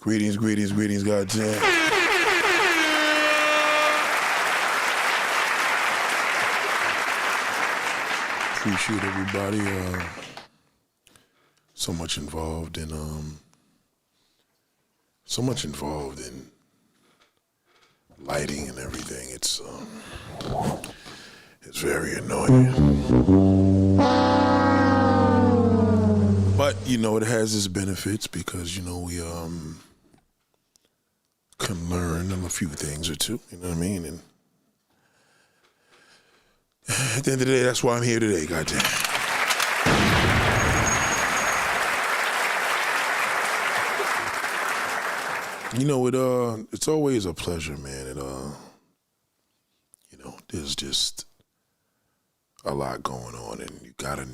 Greetings, goddamn. Appreciate everybody. So much involved in lighting and everything. It's very annoying. But you know, it has its benefits because you know we can learn a few things or two. You know what I mean? And at the end of the day, that's why I'm here today. Goddamn. You know, it's always a pleasure, man. You know, there's just a lot going on, and you gotta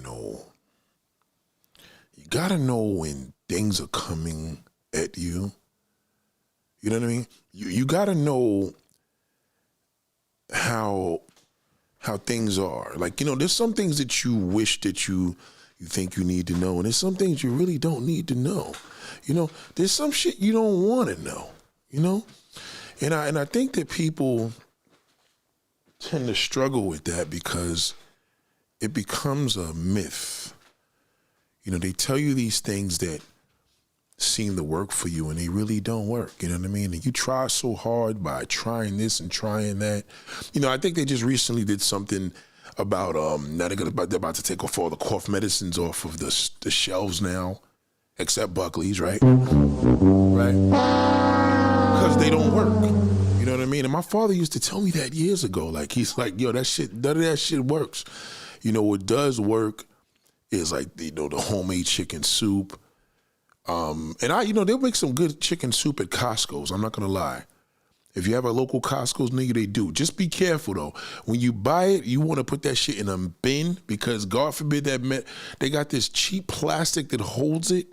know when things are coming at you. You know what I mean? You gotta know how things are. Like, you know, there's some things that you wish that you think you need to know, and there's some things you really don't need to know. You know, there's some shit you don't want to know, you know? And I think that people tend to struggle with that because it becomes a myth. You know, they tell you these things that seem to work for you and they really don't work, you know what I mean? And you try so hard by trying this and trying that. You know, I think they just recently did something about, now they're about to take off all the cough medicines off of the shelves now. Except Buckley's, right? Right? Because they don't work. You know what I mean? And my father used to tell me that years ago. Like, he's like, yo, none of that shit works. You know, what does work is like, you know, the homemade chicken soup. And they'll make some good chicken soup at Costco's. I'm not going to lie. If you have a local Costco's, nigga, they do. Just be careful, though. When you buy it, you want to put that shit in a bin because, God forbid, they got this cheap plastic that holds it.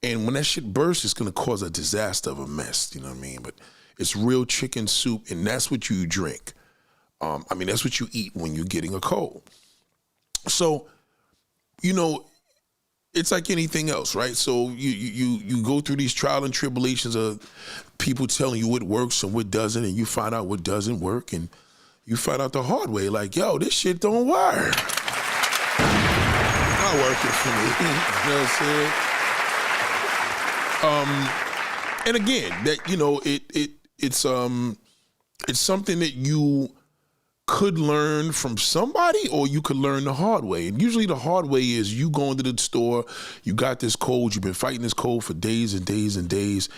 And when that shit bursts, it's going to cause a disaster of a mess, you know what I mean? But it's real chicken soup, and that's what you drink. That's what you eat when you're getting a cold. So, you know, it's like anything else, right? So you go through these trial and tribulations of people telling you what works and what doesn't, and you find out what doesn't work, and you find out the hard way, like, yo, this shit don't work. Not working for me, you know what I'm saying? And again, that, you know, it's something that you could learn from somebody or you could learn the hard way. And usually the hard way is you go into the store, you got this cold, you've been fighting this cold for days and days and days,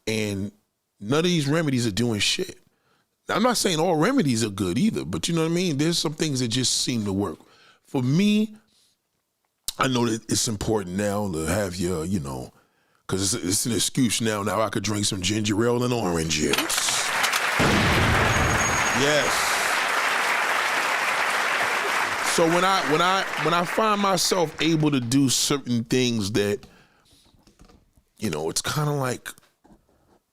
and none of these remedies are doing shit. Now, I'm not saying all remedies are good either, but you know what I mean? There's some things that just seem to work. For me, I know that it's important now to have your, you know, because it's an excuse now. Now I could drink some ginger ale and orange juice. Yes. So when I find myself able to do certain things that, you know, it's kind of like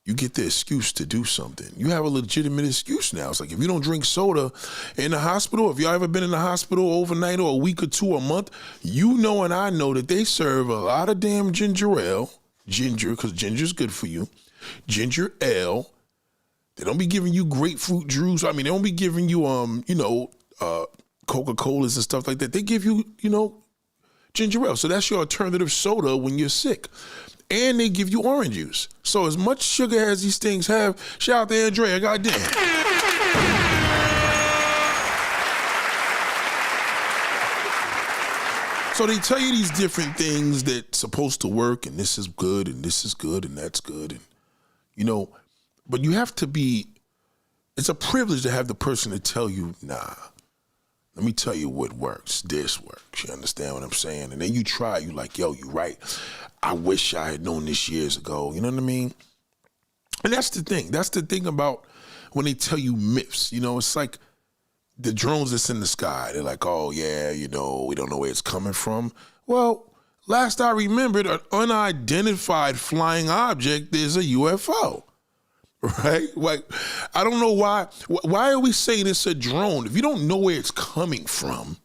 you get the excuse to do something. You have a legitimate excuse now. It's like if you don't drink soda in the hospital, if y'all ever been in the hospital overnight or a week or two, a month, you know and I know that they serve a lot of damn ginger ale. Ginger, because ginger's good for you. Ginger ale. They don't be giving you grapefruit juice. I mean, they don't be giving you, Coca-Colas and stuff like that. They give you, you know, ginger ale. So that's your alternative soda when you're sick. And they give you orange juice. So as much sugar as these things have, shout out to Andrea, goddamn. So they tell you these different things that's supposed to work, and this is good, and this is good, and that's good, and you know, but you have to be, it's a privilege to have the person to tell you, nah, let me tell you what works, this works, you understand what I'm saying? And then you try, you like, yo, you right, I wish I had known this years ago, you know what I mean? And that's the thing about when they tell you myths, you know, it's like, the drones that's in the sky, they're like, oh yeah, you know, we don't know where it's coming from. Well, last I remembered, an unidentified flying object is a UFO, right? Like, I don't know why are we saying it's a drone? If you don't know where it's coming from,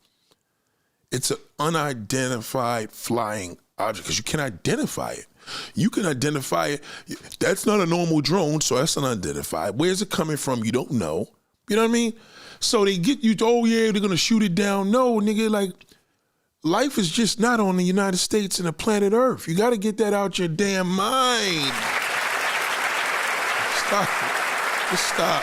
it's an unidentified flying object because you can identify it. You can identify it. That's not a normal drone, so that's unidentified. Where's it coming from? You don't know. You know what I mean? So they get you, oh yeah, they're gonna shoot it down. No, nigga, like, life is just not on the United States and the planet Earth. You gotta get that out your damn mind. Stop. Just stop.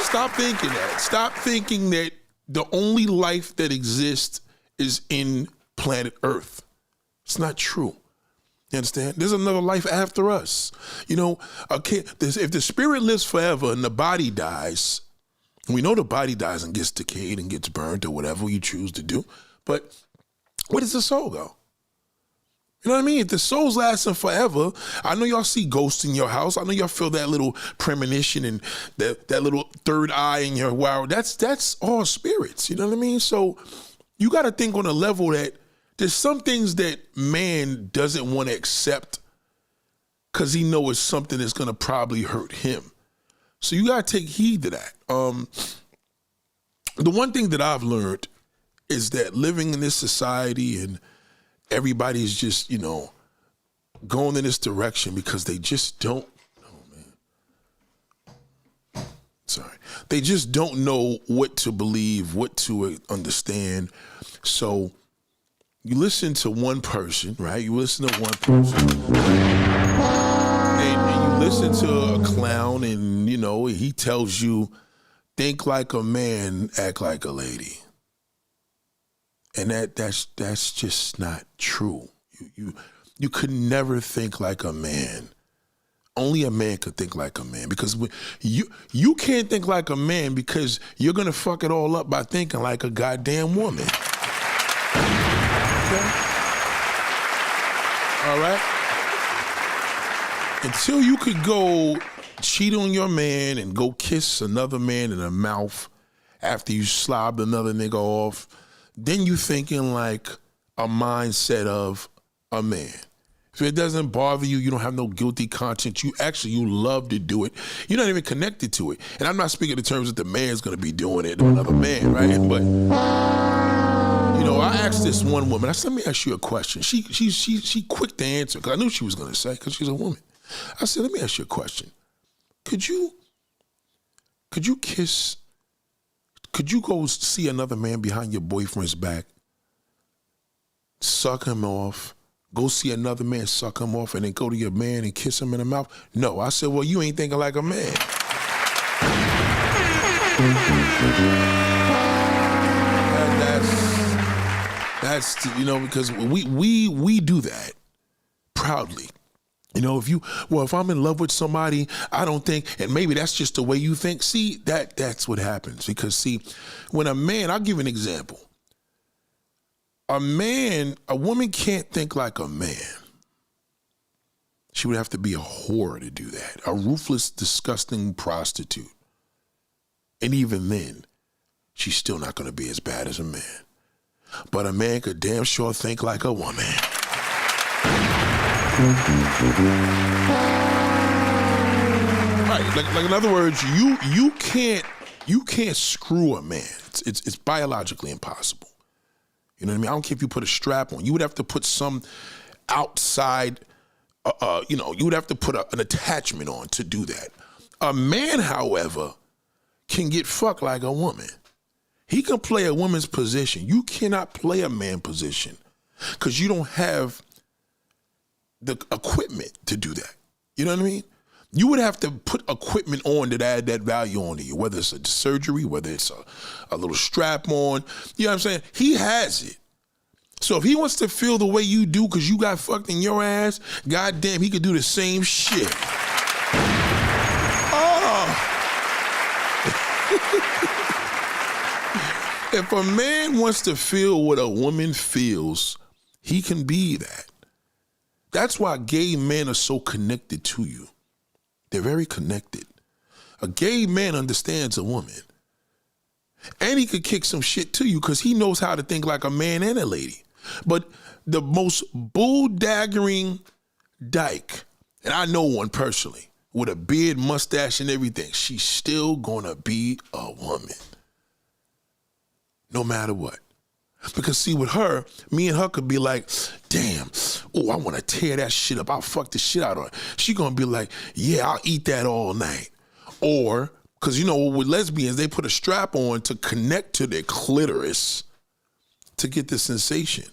Stop thinking that. Stop thinking that the only life that exists is in planet Earth. It's not true. You understand? There's another life after us. You know, if the spirit lives forever and the body dies, we know the body dies and gets decayed and gets burned or whatever you choose to do, but where does the soul go? You know what I mean? If the soul's lasting forever, I know y'all see ghosts in your house. I know y'all feel that little premonition and that little third eye in your wow. That's all spirits. You know what I mean? So you got to think on a level that there's some things that man doesn't want to accept because he knows it's something that's going to probably hurt him. So you got to take heed to that. The one thing that I've learned is that living in this society and everybody's just, you know, going in this direction because they just don't, they just don't know what to believe, what to understand. So you listen to one person, right? You listen to one person and you listen to a clown and, you know, he tells you, think like a man, act like a lady. And that's just not true. You could never think like a man. Only a man could think like a man, because you can't think like a man because you're gonna fuck it all up by thinking like a goddamn woman. Okay? All right? Until you could go cheat on your man and go kiss another man in the mouth after you slobbed another nigga off, then you thinking like a mindset of a man. If it doesn't bother you, you don't have no guilty conscience, you love to do it. You're not even connected to it. And I'm not speaking in terms that the man's gonna be doing it to another man, right? But, you know, I asked this one woman, I said, let me ask you a question. She quick to answer, because I knew she was gonna say, because she's a woman. I said, let me ask you a question. Could you go see another man behind your boyfriend's back, suck him off, go see another man, suck him off, and then go to your man and kiss him in the mouth? No. I said, well, you ain't thinking like a man. That's you know, because we do that proudly. You know, if I'm in love with somebody, I don't think, and maybe that's just the way you think. See, that's what happens. Because see, when a man, I'll give you an example. A woman can't think like a man. She would have to be a whore to do that. A ruthless, disgusting prostitute. And even then, she's still not going to be as bad as a man. But a man could damn sure think like a woman. Right, like in other words, you can't screw a man. It's biologically impossible. You know what I mean? I don't care if you put a strap on. You would have to put some outside, you would have to put an attachment on to do that. A man, however, can get fucked like a woman. He can play a woman's position. You cannot play a man's position because you don't have the equipment to do that. You know what I mean? You would have to put equipment on that add that value onto you, whether it's a surgery, whether it's a little strap on. You know what I'm saying? He has it. So if he wants to feel the way you do because you got fucked in your ass, goddamn, he could do the same shit. If a man wants to feel what a woman feels, he can be that. That's why gay men are so connected to you. They're very connected. A gay man understands a woman. And he could kick some shit to you because he knows how to think like a man and a lady. But the most bull-daggering dyke, and I know one personally, with a beard, mustache, and everything, she's still gonna be a woman. No matter what. Because see, with her, me and her could be like, damn, oh, I want to tear that shit up. I'll fuck the shit out of her. She gonna be like, yeah, I'll eat that all night. Or, because you know, with lesbians, they put a strap on to connect to their clitoris to get the sensation.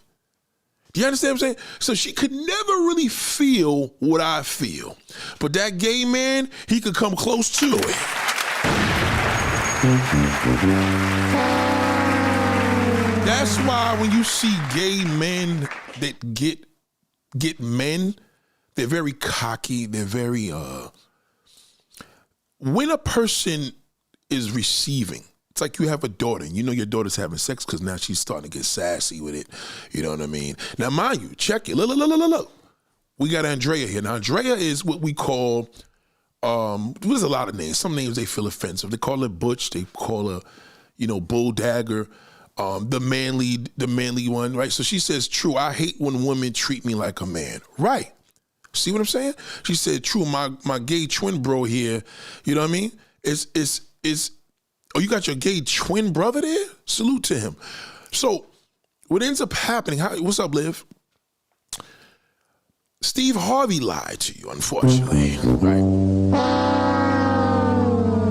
Do you understand what I'm saying? So she could never really feel what I feel. But that gay man, he could come close to it. That's why when you see gay men that get men, they're very cocky, they're very, when a person is receiving, it's like you have a daughter and you know your daughter's having sex because now she's starting to get sassy with it. You know what I mean? Now, mind you, check it. Look. We got Andrea here. Now, Andrea is what we call, there's a lot of names. Some names they feel offensive. They call her Butch. They call her, Bull Dagger. The manly one, right? So she says, true, I hate when women treat me like a man. Right. See what I'm saying? She said, true, my gay twin bro here, you know what I mean? Oh, you got your gay twin brother there? Salute to him. So what ends up happening, what's up, Liv? Steve Harvey lied to you, unfortunately, right?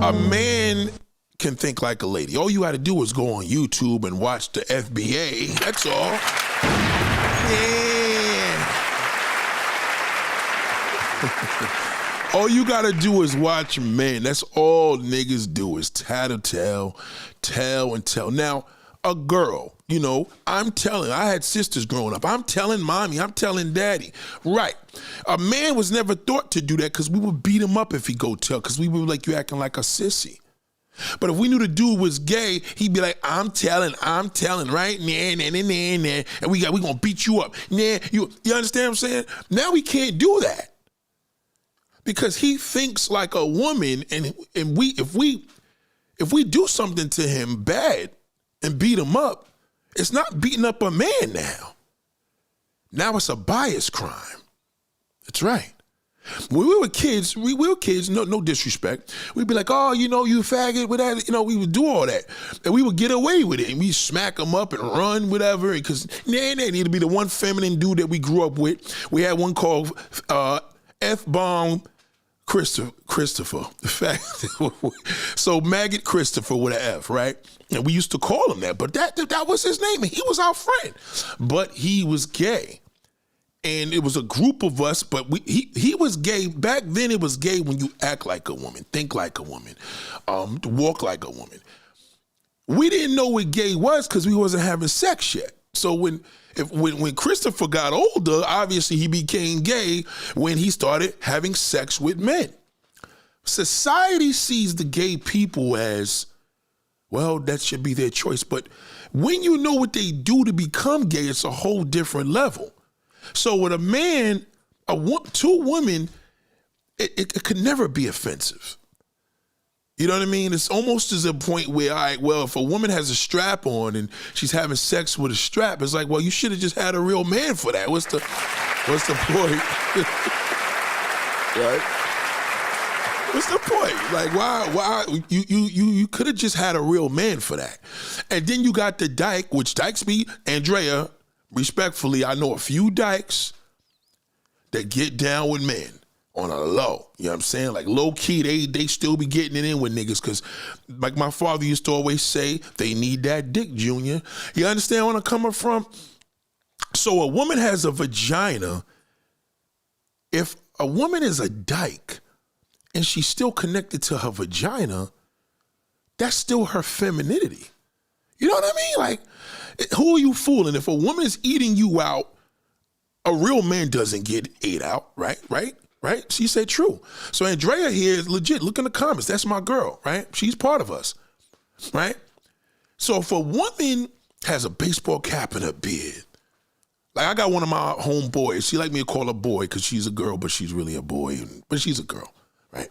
A man can think like a lady. All you got to do is go on YouTube and watch the FBA. That's all. Yeah. All you got to do is watch men. That's all niggas do is tell and tell. Now, a girl, I'm telling, I had sisters growing up. I'm telling mommy, I'm telling daddy. Right. A man was never thought to do that because we would beat him up if he go tell, because we would like, you acting like a sissy. But if we knew the dude was gay, he'd be like, I'm telling, right? Nah. And we gonna beat you up. Nah, you understand what I'm saying? Now we can't do that. Because he thinks like a woman, and if we do something to him bad and beat him up, it's not beating up a man now. Now it's a bias crime. That's right. When we were kids, no disrespect. We'd be like, oh, you faggot, with that, we would do all that. And we would get away with it. And we'd smack them up and run, whatever. Because they need to be the one feminine dude that we grew up with. We had one called F-Bomb Christopher. So Maggot Christopher with an F, right? And we used to call him that. But that was his name. And he was our friend. But he was gay. And it was a group of us, but he was gay. Back then it was gay when you act like a woman, think like a woman, walk like a woman. We didn't know what gay was because we wasn't having sex yet. So when Christopher got older, obviously he became gay when he started having sex with men. Society sees the gay people as, well, that should be their choice. But when you know what they do to become gay, it's a whole different level. So with a man, two women, it could never be offensive. You know what I mean? It's almost as a point where, if a woman has a strap on and she's having sex with a strap, it's like, well, you should have just had a real man for that. What's the point? Right? What's the point? Like, why you could have just had a real man for that. And then you got the dyke, which dykes be Andrea. Respectfully, I know a few dykes that get down with men on a low. You know what I'm saying? Like low key, they still be getting it in with niggas because like my father used to always say, they need that dick, Junior. You understand where I'm coming from? So a woman has a vagina. If a woman is a dyke and she's still connected to her vagina, that's still her femininity. You know what I mean? Like, who are you fooling? If a woman is eating you out, a real man doesn't get ate out, right? She said true. So Andrea here is legit. Look in the comments. That's my girl, right? She's part of us, right? So if a woman has a baseball cap and a beard, like I got one of my homeboys. She like me to call her boy because she's a girl, but she's really a boy. But she's a girl, right?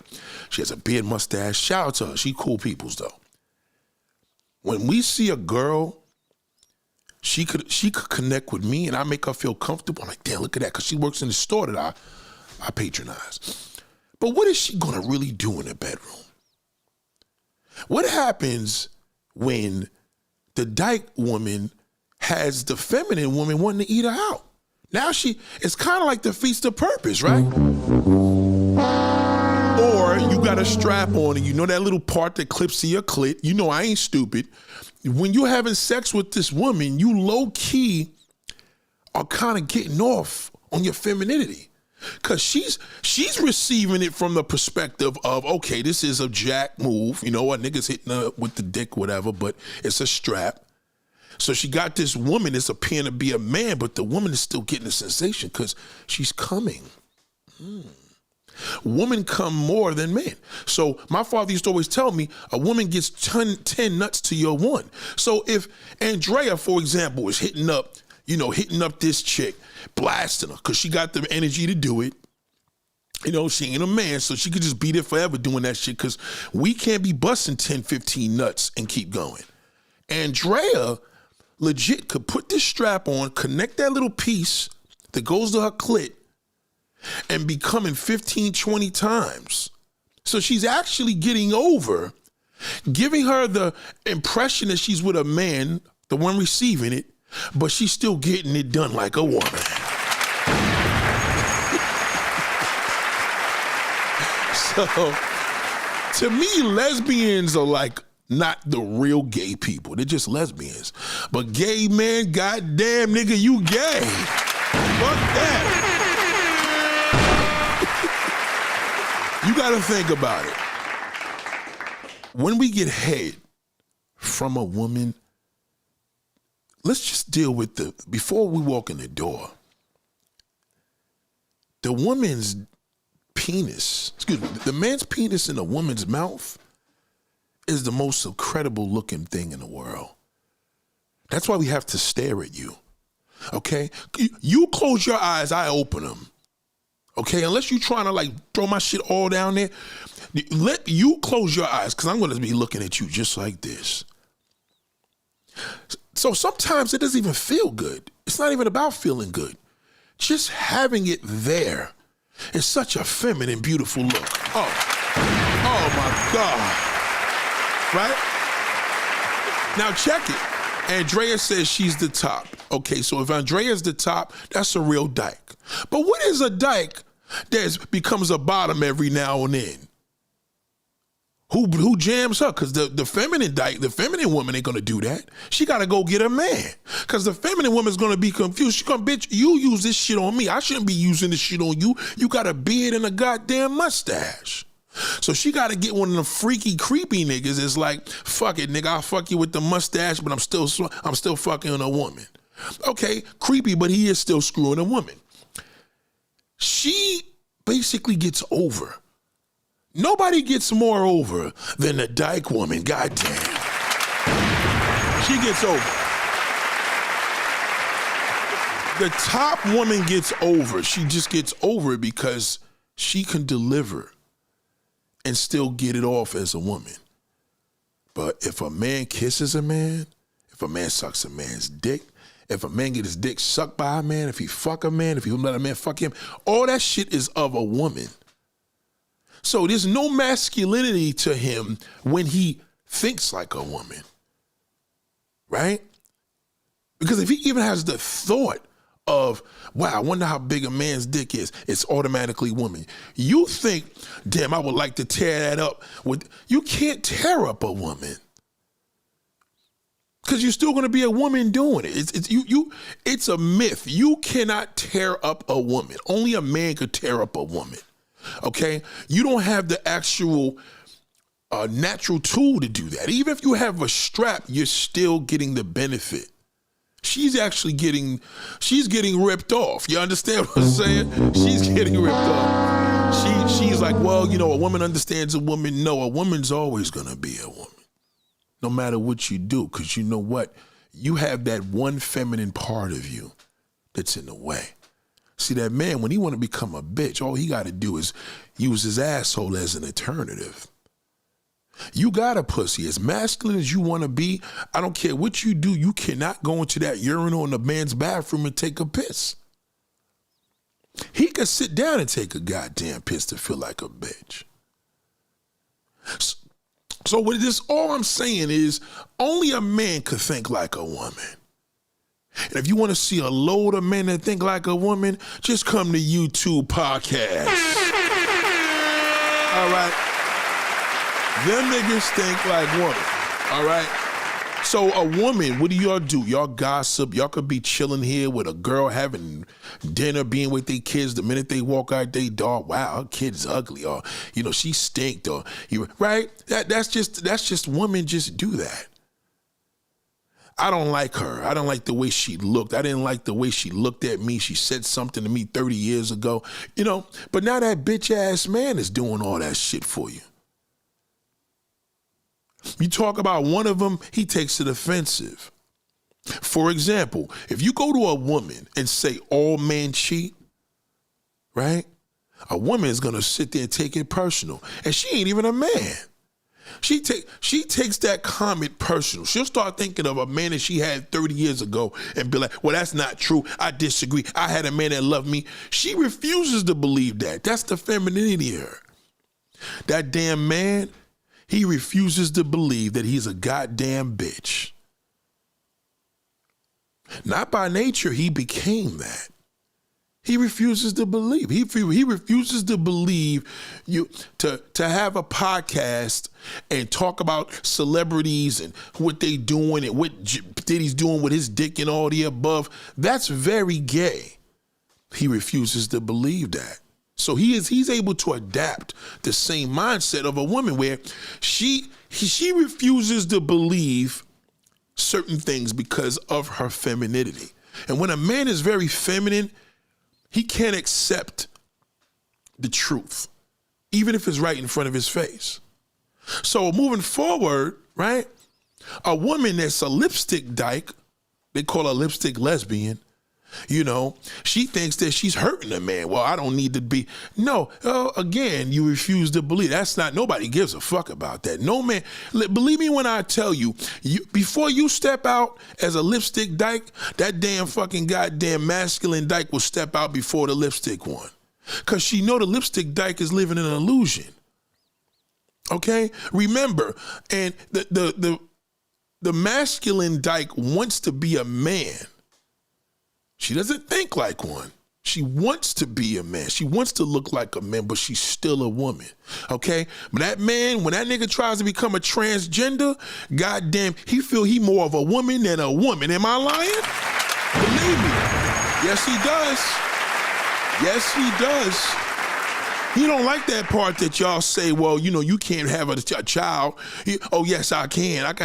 She has a beard, mustache. Shout out to her. She cool peoples though. When we see a girl, she could connect with me and I make her feel comfortable. I'm like, damn, look at that, because she works in the store that I patronize. But what is she gonna really do in the bedroom? What happens when the dyke woman has the feminine woman wanting to eat her out. Now it's kind of like defeats the purpose, right? Or you got a strap on and you know that little part that clips to your clit. You know I ain't stupid. When you're having sex with this woman, you low key are kind of getting off on your femininity. Cause she's receiving it from the perspective of, okay, this is a jack move. You know, a nigga's hitting her with the dick, whatever, but it's a strap. So she got this woman that's appearing to be a man, but the woman is still getting a sensation because she's coming. Women come more than men. So my father used to always tell me a woman gets 10 nuts to your one. So if Andrea, for example, is hitting up this chick, blasting her because she got the energy to do it. You know, she ain't a man, so she could just be there forever doing that shit because we can't be busting 10, 15 nuts and keep going. Andrea legit could put this strap on, connect that little piece that goes to her clit, and be coming 15, 20 times. So she's actually getting over, giving her the impression that she's with a man, the one receiving it, but she's still getting it done like a woman. So, to me, lesbians are like not the real gay people. They're just lesbians. But gay man, goddamn nigga, you gay. Fuck that. You gotta think about it. When we get head from a woman, let's just deal with before we walk in the door, the woman's penis, the man's penis in a woman's mouth is the most incredible looking thing in the world. That's why we have to stare at you, okay? You close your eyes, I open them, okay? Unless you're trying to like throw my shit all down there, let you close your eyes because I'm gonna be looking at you just like this. So sometimes it doesn't even feel good. It's not even about feeling good. Just having it there is such a feminine, beautiful look. Oh my God. Right? Now check it. Andrea says she's the top. Okay, so if Andrea's the top, that's a real dyke. But what is a dyke that becomes a bottom every now and then? Who jams her? Because the feminine dyke, the feminine woman ain't gonna do that. She gotta go get a man. Because the feminine woman's gonna be confused. She's gonna, bitch, you use this shit on me. I shouldn't be using this shit on you. You got a beard and a goddamn mustache. So she gotta get one of the freaky, creepy niggas that's like, fuck it, nigga, I'll fuck you with the mustache, but I'm still fucking a woman. Okay, creepy, but he is still screwing a woman. She basically gets over. Nobody gets more over than the dyke woman, goddamn. She gets over. The top woman gets over. She just gets over it because she can deliver and still get it off as a woman. But if a man kisses a man, if a man sucks a man's dick, if a man get his dick sucked by a man, if he fuck a man, if he let a man fuck him, all that shit is of a woman. So there's no masculinity to him when he thinks like a woman, right? Because if he even has the thought of, wow, I wonder how big a man's dick is, it's automatically woman. You think, damn, I would like to tear that up. You can't tear up a woman. Because you're still going to be a woman doing it. It's a myth. You cannot tear up a woman. Only a man could tear up a woman. Okay? You don't have the actual natural tool to do that. Even if you have a strap, you're still getting the benefit. She's getting ripped off. You understand what I'm saying? She's getting ripped off. She's like, well, you know, a woman understands a woman. No, a woman's always going to be a woman, no matter what you do, because you know what? You have that one feminine part of you that's in the way. See, that man, when he want to become a bitch, all he got to do is use his asshole as an alternative. You got a pussy. As masculine as you want to be, I don't care what you do, you cannot go into that urinal in the man's bathroom and take a piss. He could sit down and take a goddamn piss to feel like a bitch. So with this, all I'm saying is only a man could think like a woman. And if you want to see a load of men that think like a woman, just come to YouTube podcast. All right? Them niggas think like women. All right? So a woman, what do? Y'all gossip. Y'all could be chilling here with a girl having dinner, being with their kids. The minute they walk out their door, wow, her kid's ugly, or she stinked, or right? That's just women just do that. I don't like her. I don't like the way she looked. I didn't like the way she looked at me. She said something to me 30 years ago, But now that bitch ass man is doing all that shit for you. You talk about one of them, he takes it offensive. For example, if you go to a woman and say all men cheat, right? A woman is going to sit there and take it personal. And she ain't even a man. She takes that comment personal. She'll start thinking of a man that she had 30 years ago and be like, well, that's not true. I disagree. I had a man that loved me. She refuses to believe that. That's the femininity of her. That damn man, he refuses to believe that he's a goddamn bitch. Not by nature, he became that. He refuses to believe. He refuses to believe you to have a podcast and talk about celebrities and what they doing and what Diddy's doing with his dick and all the above. That's very gay. He refuses to believe that. So he's able to adapt the same mindset of a woman where she refuses to believe certain things because of her femininity. And when a man is very feminine, he can't accept the truth, even if it's right in front of his face. So moving forward, right, a woman that's a lipstick dyke, they call her lipstick lesbian, she thinks that she's hurting a man. Well, I don't need to be. No, again, you refuse to believe. Nobody gives a fuck about that. No man, believe me when I tell you, before you step out as a lipstick dyke, that damn fucking goddamn masculine dyke will step out before the lipstick one. Because she know the lipstick dyke is living in an illusion. Okay? Remember, and the masculine dyke wants to be a man. She doesn't think like one. She wants to be a man. She wants to look like a man, but she's still a woman, okay? But that man, when that nigga tries to become a transgender, goddamn, he feel he more of a woman than a woman. Am I lying? Believe me. Yes, he does. Yes, he does. He don't like that part that y'all say, well, you can't have a child. Oh, yes, I can.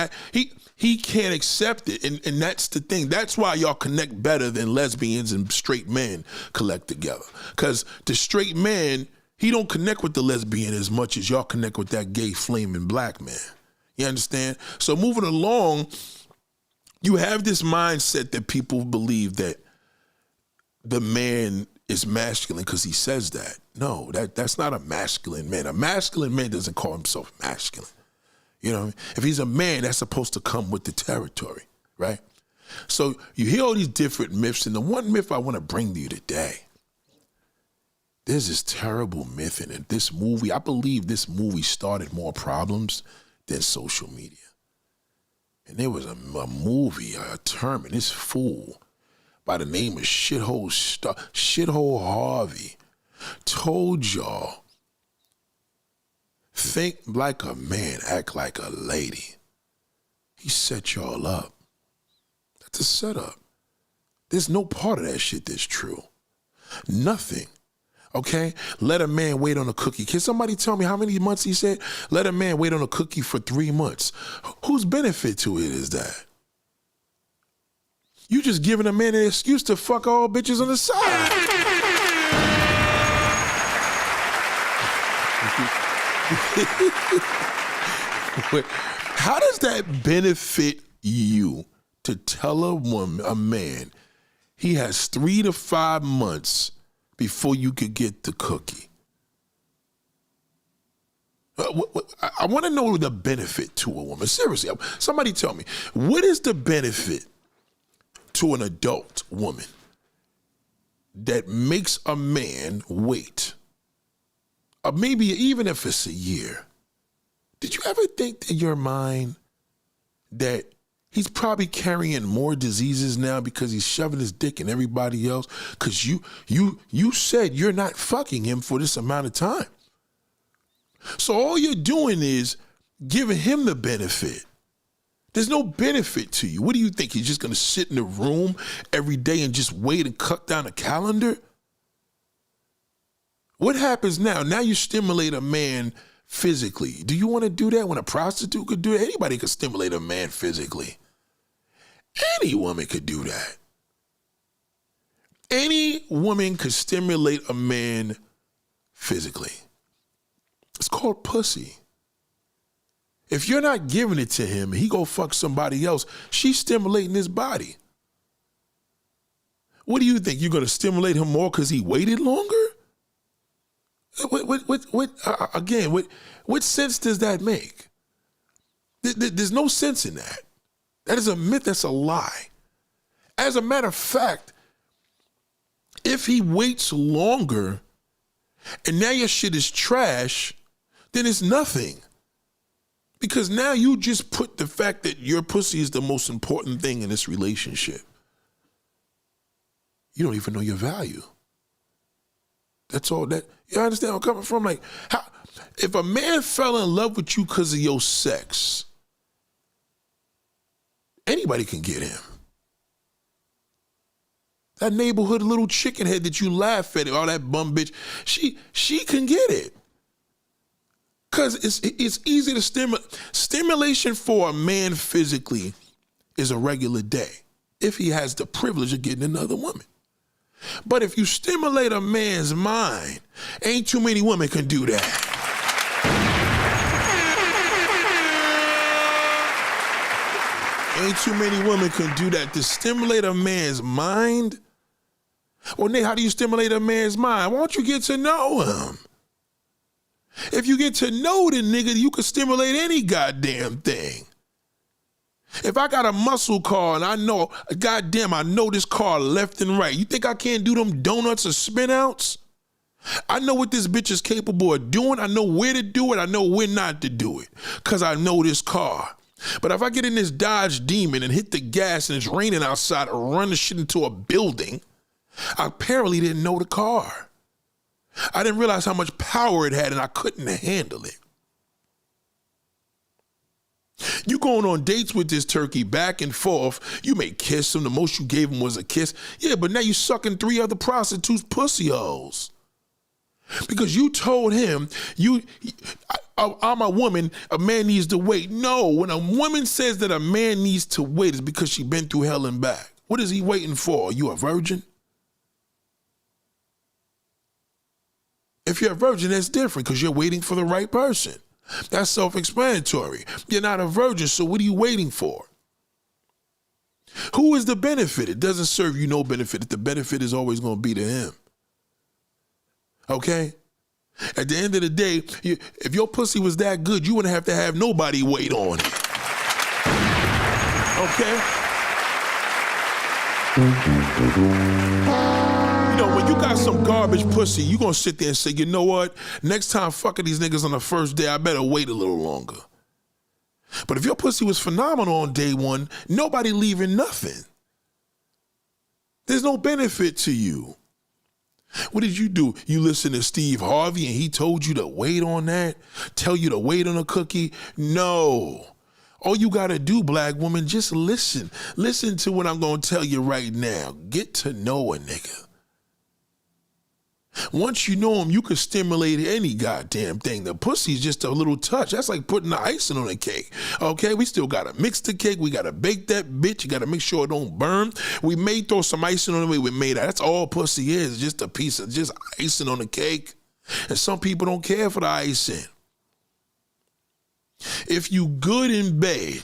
He can't accept it, and that's the thing. That's why y'all connect better than lesbians and straight men collect together. Because the straight man, he don't connect with the lesbian as much as y'all connect with that gay flaming black man. You understand? So moving along, you have this mindset that people believe that the man is masculine because he says that. No, that's not a masculine man. A masculine man doesn't call himself masculine. If he's a man, that's supposed to come with the territory, right? So you hear all these different myths, and the one myth I want to bring to you today, there's this terrible myth in it. This movie, I believe this movie started more problems than social media. And there was a movie, a term, and this fool by the name of Shithole Harvey told y'all, think like a man, act like a lady. He set y'all up. That's a setup. There's no part of that shit that's true. Nothing. Okay? Let a man wait on a cookie. Can somebody tell me how many months he said? Let a man wait on a cookie for 3 months. Whose benefit to it is that? You just giving a man an excuse to fuck all bitches on the side. How does that benefit you to tell a man he has 3 to 5 months before you could get the cookie? I want to know the benefit to a woman. Seriously, somebody tell me, what is the benefit to an adult woman that makes a man wait? Or maybe even if it's a year. Did you ever think in your mind that He's probably carrying more diseases now because he's shoving his dick in everybody else because you said you're not fucking him for this amount of time. So all you're doing is giving him the benefit. There's no benefit to you. What do you think? He's just going to sit in the room every day and just wait and cut down a calendar? What happens now? Now you stimulate a man physically. Do you want to do that when a prostitute could do it? Anybody could stimulate a man physically. Any woman could do that. Any woman could stimulate a man physically. It's called pussy. If you're not giving it to him, he go fuck somebody else. She's stimulating his body. What do you think? You're going to stimulate him more because he waited longer? What sense does that make? There's no sense in that. That is a myth. That's a lie. As a matter of fact, if he waits longer and now your shit is trash, then it's nothing. Because now you just put the fact that your pussy is the most important thing in this relationship. You don't even know your value. That's all that, you understand where I'm coming from? Like, how, if a man fell in love with you because of your sex, anybody can get him. That neighborhood little chicken head that you laugh at, all that bum bitch, she can get it. Because it's easy to stimulate. Stimulation for a man physically is a regular day if he has the privilege of getting another woman. But if you stimulate a man's mind, ain't too many women can do that. Ain't too many women can do that. To stimulate a man's mind? Well, Nate, how do you stimulate a man's mind? Why don't you get to know him? If you get to know the nigga, you can stimulate any goddamn thing. If I got a muscle car and I know, goddamn, I know this car left and right, you think I can't do them donuts or spin outs? I know what this bitch is capable of doing. I know where to do it. I know when not to do it because I know this car. But if I get in this Dodge Demon and hit the gas and it's raining outside or run the shit into a building, I apparently didn't know the car. I didn't realize how much power it had and I couldn't handle it. You going on dates with this turkey back and forth. You may kiss him. The most you gave him was a kiss. Yeah, but now you sucking 3 other prostitutes' pussy holes. Because you told him, I'm a woman, a man needs to wait. No, when a woman says that a man needs to wait, it's because she's been through hell and back. What is he waiting for? Are you a virgin? If you're a virgin, that's different because you're waiting for the right person. That's self-explanatory. You're not a virgin, so what are you waiting for? Who is the benefit? It doesn't serve you no benefit. The benefit is always going to be to him. Okay? At the end of the day, if your pussy was that good, you wouldn't have to have nobody wait on it. Okay? You know, when you got some garbage pussy, you gonna sit there and say, you know what? Next time fucking these niggas on the first day, I better wait a little longer. But if your pussy was phenomenal on day one, nobody leaving nothing. There's no benefit to you. What did you do? You listen to Steve Harvey and he told you to wait on that? Tell you to wait on a cookie? No. All you gotta do, black woman, just listen. Listen to what I'm gonna tell you right now. Get to know a nigga. Once you know him, you can stimulate any goddamn thing. The pussy's just a little touch. That's like putting the icing on a cake. Okay, we still gotta mix the cake. We gotta bake that bitch. You gotta make sure it don't burn. We may throw some icing on it. We made that. That's all pussy is. Just a piece of just icing on the cake. And some people don't care for the icing. If you good in bed,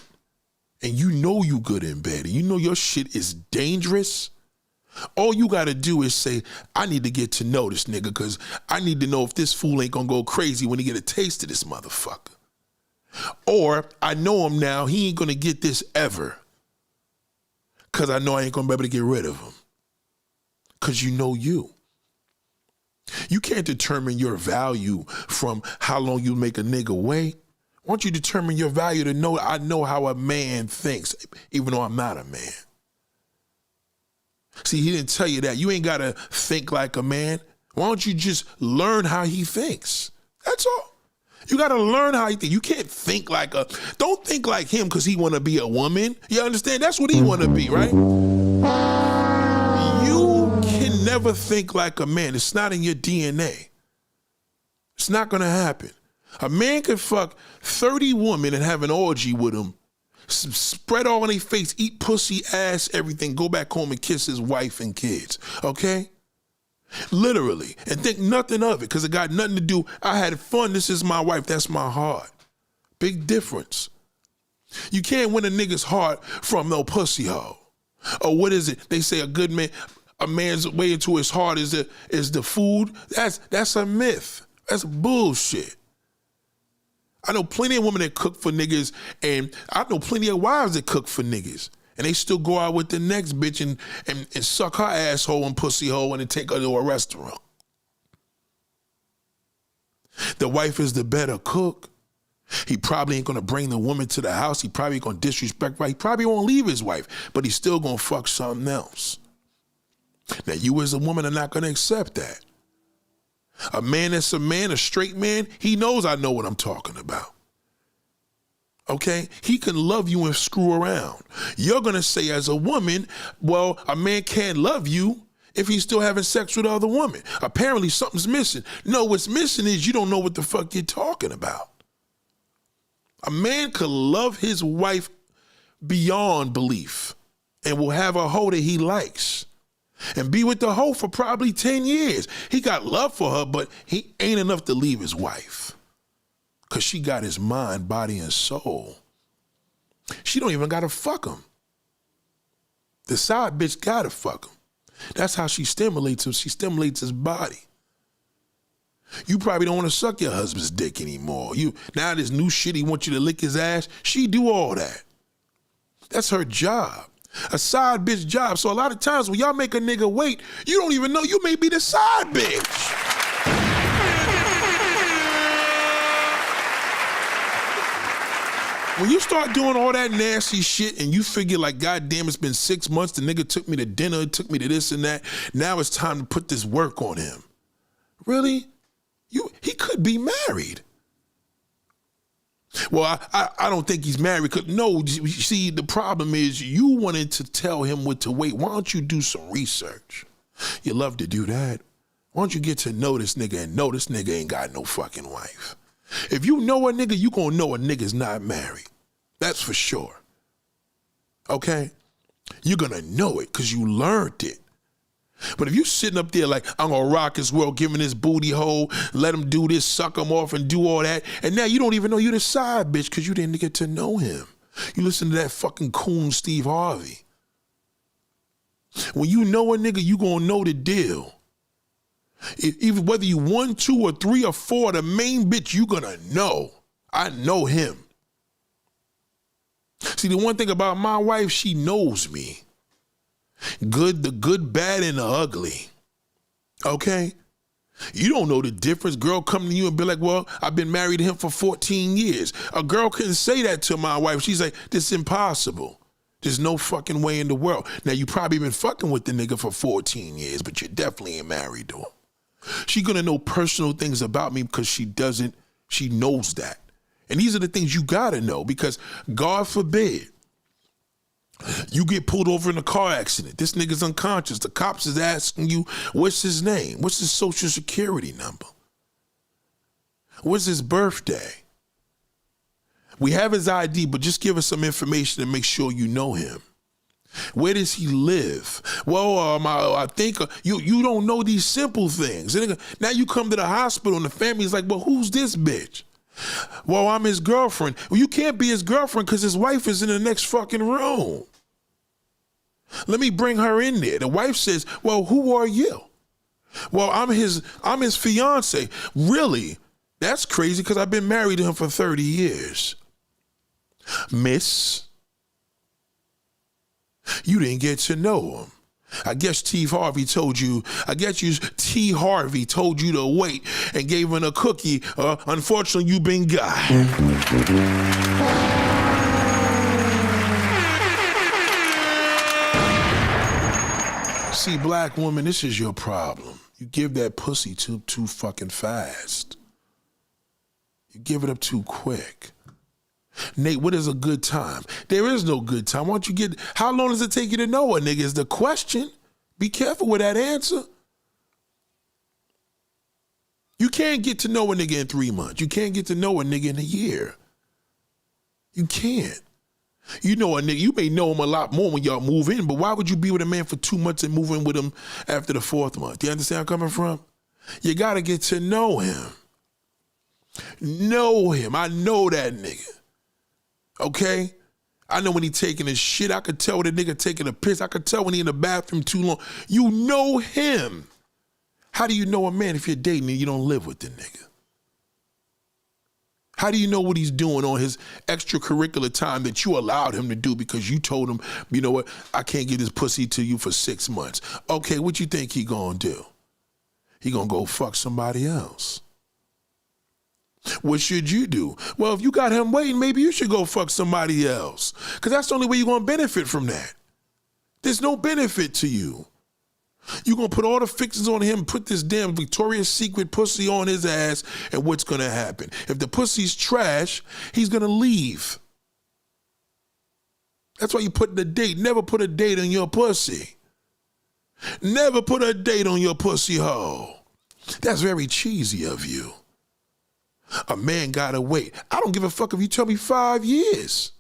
and you know you good in bed, and you know your shit is dangerous, all you gotta do is say, I need to get to know this nigga because I need to know if this fool ain't gonna go crazy when he get a taste of this motherfucker. Or I know him now, he ain't gonna get this ever because I know I ain't gonna be able to get rid of him. Because you know you. You can't determine your value from how long you make a nigga wait. Once you determine your value to know, I know how a man thinks, even though I'm not a man. See, he didn't tell you that. You ain't got to think like a man. Why don't you just learn how he thinks? That's all. You got to learn how he thinks. You can't think like don't think like him because he want to be a woman. You understand? That's what he want to be, right? You can never think like a man. It's not in your DNA. It's not going to happen. A man could fuck 30 women and have an orgy with them, spread all on their face, eat pussy, ass, everything, go back home and kiss his wife and kids, okay? Literally, and think nothing of it because it got nothing to do. I had fun, this is my wife, that's my heart. Big difference. You can't win a nigga's heart from no pussy hole. Or what is it? They say a man's way into his heart is the food. That's a myth. That's bullshit. I know plenty of women that cook for niggas, and I know plenty of wives that cook for niggas, and they still go out with the next bitch and suck her asshole and pussy hole and then take her to a restaurant. The wife is the better cook. He probably ain't gonna bring the woman to the house. He probably gonna disrespect her. He probably won't leave his wife, but he's still gonna fuck something else. Now you as a woman are not gonna accept that. A man that's a man, a straight man, he knows I know what I'm talking about. Okay? He can love you and screw around. You're going to say as a woman, well, a man can't love you if he's still having sex with other women. Apparently something's missing. No, what's missing is you don't know what the fuck you're talking about. A man could love his wife beyond belief and will have a hoe that he likes and be with the hoe for probably 10 years. He got love for her, but he ain't enough to leave his wife because she got his mind, body, and soul. She don't even got to fuck him. The side bitch got to fuck him. That's how she stimulates him. She stimulates his body. You probably don't want to suck your husband's dick anymore. Now this new shit, he wants you to lick his ass. She do all that. That's her job. A side bitch job. So a lot of times when y'all make a nigga wait, you don't even know you may be the side bitch. When you start doing all that nasty shit and you figure like, God damn, it's been 6 months, the nigga took me to dinner, took me to this and that. Now it's time to put this work on him. Really? He could be married. Well, I don't think he's married. No, you see, the problem is you wanted to tell him what to wait. Why don't you do some research? You love to do that. Why don't you get to know this nigga and know this nigga ain't got no fucking wife? If you know a nigga, you gonna know a nigga's not married. That's for sure. Okay? You're gonna know it because you learned it. But if you sitting up there like, I'm gonna rock his world, giving his booty hole, let him do this, suck him off and do all that, and now you don't even know you the side bitch because you didn't get to know him. You listen to that fucking coon Steve Harvey. When you know a nigga, you gonna know the deal. Even whether you 1, 2, or 3, or 4, the main bitch you gonna know. I know him. See, the one thing about my wife, she knows me. Good, the good, bad, and the ugly. Okay? You don't know the difference. Girl come to you and be like, well, I've been married to him for 14 years. A girl couldn't say that to my wife. She's like, this is impossible. There's no fucking way in the world. Now, you probably been fucking with the nigga for 14 years, but you definitely ain't married to him. She gonna know personal things about me because she knows that. And these are the things you gotta know because God forbid, you get pulled over in a car accident. This nigga's unconscious. The cops is asking you, what's his name? What's his social security number? What's his birthday? We have his ID, but just give us some information to make sure you know him. Where does he live? Well, I think you don't know these simple things. Now you come to the hospital and the family's like, well, who's this bitch? Well, I'm his girlfriend. Well, you can't be his girlfriend because his wife is in the next fucking room. Let me bring her in there. The wife says, well, who are you? Well, I'm his fiance. Really? That's crazy because I've been married to him for 30 years. Miss, you didn't get to know him. I guess T. Harvey told you to wait and gave him a cookie. Unfortunately, you been got. See, black woman, this is your problem. You give that pussy too fucking fast. You give it up too quick. Nate, what is a good time? There is no good time. Why don't you how long does it take you to know a nigga is the question. Be careful with that answer. You can't get to know a nigga in 3 months. You can't get to know a nigga in a year. You can't. You know a nigga, you may know him a lot more when y'all move in, but why would you be with a man for 2 months and move in with him after the 4th month? You understand where I'm coming from? You gotta get to know him. Know him. I know that nigga. Okay? I know when he taking his shit. I could tell when a nigga taking a piss. I could tell when he in the bathroom too long. You know him. How do you know a man if you're dating and you don't live with the nigga? How do you know what he's doing on his extracurricular time that you allowed him to do because you told him, you know what, I can't give this pussy to you for 6 months. Okay, what you think he gonna do? He gonna go fuck somebody else. What should you do? Well, if you got him waiting, maybe you should go fuck somebody else. Because that's the only way you're going to benefit from that. There's no benefit to you. You're going to put all the fixings on him, put this damn Victoria's Secret pussy on his ass, and what's going to happen? If the pussy's trash, he's going to leave. That's why you put the date. Never put a date on your pussy. Never put a date on your pussy hole. That's very cheesy of you. A man gotta wait. I don't give a fuck if you tell me 5 years.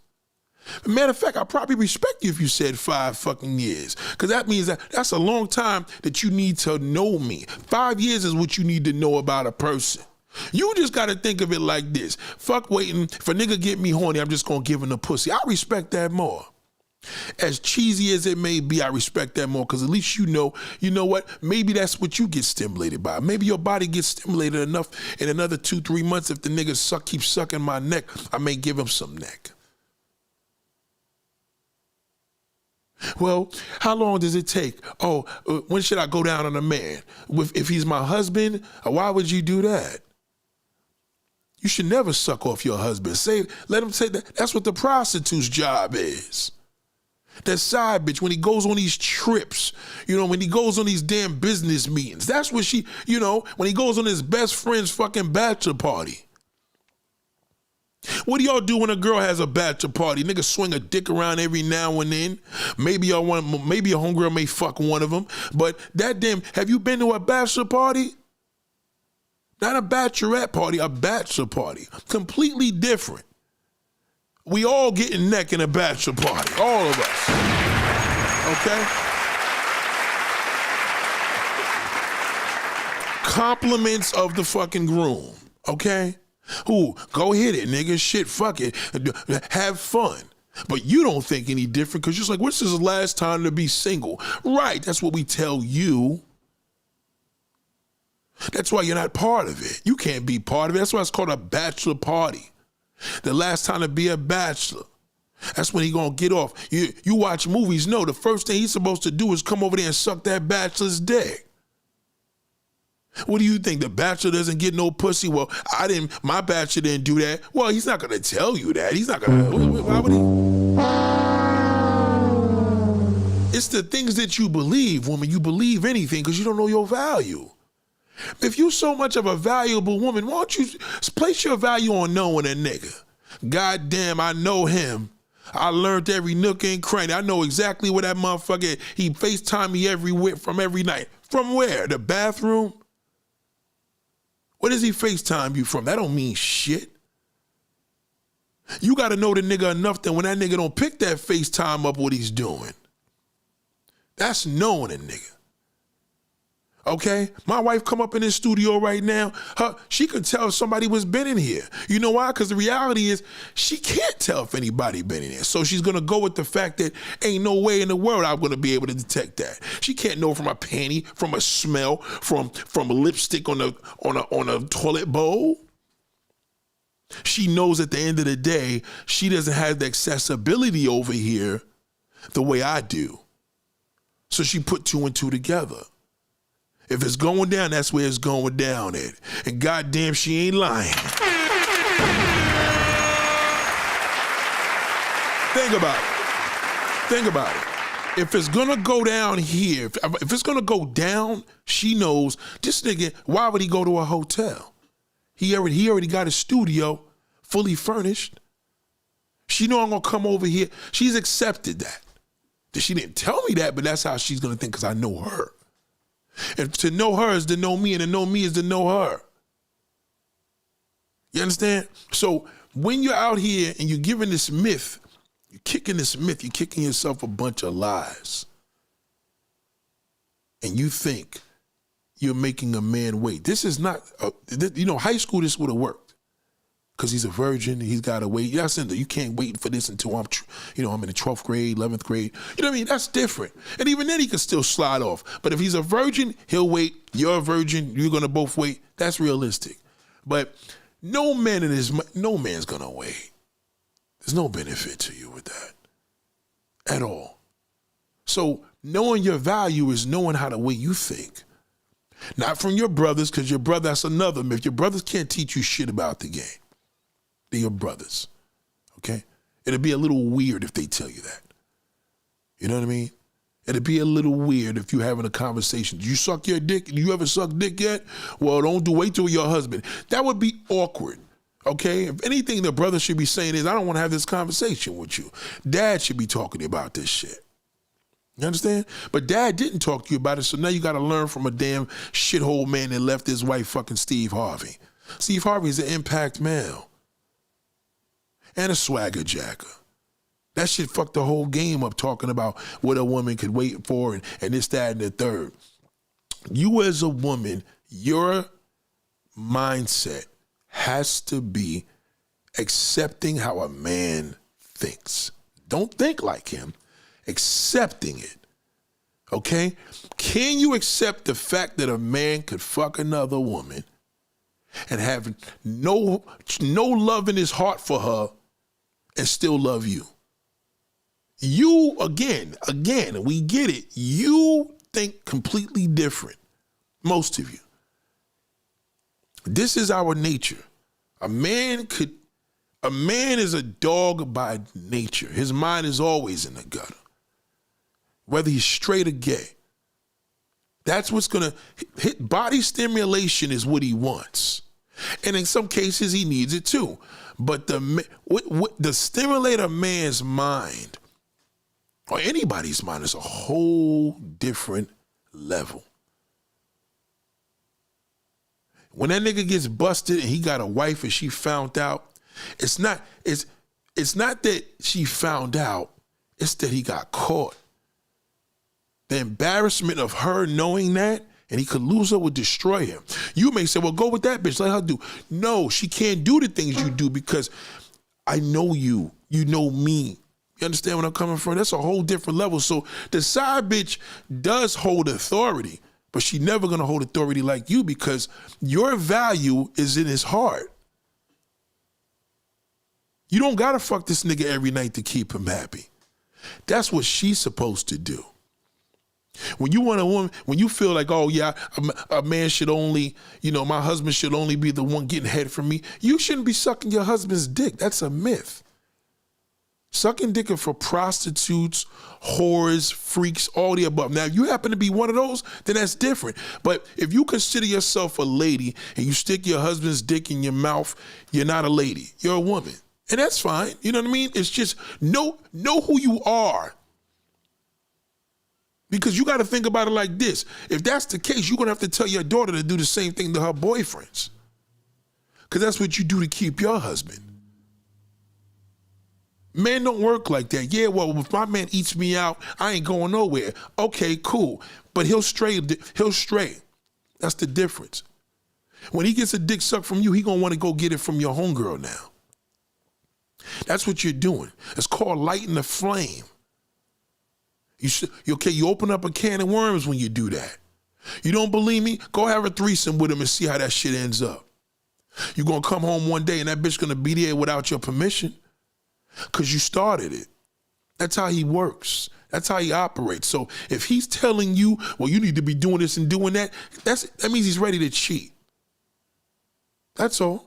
Matter of fact, I probably respect you if you said 5 fucking years. Because that means that's a long time that you need to know me. 5 years is what you need to know about a person. You just gotta think of it like this. Fuck waiting. If a nigga get me horny, I'm just gonna give him the pussy. I respect that more. As cheesy as it may be, I respect that more because at least you know what? Maybe that's what you get stimulated by. Maybe your body gets stimulated enough in another 2-3 months. If the nigga keeps sucking my neck, I may give him some neck. Well, how long does it take? Oh, when should I go down on a man? If he's my husband, why would you do that? You should never suck off your husband. Let him say that. That's what the prostitute's job is. That side bitch, when he goes on these trips, when he goes on these damn business meetings, that's what she, when he goes on his best friend's fucking bachelor party. What do y'all do when a girl has a bachelor party? Niggas swing a dick around every now and then. Maybe a homegirl may fuck one of them, but have you been to a bachelor party? Not a bachelorette party, a bachelor party. Completely different. We all getting neck in a bachelor party, all of us, okay? Compliments of the fucking groom, okay? Go hit it, nigga, shit, fuck it, have fun. But you don't think any different because you're just like, what's his last time to be single? Right, that's what we tell you. That's why you're not part of it. You can't be part of it. That's why it's called a bachelor party. The last time to be a bachelor. That's when he gonna get off. You watch movies, no, the first thing he's supposed to do is come over there and suck that bachelor's dick. What do you think? The bachelor doesn't get no pussy? Well, my bachelor didn't do that. Well, he's not gonna tell you that. He's not gonna, why would he? It's the things that you believe, woman. You believe anything because you don't know your value. If you so much of a valuable woman, why don't you place your value on knowing a nigga? Goddamn, I know him. I learned every nook and cranny. I know exactly where that motherfucker, he FaceTime me from every night. From where? The bathroom? Where does he FaceTime you from? That don't mean shit. You gotta know the nigga enough that when that nigga don't pick that FaceTime up, what he's doing. That's knowing a nigga. Okay, my wife come up in this studio right now. She could tell if somebody was been in here. You know why? Because the reality is she can't tell if anybody been in here. So she's gonna go with the fact that ain't no way in the world I'm gonna be able to detect that. She can't know from a panty, from a smell, from a lipstick on a toilet bowl. She knows at the end of the day she doesn't have the accessibility over here the way I do. So she put 2 and 2 together. If it's going down, that's where it's going down at. And goddamn, she ain't lying. Think about it. Think about it. If it's gonna go down here, if it's gonna go down, she knows this nigga, why would he go to a hotel? He already got a studio fully furnished. She know I'm gonna come over here. She's accepted that. She didn't tell me that, but that's how she's gonna think because I know her. And to know her is to know me, and to know me is to know her. You understand? So when you're out here and you're giving this myth, you're kicking this myth, you're kicking yourself a bunch of lies. And you think you're making a man wait. This is not, high school this would have worked. Because he's a virgin, he's got to wait. Yes, you can't wait for this until I'm in the 12th grade, 11th grade. You know what I mean? That's different. And even then he can still slide off. But if he's a virgin, he'll wait. You're a virgin, you're going to both wait. That's realistic. But no man's going to wait. There's no benefit to you with that at all. So knowing your value is knowing how the way you think. Not from your brothers, because your brother, that's another myth. Your brothers can't teach you shit about the game. They're your brothers, okay? It'd be a little weird if they tell you that. You know what I mean? It'd be a little weird if you're having a conversation. Do you suck your dick? Do you ever suck dick yet? Well, wait till your husband. That would be awkward. Okay, if anything the brother should be saying is, I don't want to have this conversation with you. Dad should be talking to you about this shit. You understand? But dad didn't talk to you about it, so now you got to learn from a damn shithole man that left his wife fucking Steve Harvey. Steve Harvey's an impact male. And a swagger jacker. That shit fucked the whole game up talking about what a woman could wait for and this, that, and the third. You as a woman, your mindset has to be accepting how a man thinks. Don't think like him. Accepting it. Okay? Can you accept the fact that a man could fuck another woman and have no love in his heart for her and still love you? You, again, we get it. You think completely different. Most of you. This is our nature. A man is a dog by nature. His mind is always in the gutter. Whether he's straight or gay. That's what's gonna hit. Body stimulation is what he wants. And in some cases he needs it too. But the stimulate a man's mind, or anybody's mind, is a whole different level. When that nigga gets busted and he got a wife and she found out, it's not that she found out, it's that he got caught. The embarrassment of her knowing that, and he could lose her, would destroy him. You may say, well, go with that bitch, let her do. No, she can't do the things you do because I know you know me. You understand where I'm coming from? That's a whole different level. So the side bitch does hold authority, but she never gonna hold authority like you because your value is in his heart. You don't gotta fuck this nigga every night to keep him happy. That's what she's supposed to do. When you want a woman, when you feel like, oh yeah, a man should only, my husband should only be the one getting head from me, you shouldn't be sucking your husband's dick. That's a myth. Sucking dick are for prostitutes, whores, freaks, all the above. Now, if you happen to be one of those, then that's different. But if you consider yourself a lady and you stick your husband's dick in your mouth, you're not a lady. You're a woman. And that's fine. You know what I mean? It's just know who you are. Because you got to think about it like this. If that's the case, you're going to have to tell your daughter to do the same thing to her boyfriends. Because that's what you do to keep your husband. Men don't work like that. Yeah, well, if my man eats me out, I ain't going nowhere. Okay, cool. But he'll stray. That's the difference. When he gets a dick sucked from you, he going to want to go get it from your homegirl now. That's what you're doing. It's called lighting the flame. You open up a can of worms when you do that. You don't believe me? Go have a threesome with him and see how that shit ends up. You're going to come home one day and that bitch going to be there without your permission because you started it. That's how he works. That's how he operates. So if he's telling you, well, you need to be doing this and doing that, that means he's ready to cheat. That's all.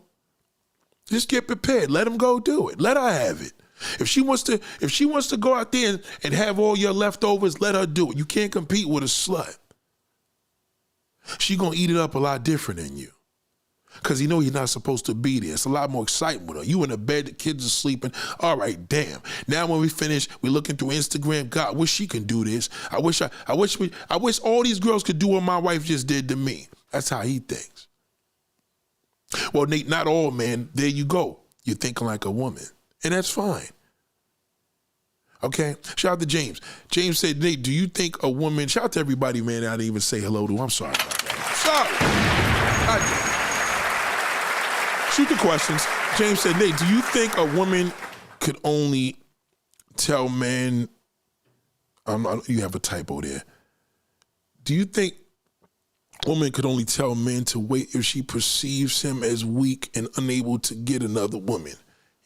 Just get prepared. Let him go do it. Let her have it. If she wants to go out there and have all your leftovers, let her do it. You can't compete with a slut. She gonna eat it up a lot different than you. Because you know you're not supposed to be there. It's a lot more excitement with her. You in the bed, the kids are sleeping. All right, damn. Now when we finish, we're looking through Instagram. God, I wish she can do this. I wish all these girls could do what my wife just did to me. That's how he thinks. Well, Nate, not all men. There you go. You're thinking like a woman. And that's fine. Okay? Shout out to James. James said, Nate, do you think a woman, shout out to everybody, man, I didn't even say hello to. I'm sorry about that. Sorry. Shoot the questions. James said, Nate, do you think a woman could only tell men, you have a typo there. Do you think a woman could only tell men to wait if she perceives him as weak and unable to get another woman?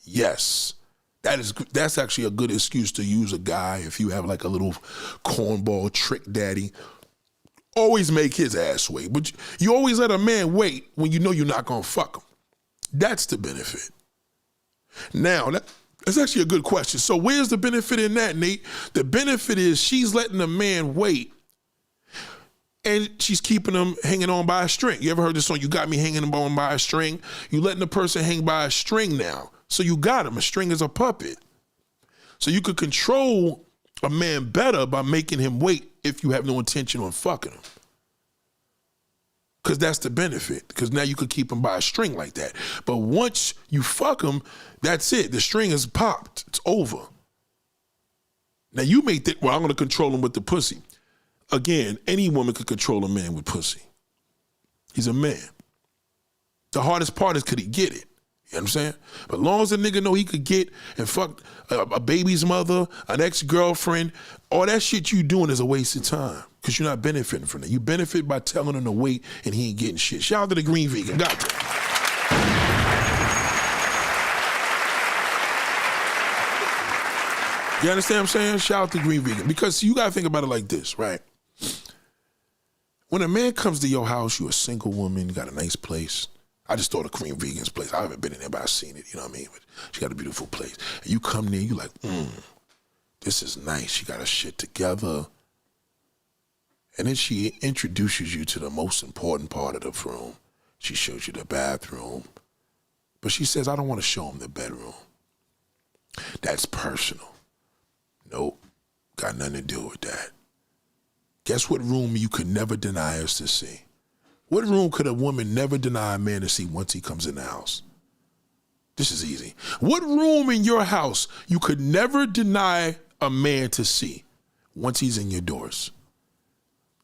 Yes. That's actually a good excuse to use a guy if you have like a little cornball trick daddy. Always make his ass wait. But you always let a man wait when you know you're not going to fuck him. That's the benefit. Now, that's actually a good question. So where's the benefit in that, Nate? The benefit is she's letting the man wait and she's keeping him hanging on by a string. You ever heard this song, you got me hanging on by a string? You letting the person hang by a string now. So you got him. A string is a puppet. So you could control a man better by making him wait if you have no intention on fucking him. Because that's the benefit. Because now you could keep him by a string like that. But once you fuck him, that's it. The string is popped. It's over. Now you may think, well, I'm going to control him with the pussy. Again, any woman could control a man with pussy. He's a man. The hardest part is could he get it? You know what I'm saying? But as long as a nigga know he could get and fuck a baby's mother, an ex-girlfriend, all that shit you doing is a waste of time because you're not benefiting from it. You benefit by telling him to wait and he ain't getting shit. Shout out to the Green Vegan. Got that. You understand what I'm saying? Shout out to Green Vegan. Because you got to think about it like this, right? When a man comes to your house, you're a single woman, you got a nice place. I just thought of Green Vegan's place. I haven't been in there, but I've seen it, you know what I mean? But she got a beautiful place. And you come there, you like, this is nice. She got her shit together. And then she introduces you to the most important part of the room. She shows you the bathroom. But she says, I don't want to show him the bedroom. That's personal. Nope, got nothing to do with that. Guess what room you could never deny us to see? What room could a woman never deny a man to see once he comes in the house? This is easy. What room in your house you could never deny a man to see once he's in your doors?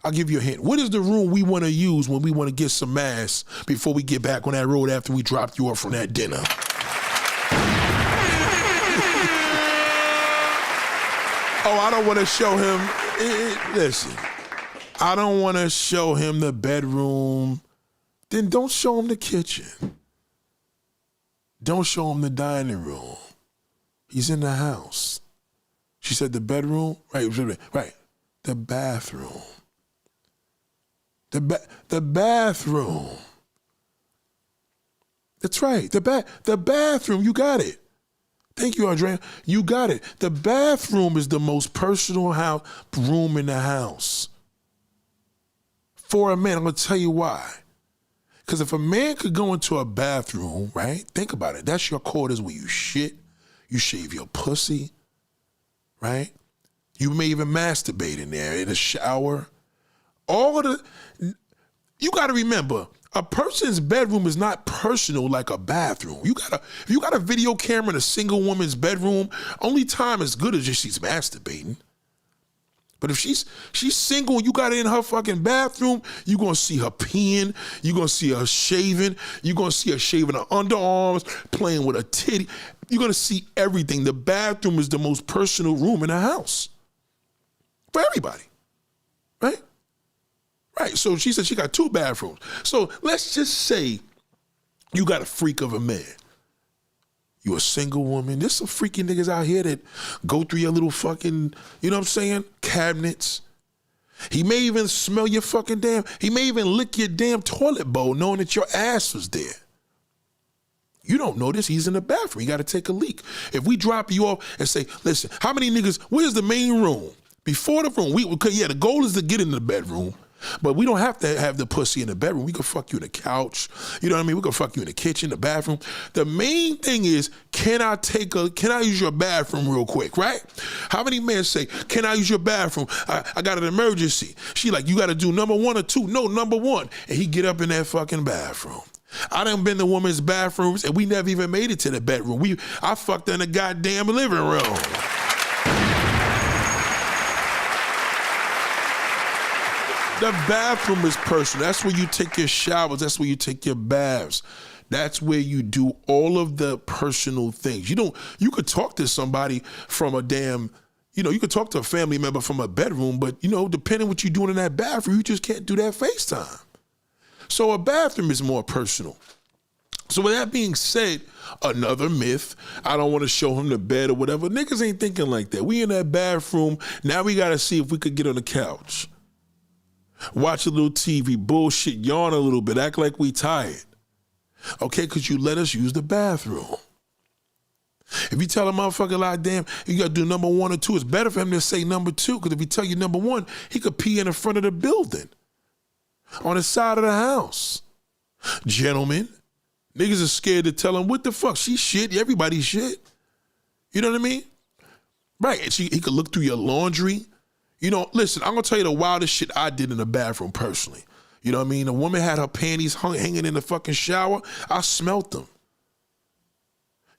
I'll give you a hint. What is the room we want to use when we want to get some ass before we get back on that road after we dropped you off from that dinner? Oh, I don't want to show him. Listen. I don't want to show him the bedroom. Then don't show him the kitchen. Don't show him the dining room. He's in the house. She said the bedroom? Right. The bathroom. The bathroom. That's right. The bathroom. You got it. Thank you, Andrea. You got it. The bathroom is the most personal room in the house. For a man, I'm going to tell you why. Because if a man could go into a bathroom, right? Think about it. That's your quarters where you shit. You shave your pussy, right? You may even masturbate in there, in a shower. You got to remember, a person's bedroom is not personal like a bathroom. If you got a video camera in a single woman's bedroom, only time as good as if she's masturbating. But if she's single and you got her in her fucking bathroom, you're going to see her peeing, you're going to see her shaving, you're going to see her shaving her underarms, playing with her titty. You're going to see everything. The bathroom is the most personal room in the house for everybody, right? Right, so she said she got 2 bathrooms. So let's just say you got a freak of a man. You a single woman. There's some freaky niggas out here that go through your little fucking, you know what I'm saying, cabinets. He may even smell your fucking he may even lick your damn toilet bowl knowing that your ass was there. You don't know this. He's in the bathroom. You got to take a leak. If we drop you off and say, listen, how many niggas, where's the main room? Before the room, the goal is to get in the bedroom, but we don't have to have the pussy in the bedroom. We can fuck you in the couch. You know what I mean? We can fuck you in the kitchen, the bathroom. The main thing is, can I use your bathroom real quick, right? How many men say, can I use your bathroom? I got an emergency. She like, you got to do number 1 or 2. No, number 1. And he get up in that fucking bathroom. I done been to women's bathrooms and we never even made it to the bedroom. I fucked in the goddamn living room. The bathroom is personal. That's where you take your showers. That's where you take your baths. That's where you do all of the personal things. You could talk to somebody from a damn, you could talk to a family member from a bedroom, but depending what you're doing in that bathroom, you just can't do that FaceTime. So a bathroom is more personal. So with that being said, another myth, I don't want to show him the bed or whatever. Niggas ain't thinking like that. We in that bathroom, now we got to see if we could get on the couch. Watch a little TV, bullshit, yawn a little bit, act like we tired. Okay, because you let us use the bathroom. If you tell a motherfucker like, damn, you got to do number 1 or 2, it's better for him to say number 2, because if he tell you number 1, he could pee in the front of the building, on the side of the house. Gentlemen, niggas are scared to tell him, what the fuck, she shit, everybody shit. You know what I mean? Right, and he could look through your laundry. Listen, I'm going to tell you the wildest shit I did in the bathroom personally. You know what I mean? A woman had her panties hanging in the fucking shower. I smelt them.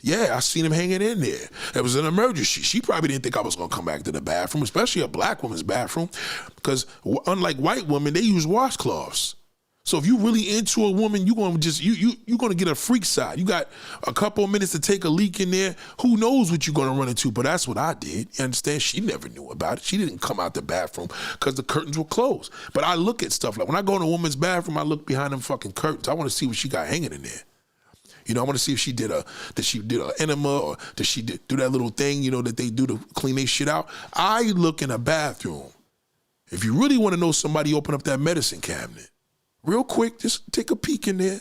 Yeah, I seen them hanging in there. It was an emergency. She probably didn't think I was going to come back to the bathroom, especially a black woman's bathroom, because unlike white women, they use washcloths. So if you really into a woman, you're going to get a freak side. You got a couple of minutes to take a leak in there. Who knows what you're going to run into? But that's what I did. You understand? She never knew about it. She didn't come out the bathroom because the curtains were closed. But I look at stuff like when I go in a woman's bathroom, I look behind them fucking curtains. I want to see what she got hanging in there. I want to see if she did a enema, or did she do that little thing, that they do to clean their shit out. I look in a bathroom. If you really want to know somebody, open up that medicine cabinet. Real quick, just take a peek in there.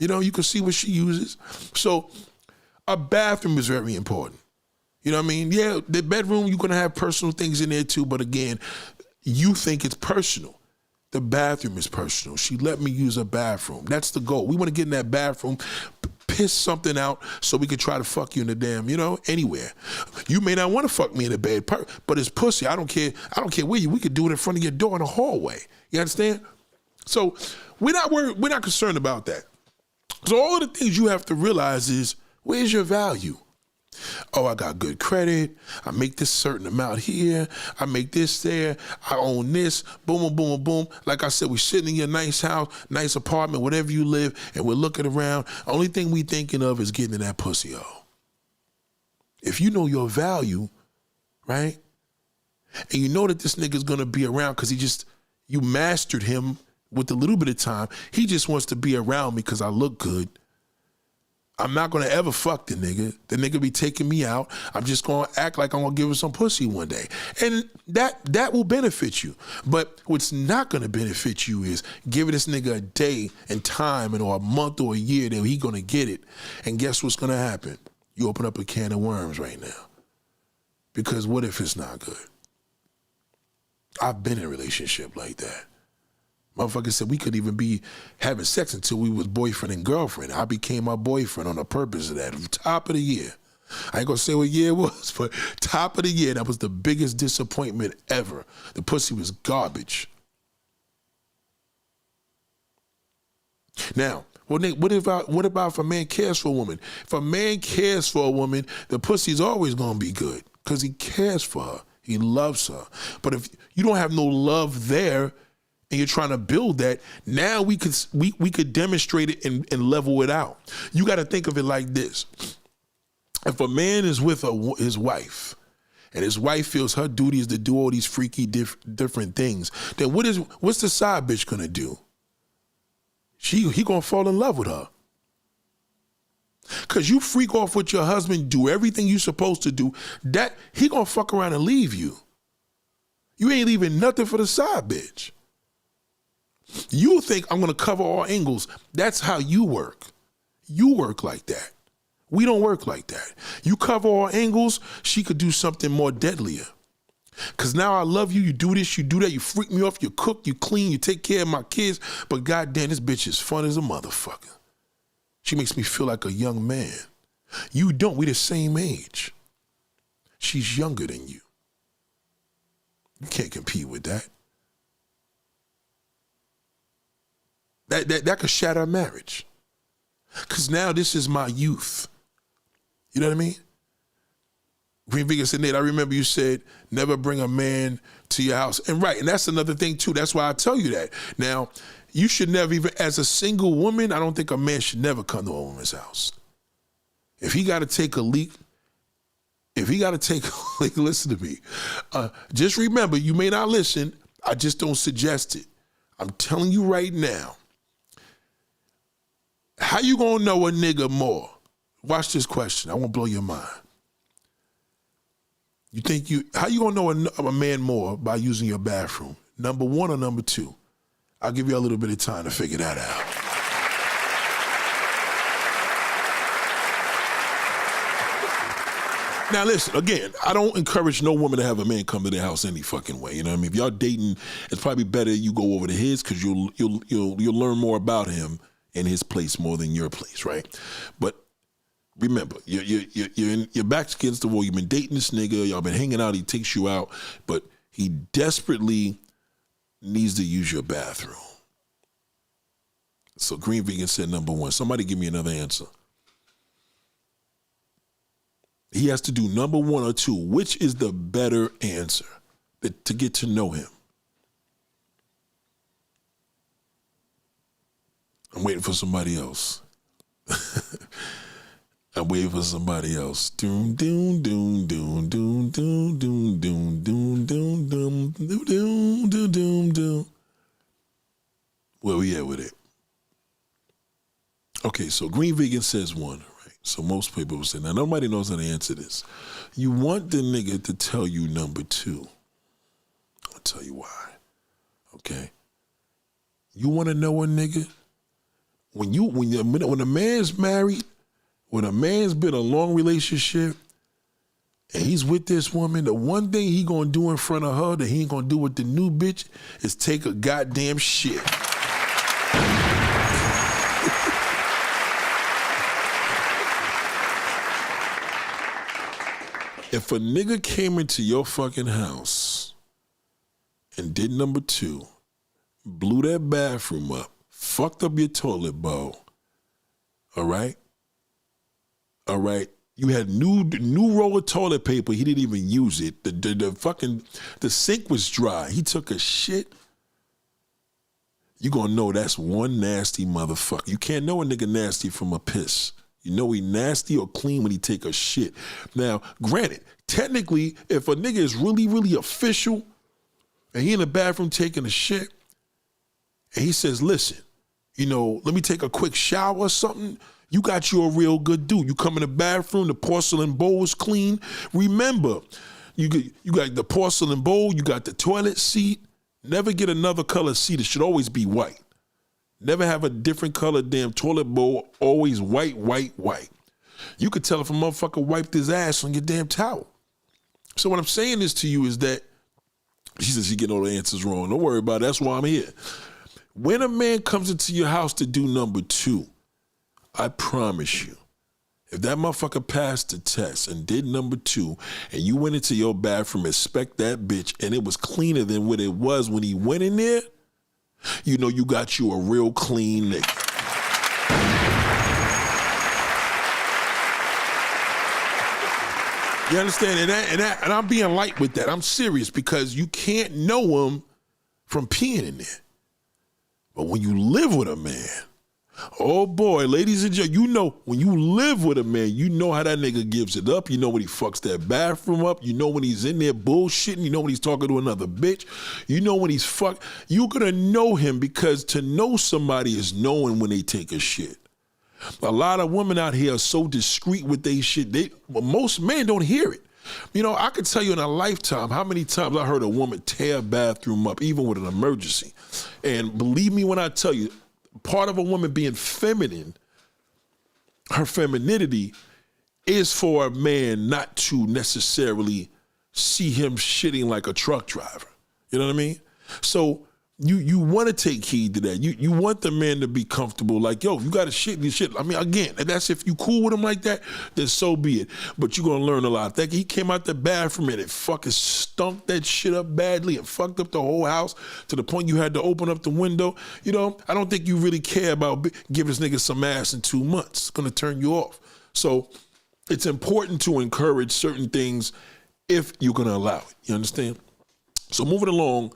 You can see what she uses. So a bathroom is very important. You know what I mean? Yeah, the bedroom, you're going to have personal things in there too, but again, you think it's personal. The bathroom is personal. She let me use a bathroom. That's the goal. We want to get in that bathroom, piss something out so we could try to fuck you in the damn, anywhere. You may not want to fuck me in the bed, but it's pussy. I don't care where we could do it in front of your door in the hallway. You understand? So we're not worried, we're not concerned about that. So all of the things you have to realize is, where's your value? Oh, I got good credit. I make this certain amount here. I make this there. I own this. Boom, boom, boom, boom. Like I said, we're sitting in your nice house, nice apartment, whatever you live, and we're looking around. Only thing we thinking of is getting in that pussy hole. If you know your value, right, and you know that this nigga's going to be around because you mastered him with a little bit of time. He just wants to be around me because I look good. I'm not going to ever fuck the nigga. The nigga be taking me out. I'm just going to act like I'm going to give him some pussy one day. And that will benefit you. But what's not going to benefit you is giving this nigga a day and time or a month or a year that he going to get it. And guess what's going to happen? You open up a can of worms right now. Because what if it's not good? I've been in a relationship like that. Motherfucker said we could even be having sex until we was boyfriend and girlfriend. I became my boyfriend on the purpose of that. Top of the year. I ain't gonna say what year it was, but top of the year, that was the biggest disappointment ever. The pussy was garbage. Now, what about if a man cares for a woman? If a man cares for a woman, the pussy's always gonna be good because he cares for her. He loves her. But if you don't have no love there, and you're trying to build that, now we could demonstrate it and level it out. You got to think of it like this. If a man is with his wife, and his wife feels her duty is to do all these freaky different things, then what's the side bitch gonna do? He gonna fall in love with her. Cause you freak off with your husband, do everything you supposed to do, that he gonna fuck around and leave you. You ain't leaving nothing for the side bitch. You think I'm gonna cover all angles. That's how you work. You work like that. We don't work like that. You cover all angles, she could do something more deadlier. Cause now I love you, you do this, you do that, you freak me off, you cook, you clean, you take care of my kids, but goddamn, this bitch is fun as a motherfucker. She makes me feel like a young man. You don't, we the same age. She's younger than you. You can't compete with that. That could shatter a marriage. Cause now this is my youth. You know what I mean? Green Vegan said, Nate, I remember you said, never bring a man to your house. And right, and that's another thing too. That's why I tell you that. Now, you should never even, as a single woman, I don't think a man should never come to a woman's house. If he got to take a leak, listen to me. Just remember, you may not listen. I just don't suggest it. I'm telling you right now. How you gonna know a nigga more? Watch this question. I won't blow your mind. How you gonna know a man more by using your bathroom? Number one or number two? I'll give you a little bit of time to figure that out. Now listen, again, I don't encourage no woman to have a man come to their house any fucking way. You know what I mean? If y'all dating, it's probably better you go over to his because you'll learn more about him in his place more than your place, right? But remember, you're back against the wall. You've been dating this nigga. Y'all been hanging out. He takes you out, but he desperately needs to use your bathroom. So Green Vegan said number one. Somebody give me another answer. He has to do number one or two. Which is the better answer to get to know him? I'm waiting for somebody else. I'm waiting for somebody else. Doom, doom, doom, doom, doom, doom, doom, doom, doom, doom, doom, doom, doom, doom, doom. Where we at with it? Okay, so Green Vegan says one, right? So most people will say, now nobody knows how to answer this. You want the nigga to tell you number two. I'll tell you why. Okay? You want to know a nigga? When a man's married, when a man's been in a long relationship and he's with this woman, the one thing he gonna do in front of her that he ain't gonna do with the new bitch is take a goddamn shit. If a nigga came into your fucking house and did number two, blew that bathroom up, fucked up your toilet bowl, all right? You had new roll of toilet paper. He didn't even use it. The sink was dry. He took a shit. You gonna know that's one nasty motherfucker. You can't know a nigga nasty from a piss. You know he nasty or clean when he take a shit. Now, granted, technically, if a nigga is really, really official and he in the bathroom taking a shit and he says, listen, let me take a quick shower or something, you got you a real good dude. You come in the bathroom, the porcelain bowl is clean. Remember, you got the porcelain bowl, you got the toilet seat. Never get another color seat. It should always be white. Never have a different color damn toilet bowl. Always white, white, white. You could tell if a motherfucker wiped his ass on your damn towel. So what I'm saying is to you is that, she says she getting all the answers wrong. Don't worry about it. That's why I'm here. When a man comes into your house to do number two, I promise you, if that motherfucker passed the test and did number two and you went into your bathroom, expect that bitch, and it was cleaner than what it was when he went in there, you know you got you a real clean nigga. You understand? And I'm being light with that. I'm serious because you can't know him from peeing in there. But when you live with a man, oh boy, ladies and gentlemen, when you live with a man, you know how that nigga gives it up. You know when he fucks that bathroom up. You know when he's in there bullshitting. You know when he's talking to another bitch. You know when he's you're gonna know him because to know somebody is knowing when they take a shit. A lot of women out here are so discreet with they shit. Most men don't hear it. You know, I could tell you in a lifetime how many times I heard a woman tear a bathroom up, even with an emergency. And believe me when I tell you, part of a woman being feminine, her femininity is for a man not to necessarily see him shitting like a truck driver. You know what I mean? So you want to take heed to that. You want the man to be comfortable, like, yo, you got to shit this shit. I mean, again, that's if you cool with him like that, then so be it. But you're going to learn a lot. That he came out the bathroom and it fucking stunk that shit up badly and fucked up the whole house to the point you had to open up the window. You know, I don't think you really care about giving this nigga some ass in 2 months. It's going to turn you off. So it's important to encourage certain things if you're going to allow it. You understand? So moving along,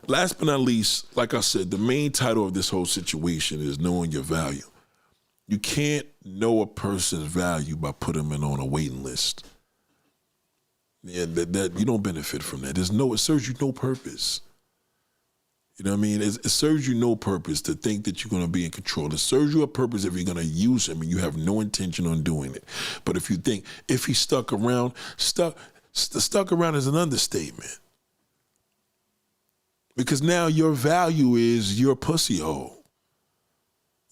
last but not least, like I said, the main title of this whole situation is knowing your value. You can't know a person's value by putting them on a waiting list. Yeah, that you don't benefit from that. It serves you no purpose. You know what I mean? It serves you no purpose to think that you're going to be in control. It serves you a purpose if you're going to use him and you have no intention on doing it. But if you think, if he stuck around is an understatement. Because now your value is your pussy hole.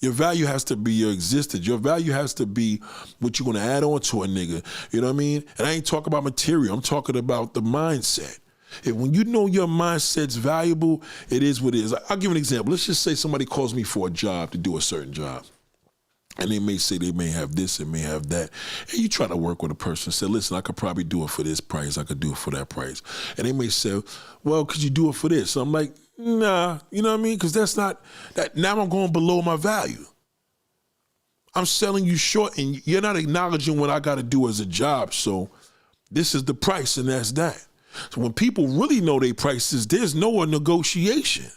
Your value has to be your existence. Your value has to be what you're going to add on to a nigga. You know what I mean? And I ain't talking about material. I'm talking about the mindset. When you know your mindset's valuable, it is what it is. I'll give an example. Let's just say somebody calls me for a job to do a certain job. And they may say they may have this and may have that. And you try to work with a person, say, listen, I could probably do it for this price. I could do it for that price. And they may say, well, could you do it for this? So I'm like, nah, you know what I mean? Because that's not, that. Now I'm going below my value. I'm selling you short and you're not acknowledging what I got to do as a job. So this is the price and that's that. So when people really know their prices, there's no negotiation.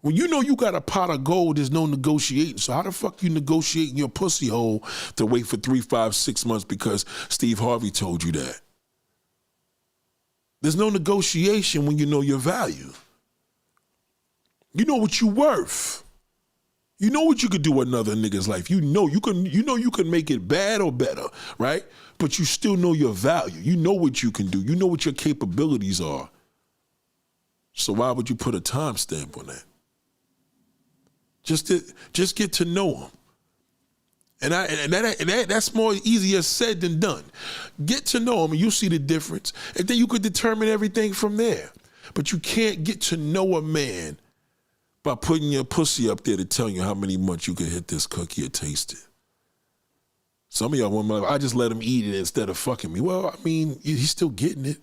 When you know you got a pot of gold, there's no negotiating. So how the fuck you negotiating your pussy hole to wait for 3, 5, 6 months because Steve Harvey told you that? There's no negotiation when you know your value. You know what you worth. You know what you could do with another nigga's life. You know you can make it bad or better, right? But you still know your value. You know what you can do. You know what your capabilities are. So why would you put a timestamp on that? Just get to know him. And that's more easier said than done. Get to know him and you'll see the difference. And then you could determine everything from there. But you can't get to know a man by putting your pussy up there to tell you how many months you can hit this cookie or taste it. Some of y'all women are like, I just let him eat it instead of fucking me. Well, I mean, he's still getting it.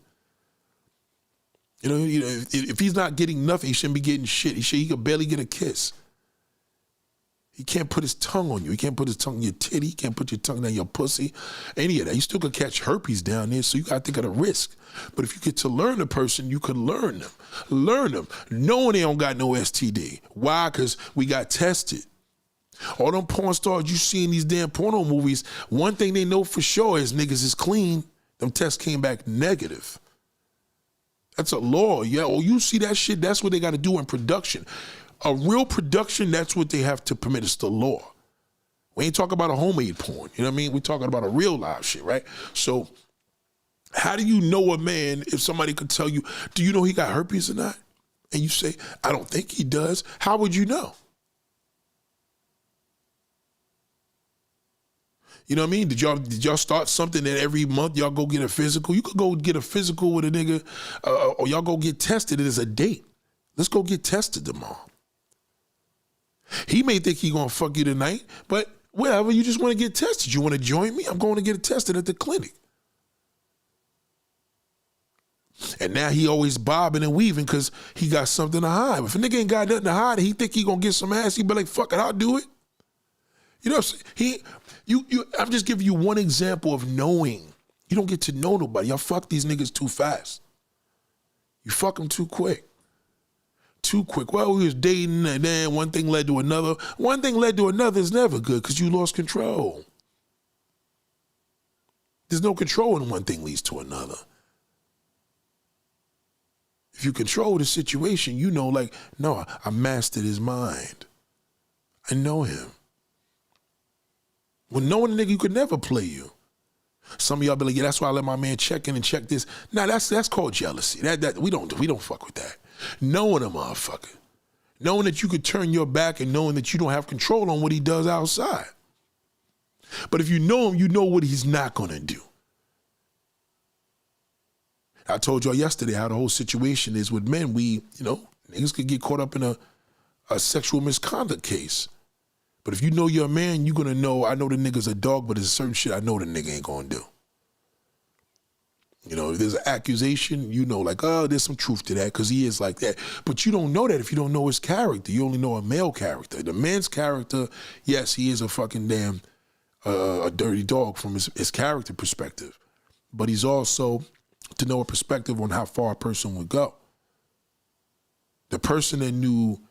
You know, if he's not getting nothing, he shouldn't be getting shit. He could barely get a kiss. He can't put his tongue on you. He can't put his tongue in your titty. He can't put your tongue down your pussy. Any of that. You still could catch herpes down there, so you got to think of the risk. But if you get to learn a person, you could learn them. Learn them. Knowing they don't got no STD. Why? Because we got tested. All them porn stars you see in these damn porno movies, one thing they know for sure is niggas is clean. Them tests came back negative. That's a law. Yeah, oh, you see that shit, that's what they got to do in production. A real production, that's what they have to permit. It's the law. We ain't talking about a homemade porn. You know what I mean? We're talking about a real live shit, right? So how do you know a man if somebody could tell you, do you know he got herpes or not? And you say, I don't think he does. How would you know? You know what I mean? Did y'all start something that every month y'all go get a physical? You could go get a physical with a nigga or y'all go get tested as a date. Let's go get tested tomorrow. He may think he gonna fuck you tonight, but whatever, you just want to get tested. You want to join me? I'm going to get it tested at the clinic. And now he always bobbing and weaving because he got something to hide. If a nigga ain't got nothing to hide, he think he gonna get some ass, he be like, fuck it, I'll do it. You know what I'm saying? I'm just giving you one example of knowing. You don't get to know nobody. Y'all fuck these niggas too fast. You fuck them too quick. Too quick. Well, we was dating and then one thing led to another. One thing led to another is never good because you lost control. There's no control when one thing leads to another. If you control the situation, you know, like, no, I mastered his mind. I know him. When knowing a nigga, you could never play you. Some of y'all be like, yeah, that's why I let my man check in and check this. Nah, that's called jealousy. That we don't fuck with that. Knowing a motherfucker. Knowing that you could turn your back and knowing that you don't have control on what he does outside. But if you know him, you know what he's not gonna do. I told y'all yesterday how the whole situation is with men. Niggas could get caught up in a sexual misconduct case. But if you know you're a man, you're gonna know, I know the nigga's a dog, but there's certain shit I know the nigga ain't gonna do. You know, if there's an accusation, you know, like, oh, there's some truth to that because he is like that. But you don't know that if you don't know his character. You only know a male character. The man's character, yes, he is a fucking damn a dirty dog from his character perspective. But he's also to know a perspective on how far a person would go. The person that knew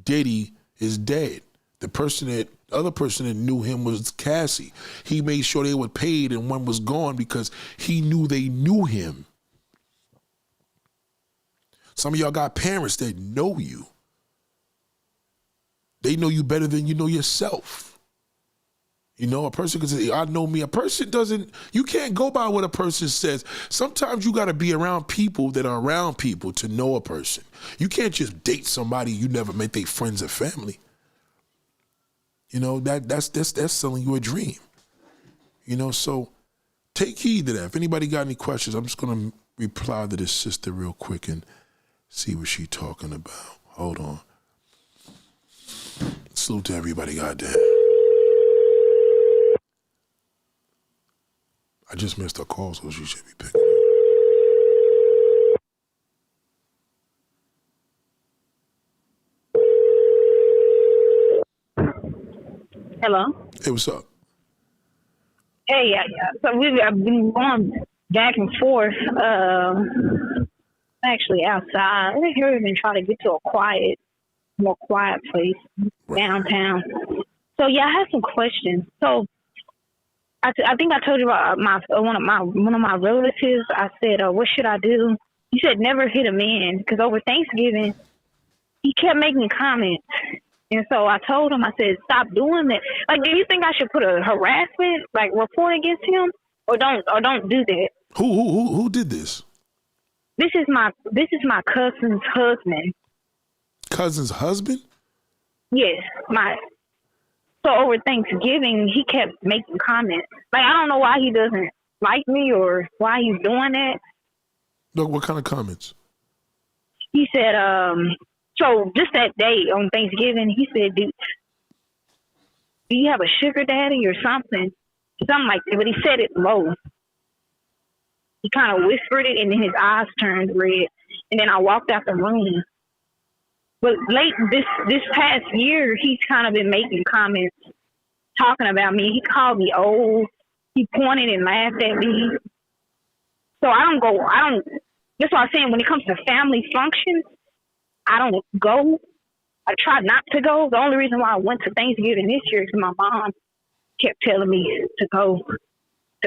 Diddy is dead. The other person that knew him was Cassie. He made sure they were paid and one was gone because he knew they knew him. Some of y'all got parents that know you. They know you better than you know yourself. You know, a person could say, I know me. A person doesn't, you can't go by what a person says. Sometimes you got to be around people that are around people to know a person. You can't just date somebody you never met their friends or family. You know, that's selling you a dream. You know, so take heed to that. If anybody got any questions, I'm just going to reply to this sister real quick and see what she's talking about. Hold on. Salute to everybody, goddamn. I just missed her call, so she should be picking up. Hello. Hey, what's up? Hey, yeah. So I've been going back and forth. Actually outside. I hear we've been trying to get to a more quiet place downtown. So yeah, I have some questions. So I think I told you about one of my relatives. I said, what should I do? He said, never hit a man, because over Thanksgiving he kept making comments. And so I told him, I said, stop doing that. Like, do you think I should put a harassment, like, report against him, or don't do that? Who did this? This is my cousin's husband. Cousin's husband? Yes, So over Thanksgiving, he kept making comments. Like, I don't know why he doesn't like me or why he's doing that. Look, what kind of comments? He said, so just that day on Thanksgiving, he said, do you have a sugar daddy or something? Something like that, but he said it low. He kind of whispered it, and then his eyes turned red. And then I walked out the room. But late this past year, he's kind of been making comments, talking about me. He called me old. He pointed and laughed at me. So that's what I'm saying. When it comes to family functions, I don't go. I try not to go. The only reason why I went to Thanksgiving this year is my mom kept telling me to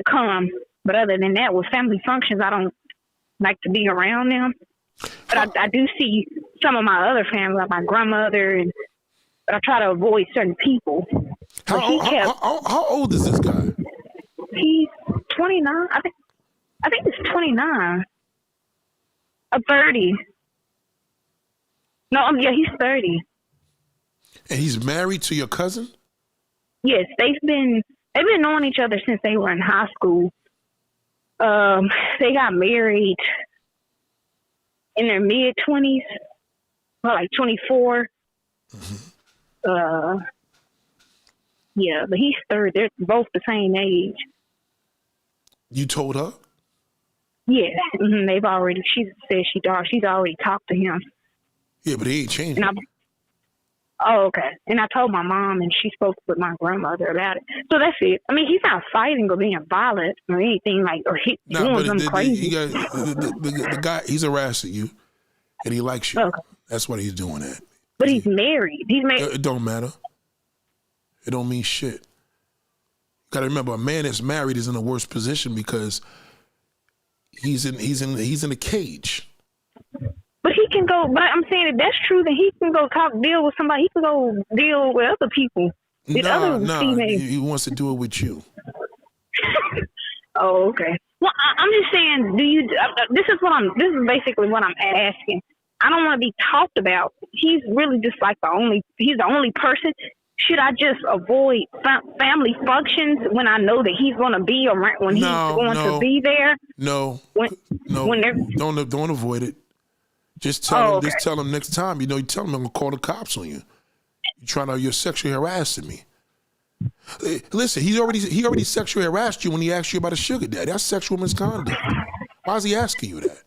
come. But other than that, with family functions, I don't like to be around them. But I do see some of my other family, like my grandmother, but I try to avoid certain people. How old is this guy? He's 29. I think he's 29. 30. No, yeah, he's 30. And he's married to your cousin? Yes, they've been knowing each other since they were in high school. They got married in their mid-20s, well, like 24. Mm-hmm. Yeah, but he's 30. They're both the same age. You told her? Yeah, mm-hmm. She said she's already talked to him. Yeah, but he ain't changed. Oh, okay. And I told my mom, and she spoke with my grandmother about it. So that's it. I mean, he's not fighting or being violent or anything doing something crazy. The guy, he's harassing you, and he likes you. Okay. That's what he's doing that. But he's married. It don't matter. It don't mean shit. You gotta remember, a man that's married is in a worse position because he's in a cage. But he can go. But I'm saying if that's true, then he can go deal with somebody. He can go deal with other people. With other females. He wants to do it with you. Oh, okay. Well, I'm just saying, this is basically what I'm asking. I don't want to be talked about. He's really just like he's the only person. Should I just avoid family functions when I know that he's going to be around, when he's going to be there? No. Don't avoid it. Just tell him next time, you tell him I'm going to call the cops on you. You're sexually harassing me. Listen, he already sexually harassed you when he asked you about a sugar daddy. That's sexual misconduct. Why is he asking you that?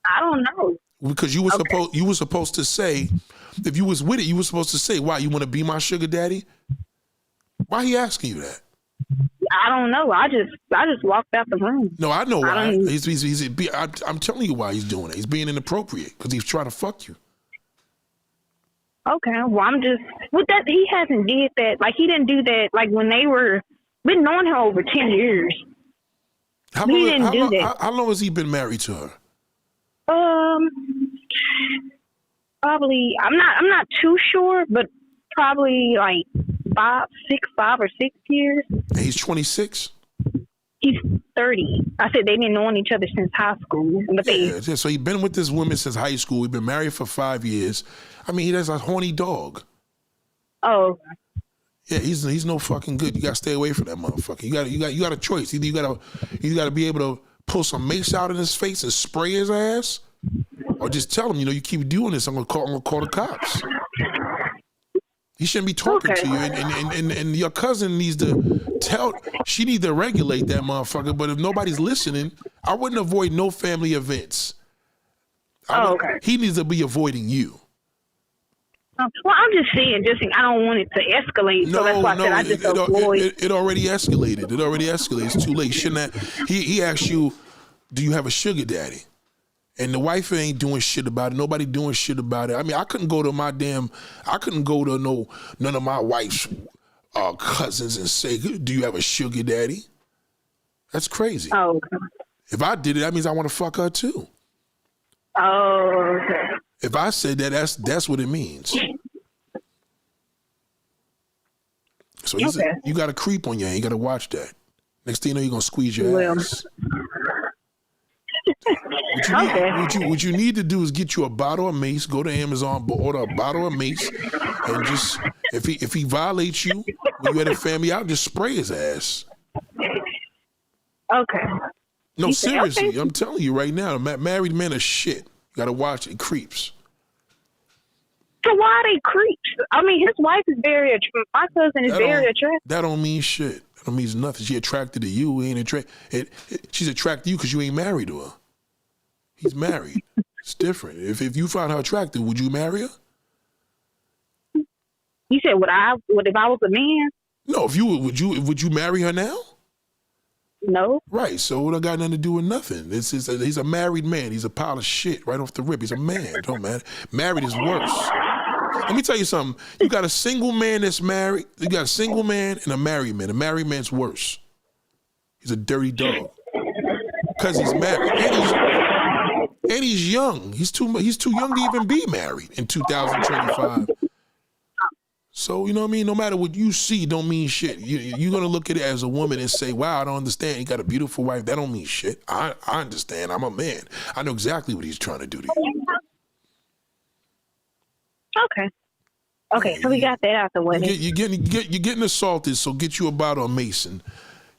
I don't know. Because you were supposed to say, if you was with it, you were supposed to say, why, you want to be my sugar daddy? Why he asking you that? I don't know. I just walked out the room. No, I know why. I'm telling you why he's doing it. He's being inappropriate because he's trying to fuck you. Okay, well, I'm just with that. He hasn't did that. Like, he didn't do that. Like, when been knowing her over 10 years. How long has he been married to her? Probably. I'm not too sure, but probably like 5 or 6 years. And he's 26. He's 30. I said they've been knowing each other since high school. But so he's been with this woman since high school. We've been married for 5 years. I mean, he's a horny dog. Oh. Yeah, he's no fucking good. You gotta stay away from that motherfucker. You got a choice. Either you gotta be able to pull some mace out in his face and spray his ass, or just tell him, you keep doing this, I'm gonna call the cops. He shouldn't be talking to you, and your cousin needs to she needs to regulate that motherfucker. But if nobody's listening, I wouldn't avoid no family events. He needs to be avoiding you. Well, I'm just saying, I don't want it to escalate. So that's why I said I just avoid. It already escalated. It's too late. Shouldn't that? He asked you, do you have a sugar daddy? And the wife ain't doing shit about it. Nobody doing shit about it. I mean, I couldn't go to none of my wife's cousins and say, do you have a sugar daddy? That's crazy. Oh, okay. If I did it, that means I want to fuck her too. Oh, okay. If I said that, that's what it means. So you got a creep on your hand. You got to watch that. Next thing you know, you're going to squeeze your ass. What you need to do is get you a bottle of mace, go to Amazon, order a bottle of mace, and just, if he violates you when you at a family out, just spray his ass. Okay. No, seriously, I'm telling you right now, married men are shit. You got to watch it. Creeps. So why are they creeps? I mean, his wife is very attractive. My cousin is very attractive. That don't mean shit. That don't mean nothing. She attracted to you. She's attracted to you because you ain't married to her. He's married. It's different. If you found her attractive, would you marry her? You said, would if I was a man? No, would you marry her now? No. Right, so it got nothing to do with nothing. He's a married man. He's a pile of shit right off the rip. He's a man. Don't matter. Married is worse. Let me tell you something. You got a single man that's married. You got a single man and a married man. A married man's worse. He's a dirty dog. Because he's married. And he's young. He's too young to even be married in 2025. So, you know what I mean? No matter what you see, don't mean shit. You're going to look at it as a woman and say, wow, I don't understand. You got a beautiful wife. That don't mean shit. I understand. I'm a man. I know exactly what he's trying to do to you. Okay, so we got that out the way. You're getting assaulted, so get you a bottle of Mason.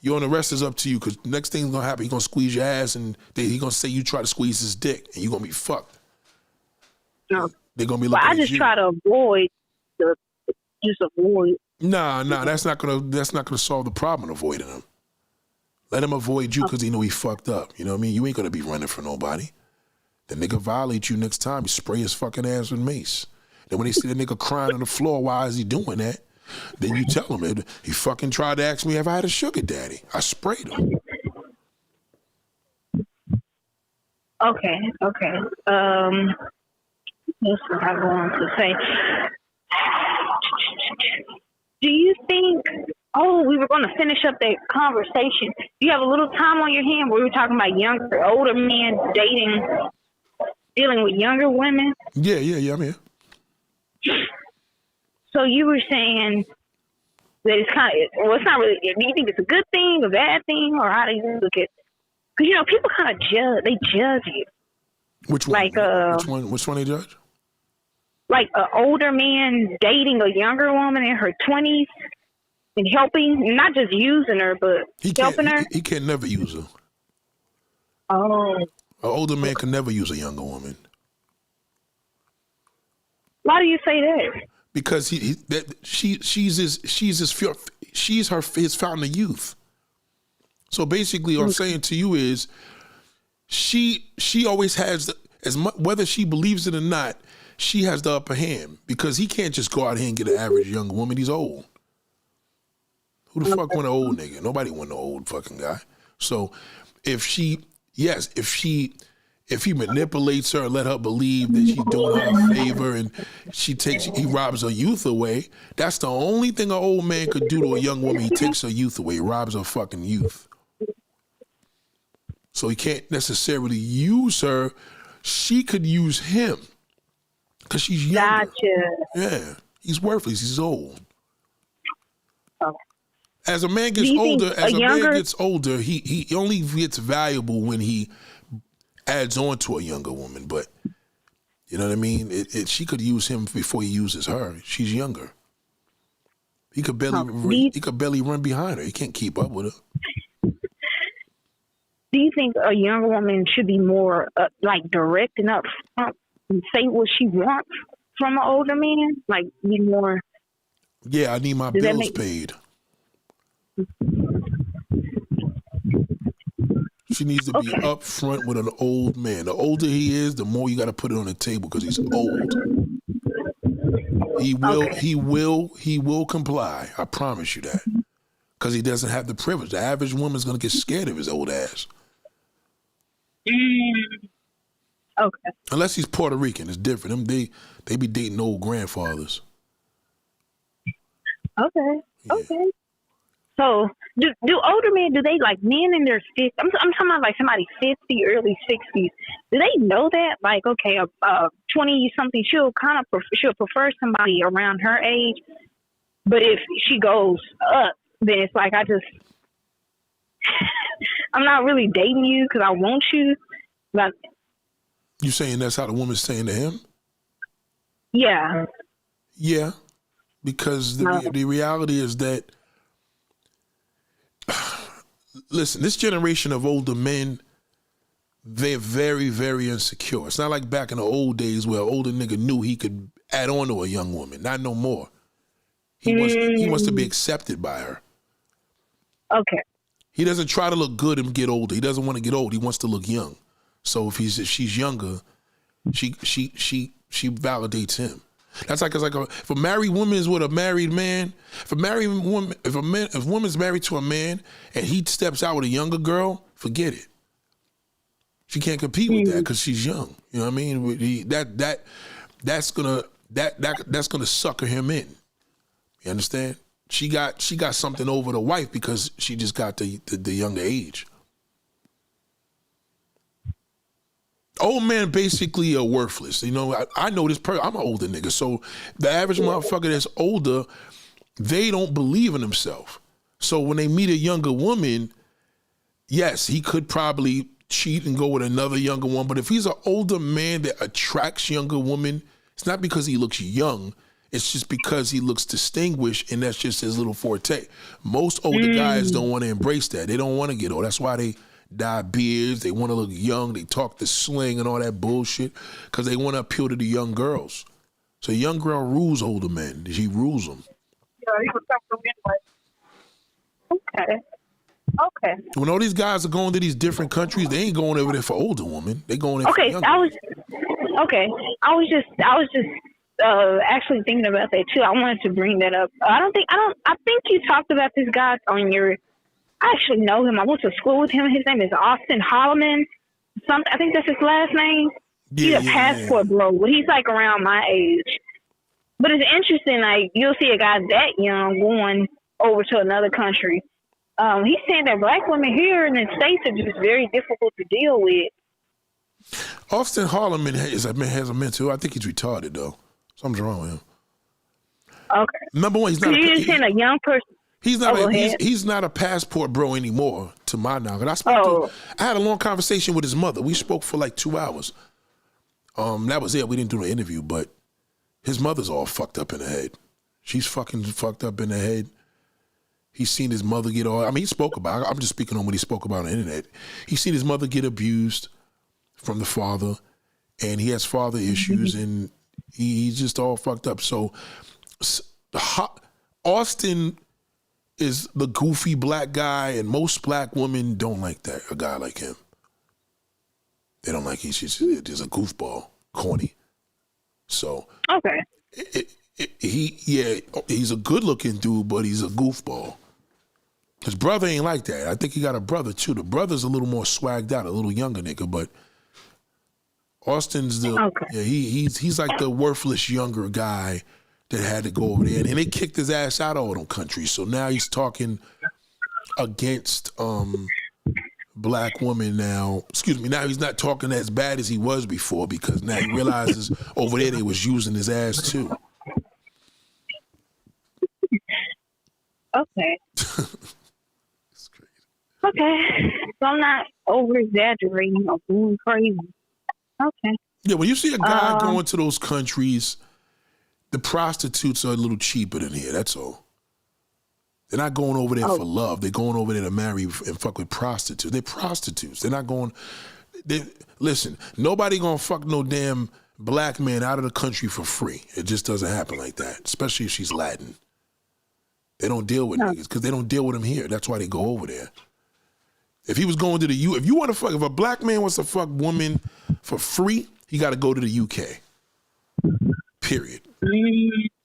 And the rest is up to you, because next thing's going to happen, he's going to squeeze your ass, and he's going to say you try to squeeze his dick, and you're going to be fucked. No. They're going to be looking at you. I just try to avoid Nah, that's not gonna solve the problem of avoiding him. Let him avoid you because he know he fucked up. You know what I mean? You ain't gonna be running for nobody. The nigga violate you next time, you spray his fucking ass with mace. Then when they see the nigga crying on the floor, why is he doing that? Then you tell him, he fucking tried to ask me if I had a sugar daddy. I sprayed him. Okay. That's what I want to say. Do you think, we were going to finish up that conversation. Do you have a little time on your hand where we were talking about older men dealing with younger women? Yeah, I'm here. So you were saying that it's kind of, well, it's not really, do you think it's a good thing, a bad thing, or how do you look at, because, you know, people kind of judge you. Which one? Like, Which one they judge? Like an older man dating a younger woman in her 20s and helping, not just using her, but helping her. He can never use her. Oh. An older man can never use a younger woman. Why do you say that? Because she's his fountain of youth. So basically, what I'm saying to you is, she always has whether she believes it or not, she has the upper hand because he can't just go out here and get an average young woman. He's old. Who the fuck want an old nigga? Nobody want an old fucking guy. So if he manipulates her and let her believe that she's doing her a favor and he robs her youth away, that's the only thing an old man could do to a young woman. He takes her youth away, robs her fucking youth. So he can't necessarily use her. She could use him because she's younger. Gotcha. Yeah, he's worthless. He's old. Okay. As a man gets older, he only gets valuable when he adds on to a younger woman. But you know what I mean? She could use him before he uses her. She's younger. He could barely run behind her. He can't keep up with her. Do you think a younger woman should be more like direct and upfront and say what she wants from an older man? Like be more. Yeah, I need my bills paid. She needs to be upfront with an old man. The older he is, the more you got to put it on the table because he's old. He will comply. I promise you that. Because he doesn't have the privilege. The average woman's going to get scared of his old ass. Okay. Unless he's Puerto Rican, it's different. They be dating old grandfathers. Okay. Yeah. Okay. So, do older men, do they, like, men in their 50s, I'm talking about, like, somebody 50, early 60s, do they know that? Like, okay, a 20-something, she'll prefer somebody around her age, but if she goes up, then it's like, I'm not really dating you because I want you. But you saying that's how the woman's saying to him? Yeah. Yeah, because the reality is that, listen, this generation of older men, they're very, very insecure. It's not like back in the old days where an older nigga knew he could add on to a young woman. Not no more. He wants to be accepted by her. Okay. He doesn't try to look good and get older. He doesn't want to get old. He wants to look young. So if she's younger, she validates him. That's like if a married woman is with a married man. If a woman's married to a man and he steps out with a younger girl, forget it. She can't compete with that because she's young. You know what I mean? That's gonna sucker him in. You understand? She got something over the wife because she just got the younger age. Old men basically are worthless. You know, I know this I'm an older nigga, so the average motherfucker that's older, they don't believe in themselves. So when they meet a younger woman, yes, he could probably cheat and go with another younger one, but if he's an older man that attracts younger women, it's not because he looks young, it's just because he looks distinguished and that's just his little forte. Most older guys don't want to embrace that. They don't want to get old. That's why they dye beards, they want to look young, they talk the slang and all that bullshit because they want to appeal to the young girls. So a young girl rules older men. She rules them. Okay. When all these guys are going to these different countries, they ain't going over there for older women. They going there for younger. I was just actually thinking about that too. I wanted to bring that up. I think you talked about this guy on your. I actually know him. I went to school with him. His name is Austin Holloman. I think that's his last name. He's a passport blow. But he's like around my age. But it's interesting. Like you'll see a guy that young going over to another country. He's saying that black women here in the States are just very difficult to deal with. Austin Holloman has a mental. I think he's retarded though. Something's wrong with him. Okay. Number one, he's not. You're saying a young person. He's not a passport bro anymore, to my knowledge. I had a long conversation with his mother. We spoke for like 2 hours. That was it. We didn't do an interview, but his mother's all fucked up in the head. She's fucking fucked up in the head. He's seen his mother get all. I mean, he spoke about. I'm just speaking on what he spoke about on the internet. He's seen his mother get abused from the father, and he has father issues, and he's just all fucked up. So, Austin is the goofy black guy, and most black women don't like that, a guy like him. They don't like he's just a goofball, corny. So okay, he's a good looking dude, but he's a goofball. His brother ain't like that. I think he got a brother too. The brother's a little more swagged out, a little younger nigga, but Austin's he's like the worthless younger guy that had to go over there, and they kicked his ass out of all them countries. So now he's talking against black women now. Excuse me. Now he's not talking as bad as he was before because now he realizes over there they was using his ass too. Okay. It's crazy. Okay. So I'm not over exaggerating or being crazy. Okay. Yeah, when you see a guy going to those countries, the prostitutes are a little cheaper than here, that's all. They're not going over there for love. They're going over there to marry and fuck with prostitutes. They're prostitutes. They're not going... Listen, nobody gonna fuck no damn black man out of the country for free. It just doesn't happen like that, especially if she's Latin. They don't deal with niggas because they don't deal with them here. That's why they go over there. If he was going to the if you want to fuck, if a black man wants to fuck woman for free, he got to go to the UK. Period.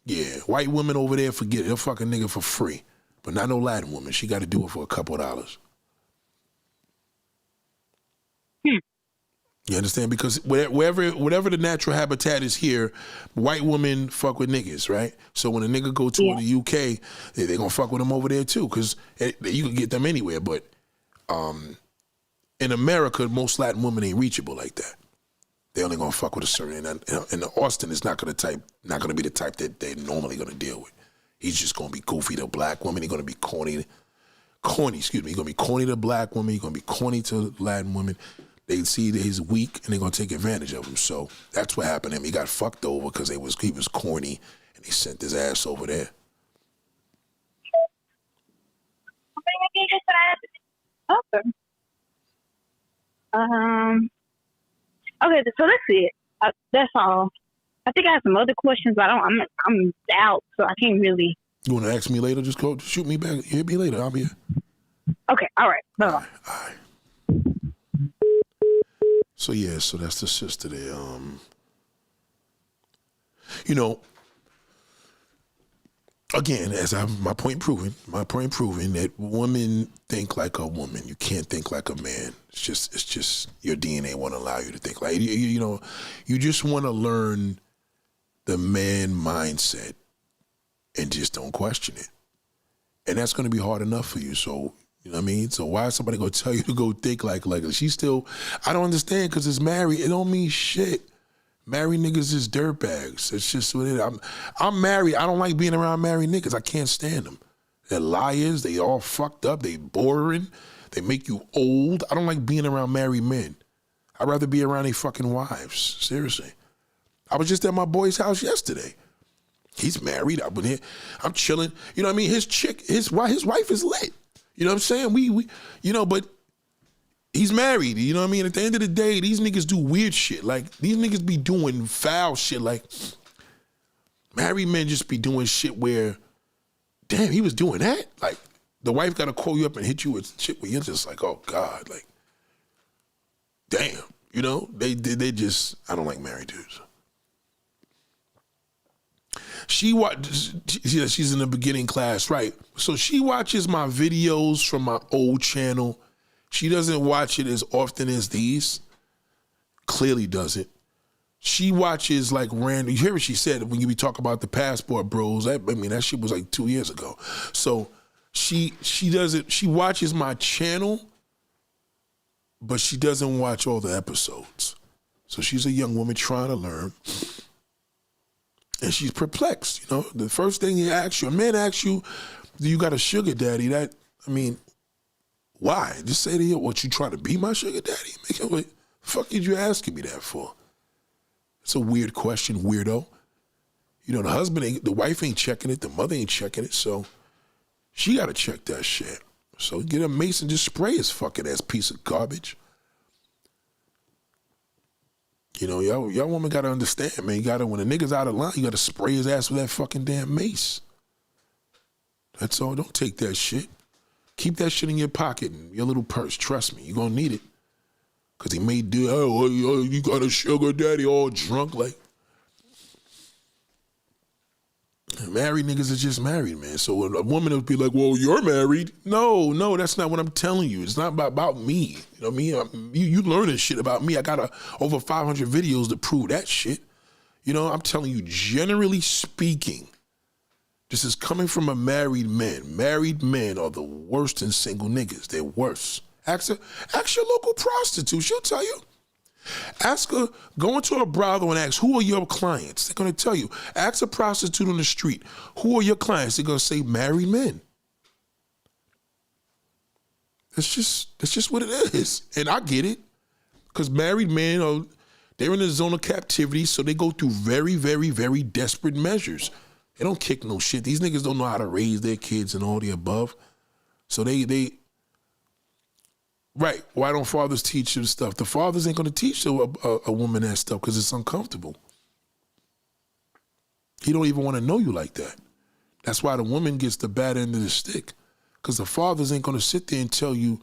Yeah, white women over there, forget it. They'll fuck a nigga for free. But not no Latin woman. She got to do it for a couple of dollars. You understand? Because whatever the natural habitat is here, white women fuck with niggas, right? So when a nigga go to the UK, they gonna fuck with them over there too, because you can get them anywhere. But in America, most Latin women ain't reachable like that. They only gonna fuck with a certain, and Austin is not gonna be the type that they're normally gonna deal with. He's just gonna be goofy to black women. He's gonna be corny. Excuse me. He's gonna be corny to black women. He's gonna be corny to Latin women. They see that he's weak and they're gonna take advantage of him. So that's what happened to him. He got fucked over because he was corny and they sent his ass over there. Okay. Okay, so that's it. That's all. I think I have some other questions, but I'm out, so I can't really. You want to ask me later? Just go shoot me back. Hit me later. I'll be here. Okay. All right. Bye. All right. So so that's the sister there. Again, my point proven that women think like a woman. You can't think like a man. It's just your DNA won't allow you to think like you just want to learn the man mindset and just don't question it. And that's going to be hard enough for you. So, you know what I mean? So why is somebody going to tell you to go think like she's still, I don't understand because it's married. It don't mean shit. Married niggas is dirtbags. It's just what it is. I'm married. I don't like being around married niggas. I can't stand them. They're liars. They all fucked up. They boring. They make you old. I don't like being around married men. I'd rather be around their fucking wives. Seriously. I was just at my boy's house yesterday. He's married. I've been here. I'm chilling. You know what I mean? His wife is lit. You know what I'm saying? We but he's married. You know what I mean? At the end of the day, these niggas do weird shit. Like, these niggas be doing foul shit. Like, married men just be doing shit where, damn, he was doing that? Like, the wife got to call you up and hit you with shit where you're just like, oh, God. Like, damn. You know? They just, I don't like married dudes. She's in the beginning class, right? So she watches my videos from my old channel. She doesn't watch it as often as these. Clearly doesn't. She watches like random. You hear what she said when you be talking about the passport bros. That shit was like 2 years ago. So she doesn't. She watches my channel, but she doesn't watch all the episodes. So she's a young woman trying to learn. And she's perplexed, The first thing a man asks you, you got a sugar daddy? Why? Just say to you, what, you trying to be my sugar daddy? What the fuck is you asking me that for? It's a weird question, weirdo. You know, the wife ain't checking it, the mother ain't checking it, so she got to check that shit. So get a mason, just spray his fucking ass piece of garbage. You know, y'all women got to understand, man. When a nigga's out of line, you got to spray his ass with that fucking damn mace. That's all. Don't take that shit. Keep that shit in your pocket, in your little purse. Trust me, you're going to need it. Because he may do, you got a sugar daddy all drunk. Like, married niggas is just married, man. So a woman would be like, well, you're married. No, that's not what I'm telling you. It's not about me. You know what I mean? You learning shit about me. I got over 500 videos to prove that shit. You know, I'm telling you, generally speaking, this is coming from a married man. Married men are the worst in single niggas. They're worse. Ask your local prostitute. She'll tell you. Ask her, go into a brothel and ask, who are your clients? They're going to tell you. Ask a prostitute on the street, who are your clients? They're going to say married men. That's just what it is. And I get it. Because married men, they're in a zone of captivity, so they go through very, very, very desperate measures. They don't kick no shit. These niggas don't know how to raise their kids and all the above. So they right. Why don't fathers teach you stuff? The fathers ain't going to teach a woman that stuff because it's uncomfortable. He don't even want to know you like that. That's why the woman gets the bad end of the stick, because the fathers ain't going to sit there and tell you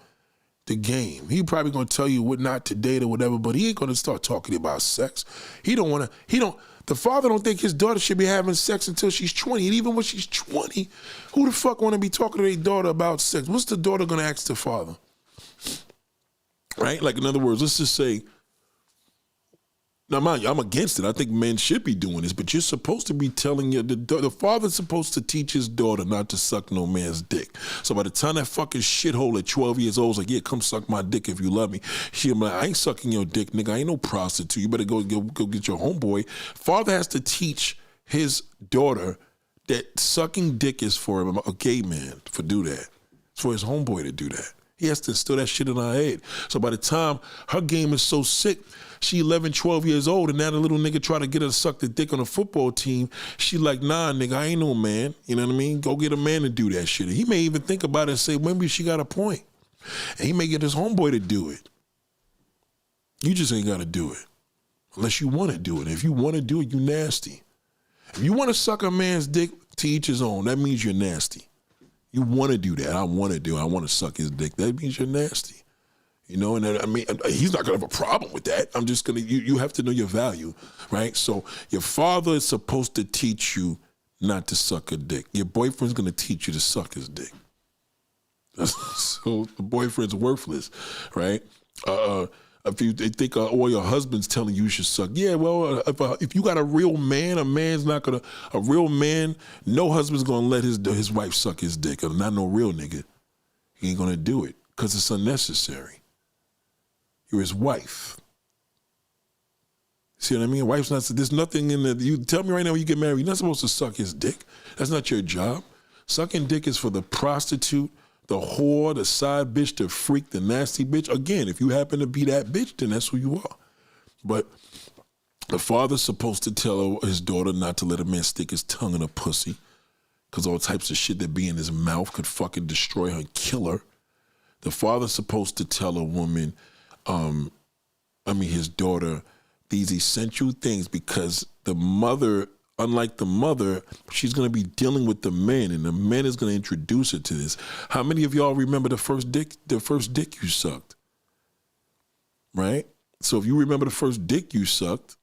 the game. He probably going to tell you what not to date or whatever, but he ain't going to start talking about sex. The father don't think his daughter should be having sex until she's 20. And even when she's 20, who the fuck want to be talking to their daughter about sex? What's the daughter going to ask the father? Right? Like, in other words, let's just say, now mind you, I'm against it. I think men should be doing this, but you're supposed to be telling the father's supposed to teach his daughter not to suck no man's dick. So by the time that fucking shithole at 12 years old is like, yeah, come suck my dick if you love me, she'll be like, I ain't sucking your dick, nigga. I ain't no prostitute. You better go get your homeboy. Father has to teach his daughter that sucking dick is for a gay man to do that. It's for his homeboy to do that. He has to instill that shit in her head. So by the time her game is so sick, she 11, 12 years old, and now the little nigga try to get her to suck the dick on a football team, she like, nah, nigga, I ain't no man. You know what I mean? Go get a man to do that shit. And he may even think about it and say, maybe she got a point. And he may get his homeboy to do it. You just ain't got to do it. Unless you want to do it. If you want to do it, you nasty. If you want to suck a man's dick, to each his own. That means you're nasty. You want to do that. I want to suck his dick. That means you're nasty. You know, and I mean, he's not going to have a problem with that. I'm just going to, you have to know your value, right? So your father is supposed to teach you not to suck a dick. Your boyfriend's going to teach you to suck his dick. So the boyfriend's worthless, right? If you think or your husband's telling you should suck, yeah, well, if you got a real man, a real man, no husband's going to let his wife suck his dick. Or not no real nigga. He ain't going to do it because it's unnecessary. You're his wife. See what I mean? A wife's not, there's nothing in the, you tell me right now when you get married, you're not supposed to suck his dick. That's not your job. Sucking dick is for the prostitute, the whore, the side bitch, the freak, the nasty bitch. Again, if you happen to be that bitch, then that's who you are. But the father's supposed to tell his daughter not to let a man stick his tongue in a pussy, because all types of shit that be in his mouth could fucking destroy her and kill her. The father's supposed to tell a woman, his daughter, these essential things, because the mother, unlike the mother, she's going to be dealing with the man, and the man is going to introduce her to this. How many of y'all remember the first dick you sucked? Right? So if you remember the first dick you sucked,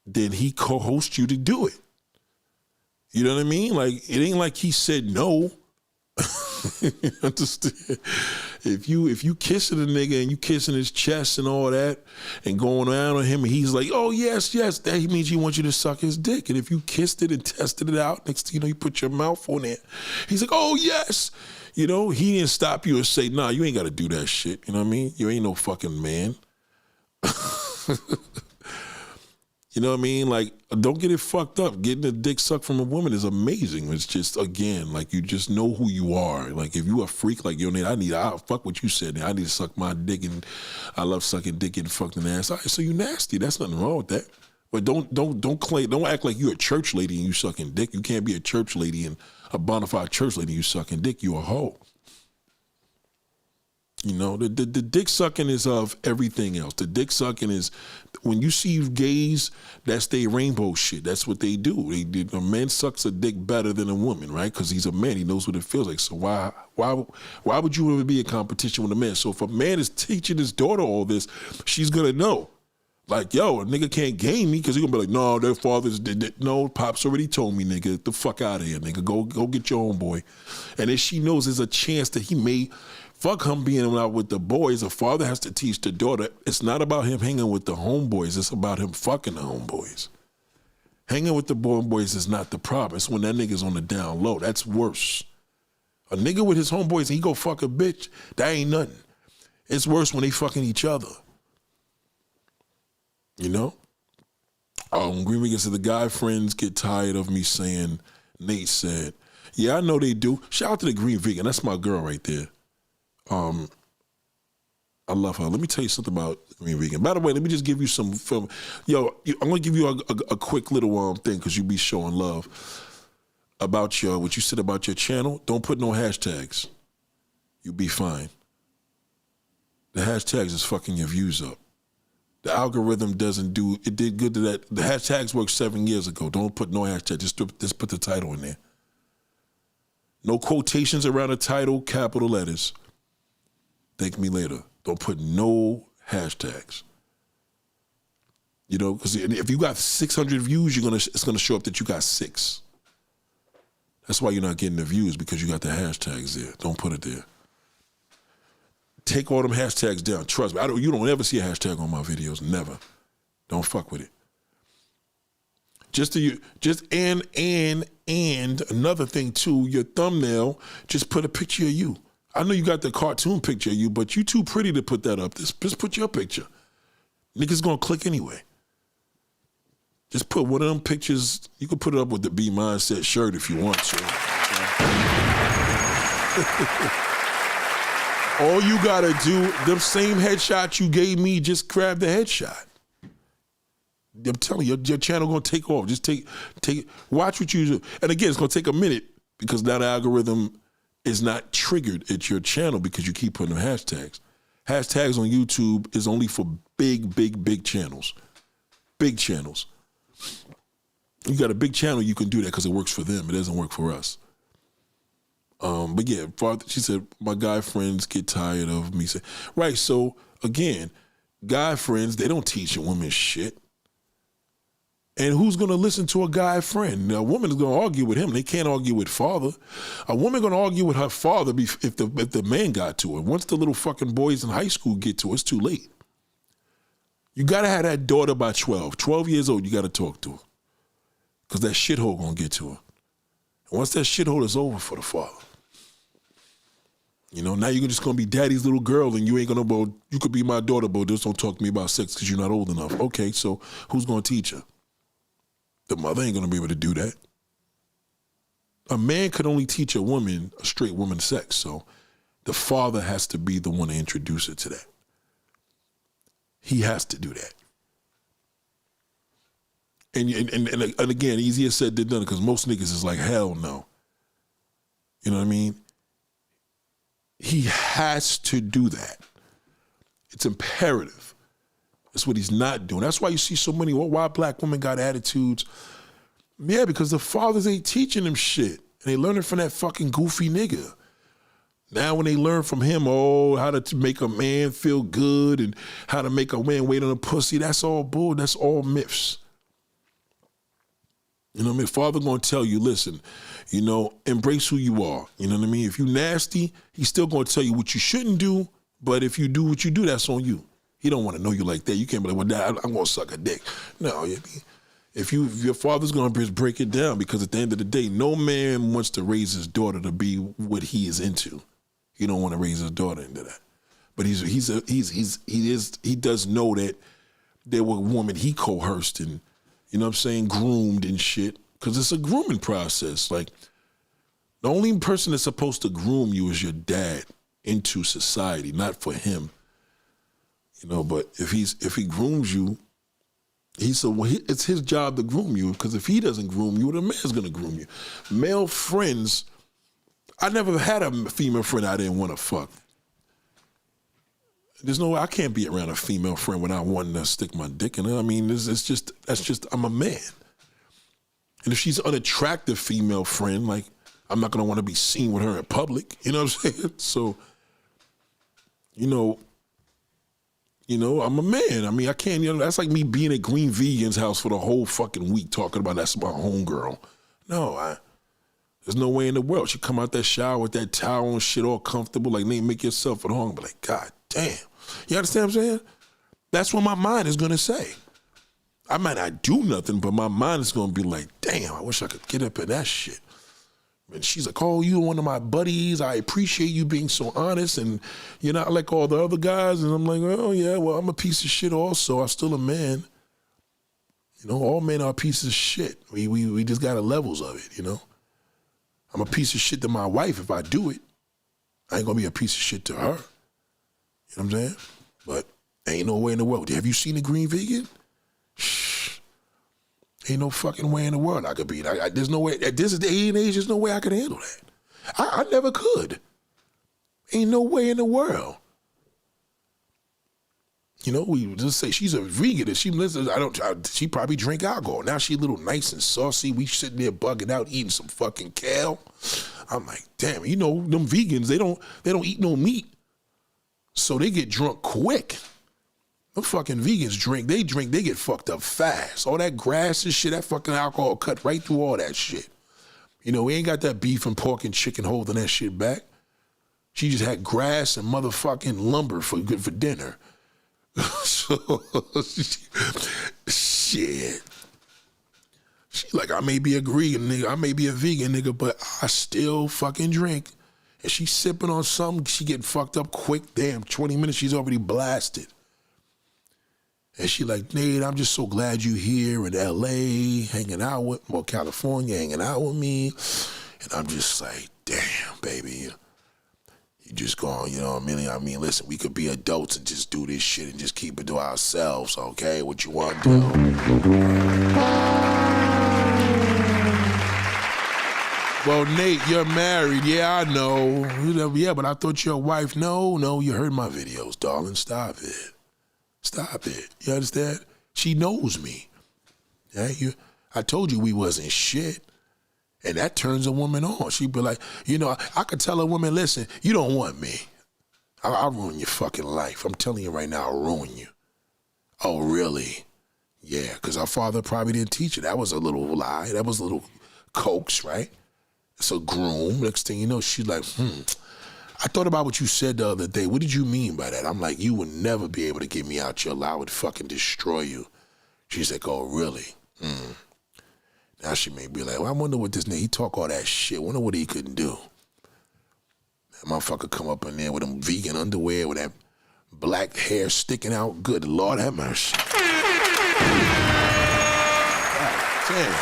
then he co-hosts you to do it. You know what I mean? Like, it ain't like he said no. Understand? If you kissing a nigga and you kissing his chest and all that and going around on him and he's like, oh yes, that means he wants you to suck his dick. And if you kissed it and tested it out, next thing you know, you put your mouth on it. He's like, oh yes. You know, he didn't stop you and say, nah, you ain't got to do that shit. You know what I mean? You ain't no fucking man. You know what I mean? Like, don't get it fucked up. Getting a dick sucked from a woman is amazing. It's just, again, like, you just know who you are. Like, if you a freak, like, yo, I'll fuck what you said. I need to suck my dick, and I love sucking dick and fucked in the ass. All right, so you nasty. That's nothing wrong with that. But don't act like you're a church lady and you sucking dick. You can't be a church lady and a bona fide church lady and you sucking dick. You a hoe. You know, the dick sucking is of everything else. The dick sucking is, when you see gays, that's their rainbow shit. That's what they do. A man sucks a dick better than a woman, right? Because he's a man. He knows what it feels like. So why would you ever be in competition with a man? So if a man is teaching his daughter all this, she's going to know. Like, yo, a nigga can't game me, because he's going to be like, no, their fathers did it. No, Pops already told me, nigga, get the fuck out of here, nigga. Go get your own boy. And then she knows there's a chance that he may fuck him being out with the boys. A father has to teach the daughter, it's not about him hanging with the homeboys. It's about him fucking the homeboys. Hanging with the homeboys is not the problem. It's when that nigga's on the down low. That's worse. A nigga with his homeboys and he go fuck a bitch, that ain't nothing. It's worse when they fucking each other. You know? Green Vegan said, the guy friends get tired of me saying, Nate said. Yeah, I know they do. Shout out to the Green Vegan. That's my girl right there. I love her. Let me tell you something about Green Vegan. By the way, let me just give you some film. Yo, I'm gonna give you a quick little thing, because you be showing love about what you said about your channel. Don't put no hashtags. You'll be fine. The hashtags is fucking your views up. The algorithm doesn't do it. Did good to that. The hashtags worked 7 years ago. Don't put no hashtag. Just put the title in there. No quotations around the title, capital letters. Thank me later. Don't put no hashtags. You know, because if you got 600 views, it's gonna show up that you got 6. That's why you're not getting the views, because you got the hashtags there. Don't put it there. Take all them hashtags down. Trust me. You don't ever see a hashtag on my videos. Never. Don't fuck with it. And another thing too, your thumbnail, just put a picture of you. I know you got the cartoon picture of you, but you too pretty to put that up. Just put your picture. Niggas gonna click anyway. Just put one of them pictures. You can put it up with the Be Mindset shirt if you want to. All you gotta do, them same headshots you gave me, just grab the headshot. I'm telling you, your channel gonna take off. Just watch what you do. And again, it's gonna take a minute, because now the algorithm is not triggered at your channel because you keep putting them hashtags. Hashtags on YouTube is only for big channels. Big channels. You got a big channel, you can do that because it works for them. It doesn't work for us. But yeah, she said, my guy friends get tired of me saying, right, so again, guy friends, they don't teach women shit. And who's going to listen to a guy friend? A woman is going to argue with him. They can't argue with father. A woman going to argue with her father if the man got to her. Once the little fucking boys in high school get to her, it's too late. You got to have that daughter by 12. 12 years old, you got to talk to her. Because that shithole going to get to her. And once that shithole is over for the father, you know, now you're just going to be daddy's little girl, and you ain't going to, you could be my daughter, but just don't talk to me about sex because you're not old enough. Okay, so who's going to teach her? The mother ain't going to be able to do that. A man could only teach a straight woman sex, so the father has to be the one to introduce her to that. He has to do that. And again, easier said than done, because most niggas is like, hell no. You know what I mean? He has to do that. It's imperative. That's what he's not doing. That's why you see so many, why black women got attitudes. Yeah, because the fathers ain't teaching them shit. And they learn it from that fucking goofy nigga. Now when they learn from him, how to make a man feel good and how to make a man wait on a pussy, that's all bull. That's all myths. You know what I mean? Father gonna tell you, listen, you know, embrace who you are. You know what I mean? If you nasty, he's still gonna tell you what you shouldn't do, but if you do what you do, that's on you. He don't want to know you like that. You can't be like, well, Dad, I'm gonna suck a dick. No, if your father's gonna break it down, because at the end of the day, no man wants to raise his daughter to be what he is into. He don't want to raise his daughter into that. But he does know that there were women he coerced and you know what I'm saying, groomed and shit. Because it's a grooming process. Like, the only person that's supposed to groom you is your dad into society, not for him. You know, but if he grooms you, it's his job to groom you, because if he doesn't groom you, the man's gonna groom you. Male friends, I never had a female friend I didn't want to fuck. There's no way I can't be around a female friend without wanting to stick my dick in her. I mean, that's just I'm a man. And if she's an unattractive female friend, like, I'm not gonna want to be seen with her in public. You know what I'm saying? So, you know, I'm a man. I mean, I can't, that's like me being at Green Vegan's house for the whole fucking week talking about that's my homegirl. No, there's no way in the world. She come out that shower with that towel and shit all comfortable, like, make yourself at home. But like, God damn. You understand what I'm saying? That's what my mind is gonna say. I might not do nothing, but my mind is gonna be like, damn, I wish I could get up in that shit. And she's like, oh, you're one of my buddies. I appreciate you being so honest, and you're not like all the other guys. And I'm like, oh, yeah, well, I'm a piece of shit also. I'm still a man. You know, all men are pieces of shit. We just got levels of it, you know. I'm a piece of shit to my wife if I do it. I ain't going to be a piece of shit to her. You know what I'm saying? But ain't no way in the world. Have you seen a Green Vegan? Shh. Ain't no fucking way in the world I could be. There's no way, at this day and age, there's no way I could handle that. I never could. Ain't no way in the world. You know, we just say she's a vegan. She listens. She probably drink alcohol. Now she a little nice and saucy. We sitting there bugging out, eating some fucking kale. I'm like, damn. You know, them vegans, they don't eat no meat, so they get drunk quick. Them fucking vegans drink, they get fucked up fast. All that grass and shit, that fucking alcohol cut right through all that shit. You know, we ain't got that beef and pork and chicken holding that shit back. She just had grass and motherfucking lumber for dinner. So, shit. She like, I may be a vegan nigga, I may be a vegan nigga, but I still fucking drink. And she sipping on something, she getting fucked up quick. Damn, 20 minutes, she's already blasted. And she like, Nate, I'm just so glad you here in L.A. hanging out with, or California hanging out with me. And I'm just like, damn, baby, you just going, you know what I mean? I mean, listen, we could be adults and just do this shit and just keep it to ourselves, okay? What you want to do? Well, Nate, you're married. Yeah, I know. Yeah, but I thought your wife. No, you heard my videos, darling. Stop it. Stop it. You understand? She knows me. Yeah, I told you we wasn't shit. And that turns a woman on. She'd be like, you know, I could tell a woman, listen, you don't want me. I'll ruin your fucking life. I'm telling you right now, I'll ruin you. Oh, really? Yeah, because our father probably didn't teach her. That was a little lie. That was a little coax, right? It's a groom. Next thing you know, she's like, I thought about what you said the other day. What did you mean by that? I'm like, you would never be able to get me out your life. I would fucking destroy you. She's like, oh, really? Now she may be like, well, I wonder what this nigga, he talk all that shit. Wonder what he couldn't do. That motherfucker come up in there with them vegan underwear with that black hair sticking out. Good Lord have mercy. Damn.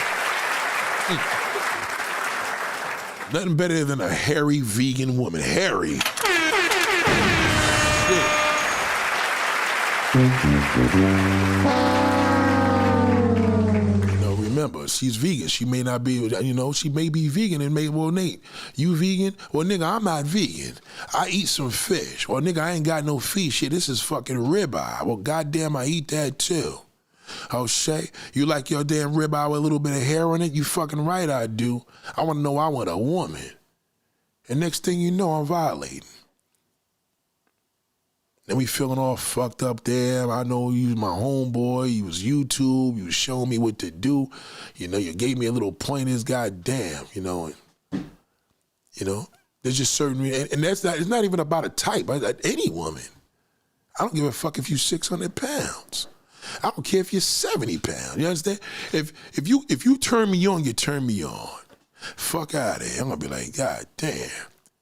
Nothing better than a hairy vegan woman. Hairy. No, remember, she's vegan. She may not be, you know, she may be vegan and may, well, Nate, you vegan? Well, nigga, I'm not vegan. I eat some fish. Well, nigga, I ain't got no fish. Shit, this is fucking ribeye. Well, goddamn, I eat that too. Oh, Shay, you like your damn ribeye with a little bit of hair on it? You fucking right I do. I want to know I want a woman. And next thing you know, I'm violating. Then we feeling all fucked up there. I know you was my homeboy. You was YouTube. You was showing me what to do. You know, you gave me a little pointers. Goddamn, you know. And, you know, there's just certain, and that's not, it's not even about a type. Any woman. I don't give a fuck if you're 600 pounds. I don't care if you're 70 pounds. You understand? If you turn me on, you turn me on. Fuck out of here. I'm gonna be like, God damn.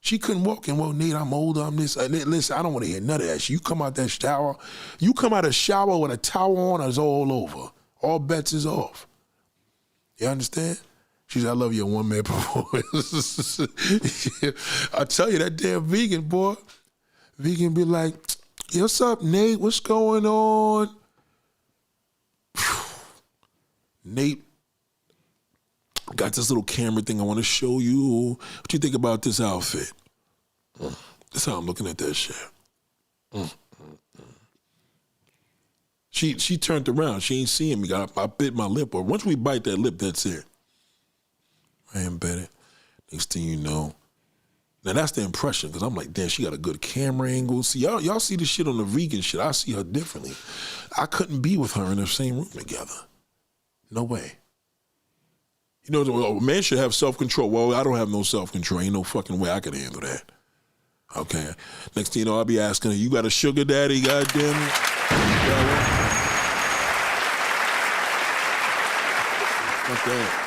She couldn't walk in. Well, Nate, I'm older. I'm this. Listen, I don't want to hear none of that shit. You come out that shower. You come out of the shower with a towel on, it's all over. All bets is off. You understand? She said, I love your one-man performance. I tell you, that damn vegan, boy. Vegan be like, "Hey, what's up, Nate? What's going on?" Nate got this little camera thing I want to show you. What you think about this outfit? That's how I'm looking at that shit. She turned around. She ain't seeing me. I bit my lip. Or once we bite that lip, that's it. Man, better. Next thing you know. Now that's the impression, because I'm like, damn, she got a good camera angle. See, y'all see the shit on the vegan shit. I see her differently. I couldn't be with her in the same room together. No way. You know, a man should have self-control. Well, I don't have no self-control. Ain't no fucking way I could handle that. Okay. Next thing you know, I'll be asking her, you got a sugar daddy, goddamn it? Fuck that.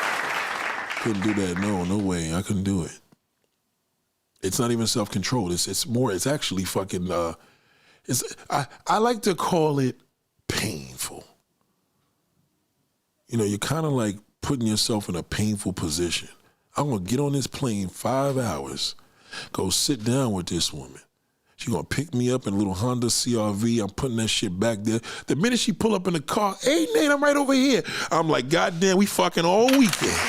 Couldn't do that. No way. I couldn't do it. It's not even self-control. It's actually fucking, I like to call it painful. You know, you're kind of like putting yourself in a painful position. I'm going to get on this plane 5 hours, go sit down with this woman. She going to pick me up in a little Honda CRV. I'm putting that shit back there. The minute she pull up in the car, "Hey, Nate, I'm right over here." I'm like, goddamn, we fucking all weekend.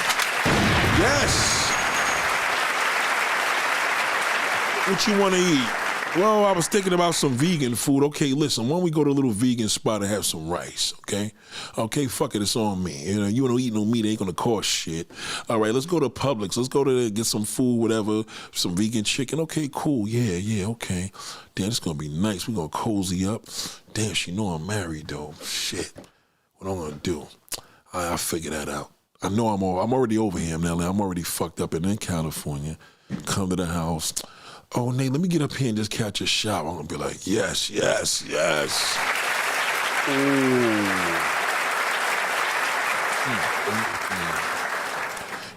Yes. What you want to eat? Well, I was thinking about some vegan food. Okay, listen, why don't we go to a little vegan spot and have some rice, okay? Okay, fuck it, it's on me. You know, you don't eat no meat, it ain't gonna cost shit. All right, let's go to Publix. Let's go to get some food, whatever, some vegan chicken. Okay, cool, yeah, okay. Damn, it's gonna be nice. We're gonna cozy up. Damn, she know I'm married, though. Shit, what I'm gonna do? I'll figure that out. I know I'm already over here in LA. I'm already fucked up and in California. Come to the house. "Oh, Nate, let me get up here and just catch a shower." I'm going to be like, yes.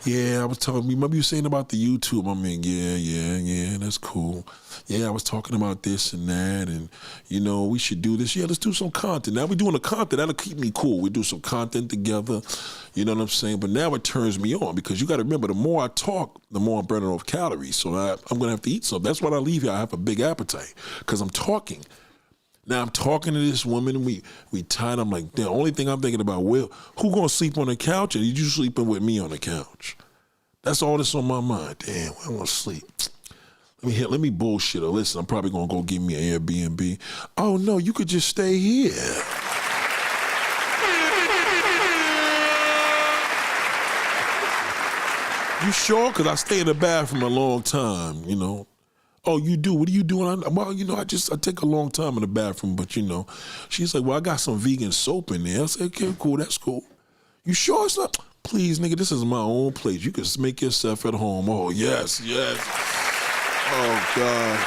Yeah, I was talking, remember you saying about the YouTube? I mean, yeah, that's cool. Yeah, I was talking about this and that, and, you know, we should do this. Yeah, let's do some content. Now we're doing the content. That'll keep me cool. We do some content together. You know what I'm saying? But now it turns me on, because you got to remember, the more I talk, the more I'm burning off calories. So I'm going to have to eat something. That's why I leave here. I have a big appetite, because I'm talking. Now I'm talking to this woman, and we tied. I'm like, the only thing I'm thinking about, well, who gonna sleep on the couch, or you sleeping with me on the couch? That's all that's on my mind. Damn, I want to sleep. Let me bullshit her. Listen, I'm probably gonna go give me an Airbnb. "Oh no, you could just stay here." "You sure? Because I stay in the bathroom a long time, you know." "Oh, you do? What are you doing?" "Well, you know, I take a long time in the bathroom, but you know." She's like, "Well, I got some vegan soap in there." I said, "Okay, cool, that's cool." "You sure it's not?" "Please, nigga, this is my own place. You can make yourself at home." "Oh, yes. Oh, God.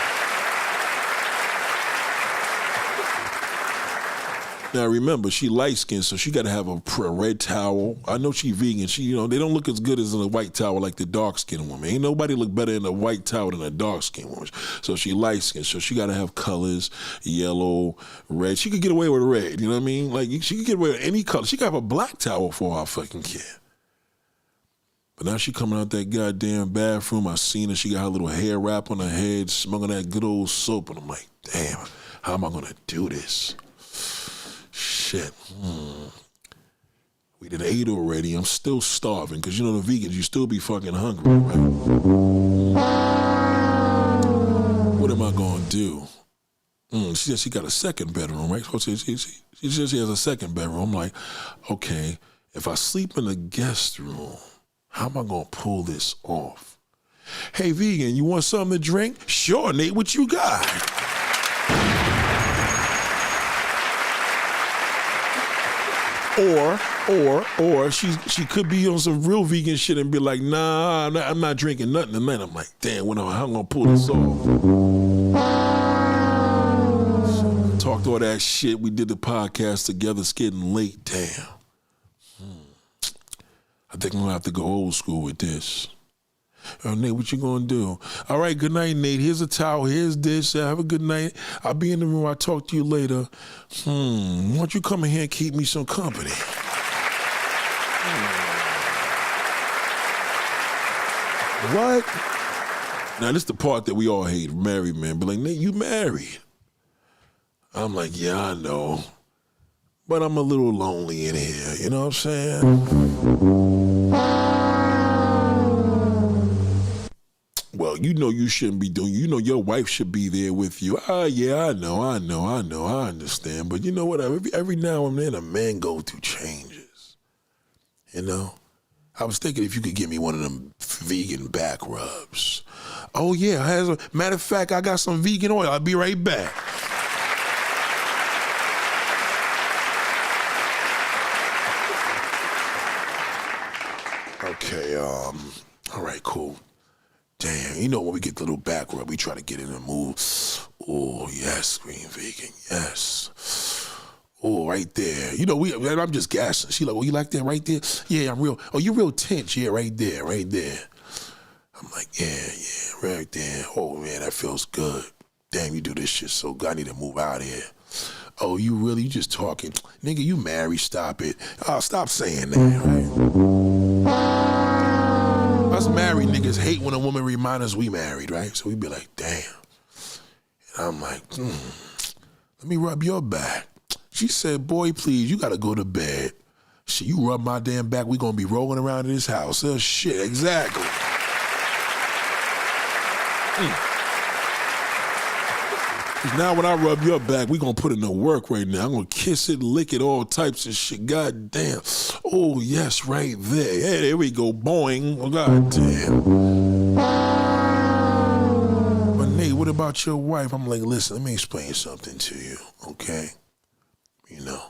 Now, remember, she light-skinned, so she got to have a red towel. I know she vegan. She, they don't look as good as in a white towel like the dark-skinned woman. Ain't nobody look better in a white towel than a dark-skinned woman. So she light-skinned, so she got to have colors, yellow, red. She could get away with red, you know what I mean? Like, she could get away with any color. She could have a black towel for our fucking kid. But now she coming out that goddamn bathroom. I seen her. She got her little hair wrap on her head, smelling that good old soap. And I'm like, damn, how am I going to do this? Shit. We done ate already. I'm still starving, because, the vegans, you still be fucking hungry, right? What am I going to do? She said she got a second bedroom, right? She said she has a second bedroom. I'm like, okay, if I sleep in the guest room, how am I going to pull this off? "Hey, vegan, you want something to drink?" "Sure, Nate, what you got?" Or she could be on some real vegan shit and be like, "Nah, I'm not drinking nothing tonight." I'm like, damn, how am I going to pull this off? Talked all that shit. We did the podcast together. It's getting late. Damn. I think I'm going to have to go old school with this. Nate, what you going to do? All right, good night, Nate. Here's a towel. Here's this. Have a good night. I'll be in the room. I'll talk to you later. Why don't you come in here and keep me some company? What? Now, this is the part that we all hate, married men. But like, Nate, you married. I'm like, yeah, I know. But I'm a little lonely in here, you know what I'm saying? Well, you know you shouldn't be doing, you know your wife should be there with you. Yeah, I know, I understand. But you know what, every now and then a man go through changes, you know? I was thinking if you could give me one of them vegan back rubs. Oh yeah, matter of fact, I got some vegan oil, I'll be right back. Okay, all right, cool. Damn, you know when we get the little back rub, we try to get in the mood. Oh, yes, green vegan, yes. Oh, right there. You know, I'm just gassing. She like, oh, you like that right there? Yeah, I'm real. Oh, you real tense. Yeah, right there, right there. I'm like, yeah, right there. Oh, man, that feels good. Damn, you do this shit so good. I need to move out here. Oh, you just talking. Nigga, you married, stop it. Oh, stop saying that, right? Us married niggas hate when a woman reminds us we married, right? So we be like, damn. And I'm like, let me rub your back. She said, boy, please, you gotta go to bed. Shit, you rub my damn back, we gonna be rolling around in this house. Oh, shit, exactly. Now when I rub your back, we gonna put in the work right now. I'm gonna kiss it, lick it, all types of shit. God damn. Oh, yes, right there. Hey, there we go, boing. Oh, God damn. But Nate, what about your wife? I'm like, listen, let me explain something to you, okay? You know,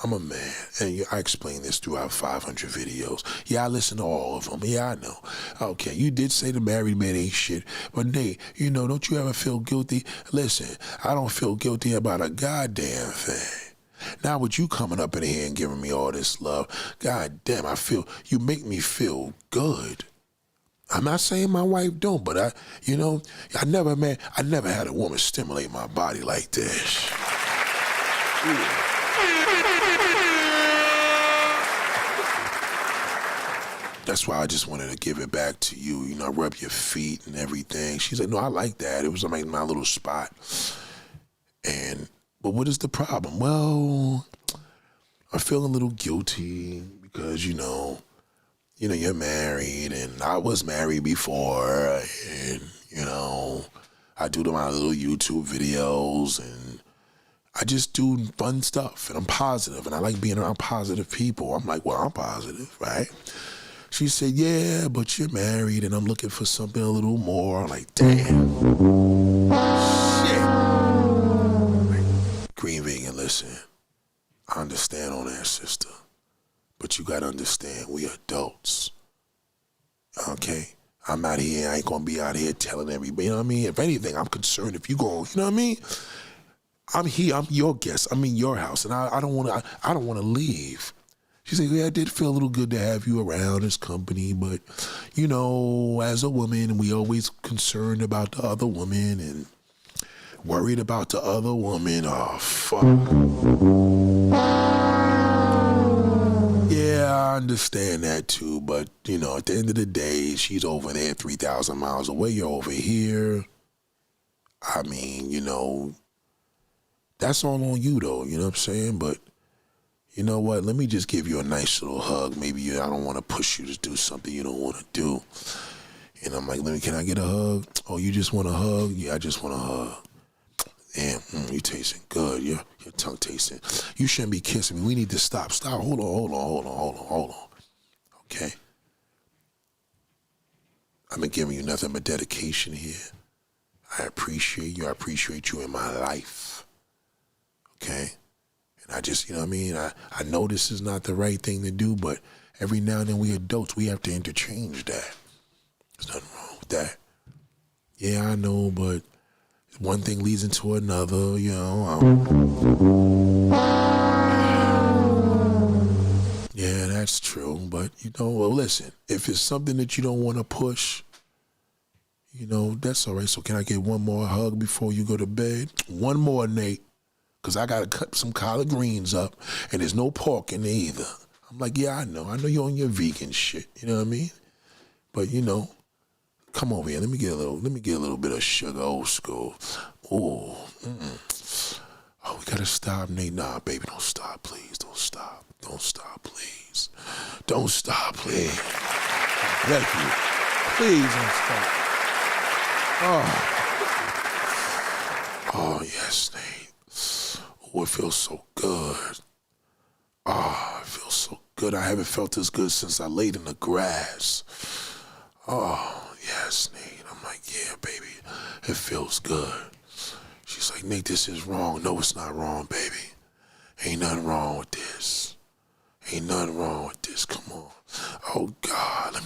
I'm a man, and I explain this throughout 500 videos. Yeah, I listen to all of them. Yeah, I know. Okay, you did say the married man ain't shit, but Nate, you know, don't you ever feel guilty? Listen, I don't feel guilty about a goddamn thing. Now with you coming up in here and giving me all this love, god damn, you make me feel good. I'm not saying my wife don't, but I never had a woman stimulate my body like this. Ooh. That's why I just wanted to give it back to you. You know, rub your feet and everything. She's like, no, I like that. It was like my little spot. But what is the problem? Well, I feel a little guilty because, you know, you're married and I was married before and, you know, I do my little YouTube videos and I just do fun stuff and I'm positive and I like being around positive people. I'm like, well, I'm positive, right? She said, yeah, but you're married and I'm looking for something a little more. I'm like, damn. Shit. Green vegan, listen, I understand on that, sister. But you gotta understand, we adults. Okay? I'm out here, I ain't gonna be out here telling everybody, you know what I mean? If anything, I'm concerned if you go, you know what I mean? I'm here, I'm your guest, I'm in your house, and I don't wanna leave. She said, yeah, it did feel a little good to have you around as company, but, you know, as a woman, we always concerned about the other woman and worried about the other woman. Oh, fuck. Yeah, I understand that too, but, you know, at the end of the day, she's over there 3,000 miles away, you're over here. I mean, you know, that's all on you though, you know what I'm saying? But you know what? Let me just give you a nice little hug. Maybe I don't want to push you to do something you don't want to do. And I'm like, can I get a hug? Oh, you just want a hug? Yeah, I just want a hug. Damn, you tasting good. Your tongue tasting. You shouldn't be kissing me. We need to stop. Stop. Hold on. Okay? I've been giving you nothing but dedication here. I appreciate you. I appreciate you in my life. Okay? I just, you know what I mean? I know this is not the right thing to do, but every now and then we adults, we have to interchange that. There's nothing wrong with that. Yeah, I know, but one thing leads into another, you know. Yeah, that's true, but, you know, well, listen, if it's something that you don't want to push, you know, that's all right. So can I get one more hug before you go to bed? One more, Nate. Because I got to cut some collard greens up, and there's no pork in there either. I'm like, yeah, I know you're on your vegan shit, you know what I mean? But, you know, Come over here. Let me get a little bit of sugar, old school. Ooh. Oh, we gotta stop, Nate. Nah, baby, don't stop, please. Don't stop. Don't stop, please. Don't stop, please. Thank you. Please don't stop. Oh, yes, Nate. Oh, it feels so good. Oh, it feels so good. I haven't felt this good since I laid in the grass. Oh, yes, Nate. I'm like, yeah, baby, it feels good. She's like, Nate, this is wrong. No, it's not wrong, baby. Ain't nothing wrong with this. Ain't nothing wrong with this. Come on. Oh, God,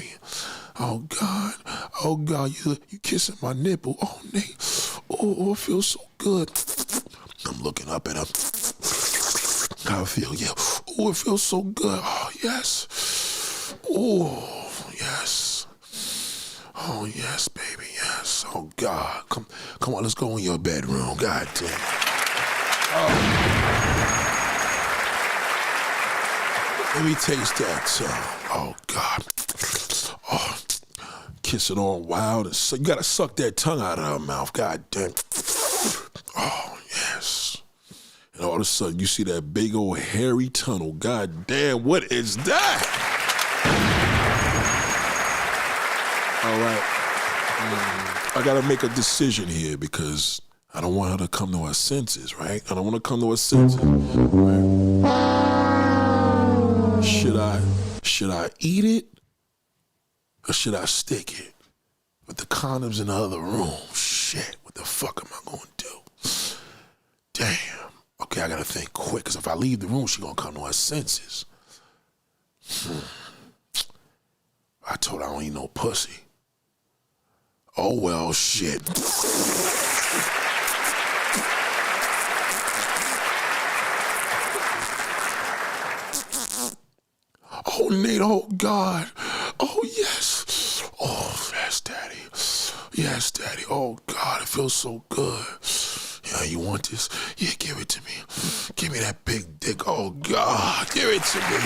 oh, God, you kissing my nipple. Oh, Nate. Oh, it feels so good. I'm looking up at her. How I feel, yeah. Oh, it feels so good. Oh, yes. Oh, yes. Oh, yes, baby, yes. Oh, God. Come on, let's go in your bedroom. God damn. Oh. Let me taste that tongue. Oh, God. Oh, kiss it all wild. And you got to suck that tongue out of her mouth. God damn. Oh, yes. And all of a sudden, you see that big old hairy tunnel. God damn, what is that? All right. I got to make a decision here because I don't want her to come to her senses, right? I don't want to come to her senses. Right? Should I eat it or should I stick it? With the condoms in the other room. Shit, what the fuck am I going to do? Damn. Okay, I got to think quick because if I leave the room, she going to come to her senses. I told her I don't eat no pussy. Oh, well, shit. Oh, Nate, oh, God. Oh, yes. Oh, yes, Daddy. Yes, Daddy. Oh, God, it feels so good. Yeah, you want this? Yeah, give it to me. Give me that big dick. Oh, God, give it to me.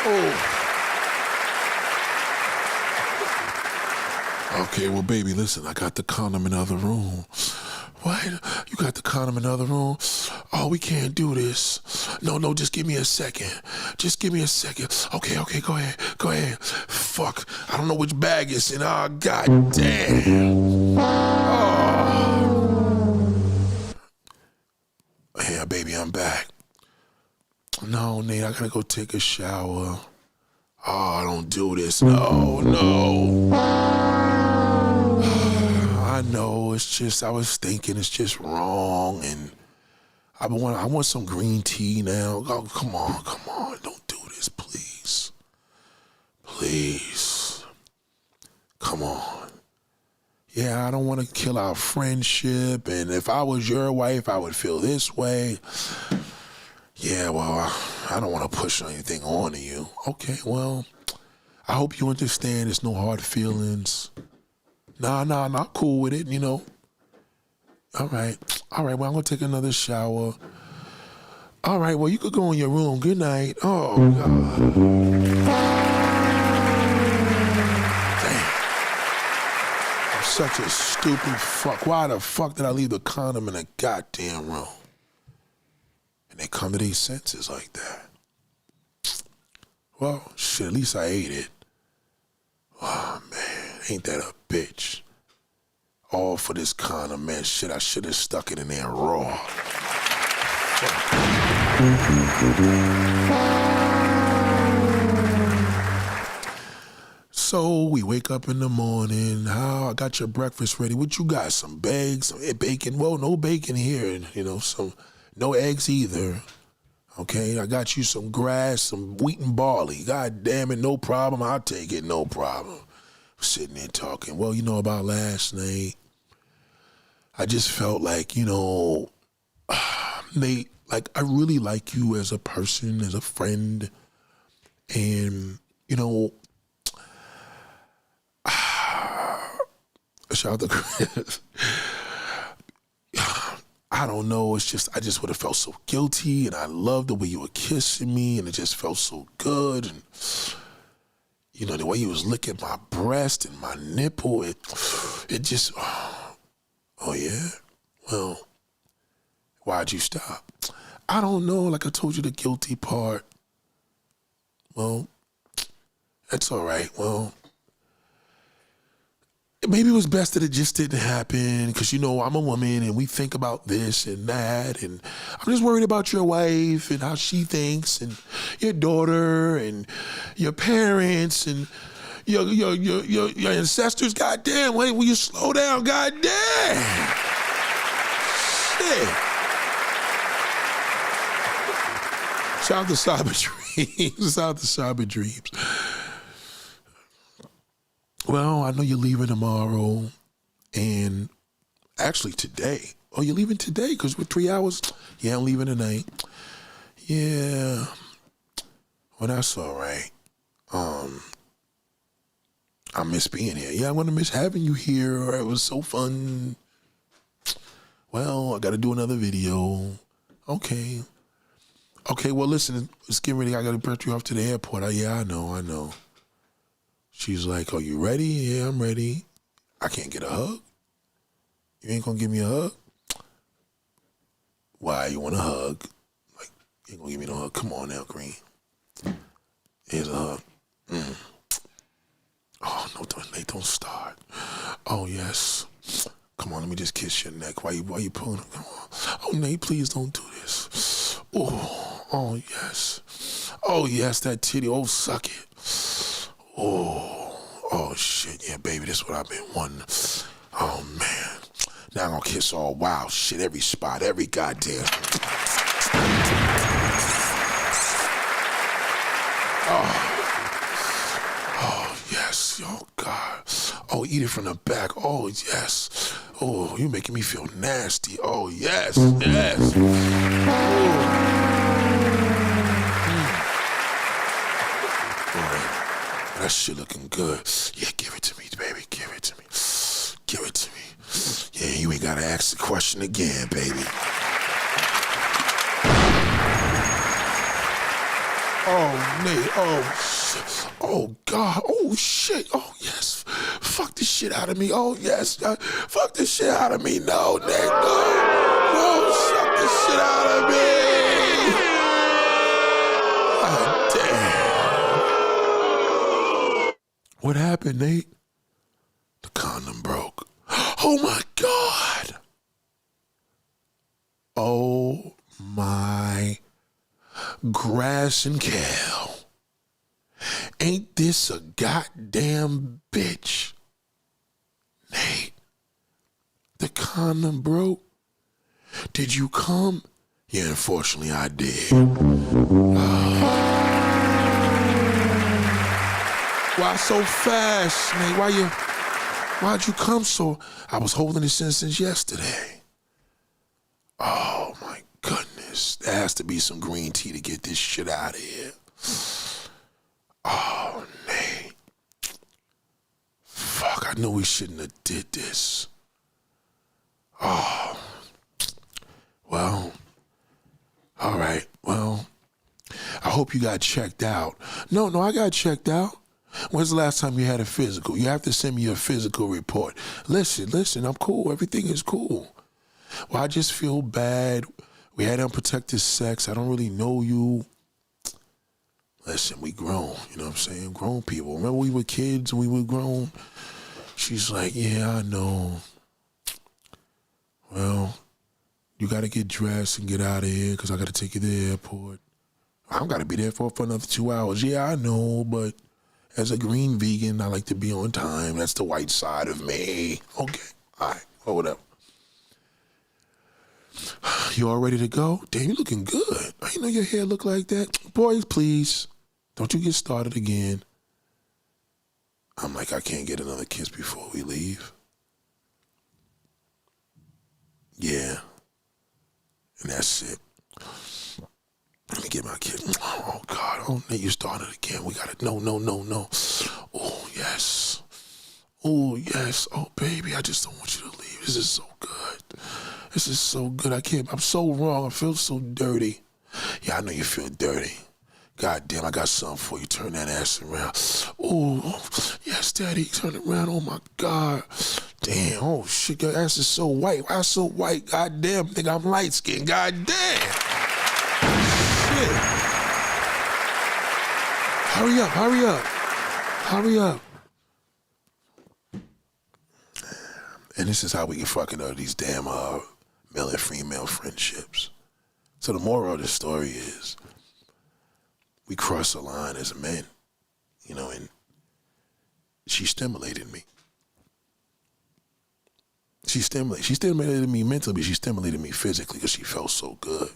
Oh. Okay, well, baby, listen, I got the condom in the other room. What? You got the condom in the other room? Oh, we can't do this. No, just give me a second. Just give me a second. Okay, go ahead. Fuck, I don't know which bag it's in. Oh, God damn. Oh. Yeah, baby, I'm back. No, Nate, I gotta go take a shower. Oh, don't do this. No. I know, it's just, I was thinking it's just wrong, and I want some green tea now. Oh, come on, don't do this, please. Please. Come on. Yeah, I don't want to kill our friendship, and if I was your wife, I would feel this way. Yeah, well, I don't want to push anything on you. Okay, well, I hope you understand there's no hard feelings. Nah, not cool with it, you know. All right, well, I'm going to take another shower. All right, well, you could go in your room. Good night. Oh, God. Damn. I'm such a stupid fuck. Why the fuck did I leave the condom in the goddamn room? And they come to these senses like that. Well, shit, at least I ate it. Oh, man, ain't that a bitch? All for this condom, man. Shit, I should have stuck it in there raw. So we wake up in the morning. How I got your breakfast ready. What you got? Some eggs, some bacon. Well, no bacon here. You know, no eggs either. Okay, I got you some grass, some wheat and barley. God damn it, no problem. I'll take it, no problem. Sitting there talking. Well, you know about last night. I just felt like, you know, Nate, like I really like you as a person, as a friend. And, you know, shout out to Chris. I don't know, it's just, I just would have felt so guilty, and I loved the way you were kissing me, and it just felt so good. And You know, the way he was licking my breast and my nipple, it just, oh yeah? Well, why'd you stop? I don't know, like I told you the guilty part. Well, that's all right. Well, maybe it was best that it just didn't happen because, you know, I'm a woman and we think about this and that. And I'm just worried about your wife and how she thinks and your daughter and your parents and your ancestors. Goddamn, wait, will you slow down? Goddamn. Shit. Shout out to Cyber Dreams. Shout out to Cyber Dreams. Well, I know you're leaving tomorrow, and actually today. Oh, you're leaving today because we're 3 hours? Yeah, I'm leaving tonight. Yeah. Well, that's all right. I miss being here. Yeah, I'm going to miss having you here. It was so fun. Well, I got to do another video. Okay. Okay, well, listen, it's getting ready. I got to prep you off to the airport. Yeah, I know. She's like, are you ready? Yeah, I'm ready. I can't get a hug? You ain't gonna give me a hug? Why, you want a hug? Like, you ain't gonna give me no hug? Come on now, Green. Here's a hug. Oh, no, don't start. Oh, yes. Come on, let me just kiss your neck. Why you pulling it? Come on. Oh, Nate, please don't do this. Oh, yes. Oh, yes, that titty. Oh, suck it. Oh, shit. Yeah, baby, this is what I've been wanting. Oh, man. Now I'm gonna kiss all wild shit, every spot, every goddamn. Oh, yes. Oh, God. Oh, eat it from the back. Oh, yes. Oh, you're making me feel nasty. Oh, yes. Yes. That shit looking good. Yeah, give it to me, baby. Give it to me. Give it to me. Yeah, you ain't gotta ask the question again, baby. Oh, Nate. Oh, shit. Oh, God. Oh, shit. Oh, yes. Fuck the shit out of me. Oh, yes. Fuck the shit out of me. No, Nate. No. No, suck the shit out of me. God damn. What happened, Nate? The condom broke. Oh, my God. Oh, my grass and kale. Ain't this a goddamn bitch? Nate, the condom broke. Did you come? Yeah, unfortunately, I did. Why so fast, Nate? Why'd you come so? I was holding it since yesterday. Oh my goodness. There has to be some green tea to get this shit out of here. Oh, Nate. Fuck, I know we shouldn't have did this. Oh. Well. All right. Well, I hope you got checked out. No, I got checked out. When's the last time you had a physical? You have to send me a physical report. Listen, I'm cool. Everything is cool. Well, I just feel bad. We had unprotected sex. I don't really know you. Listen, we grown. You know what I'm saying? Grown people. Remember we were kids and we were grown? She's like, yeah, I know. Well, you got to get dressed and get out of here because I got to take you to the airport. I've got to be there for another 2 hours. Yeah, I know, but as a green vegan, I like to be on time. That's the white side of me. Okay, all right, well, whatever. You all ready to go? Damn, you looking good. I didn't know your hair looked like that. Boys, please, don't you get started again. I'm like, I can't get another kiss before we leave. Yeah, and that's it. Let me get my kid. Oh, God. Oh, Nate, you started again. We got to, no. Oh, yes. Oh, yes. Oh, baby, I just don't want you to leave. This is so good. This is so good. I'm so wrong. I feel so dirty. Yeah, I know you feel dirty. God damn, I got something for you. Turn that ass around. Oh, yes, daddy. Turn it around. Oh, my God. Damn, oh, shit, your ass is so white. Why so white? God damn, think I'm light-skinned. God damn. Shit. Hurry up, hurry up. Hurry up. And this is how we get fucking out of these damn male and female friendships. So the moral of the story is we cross the line as men, you know, and she stimulated me. She stimulated me mentally, but she stimulated me physically because she felt so good.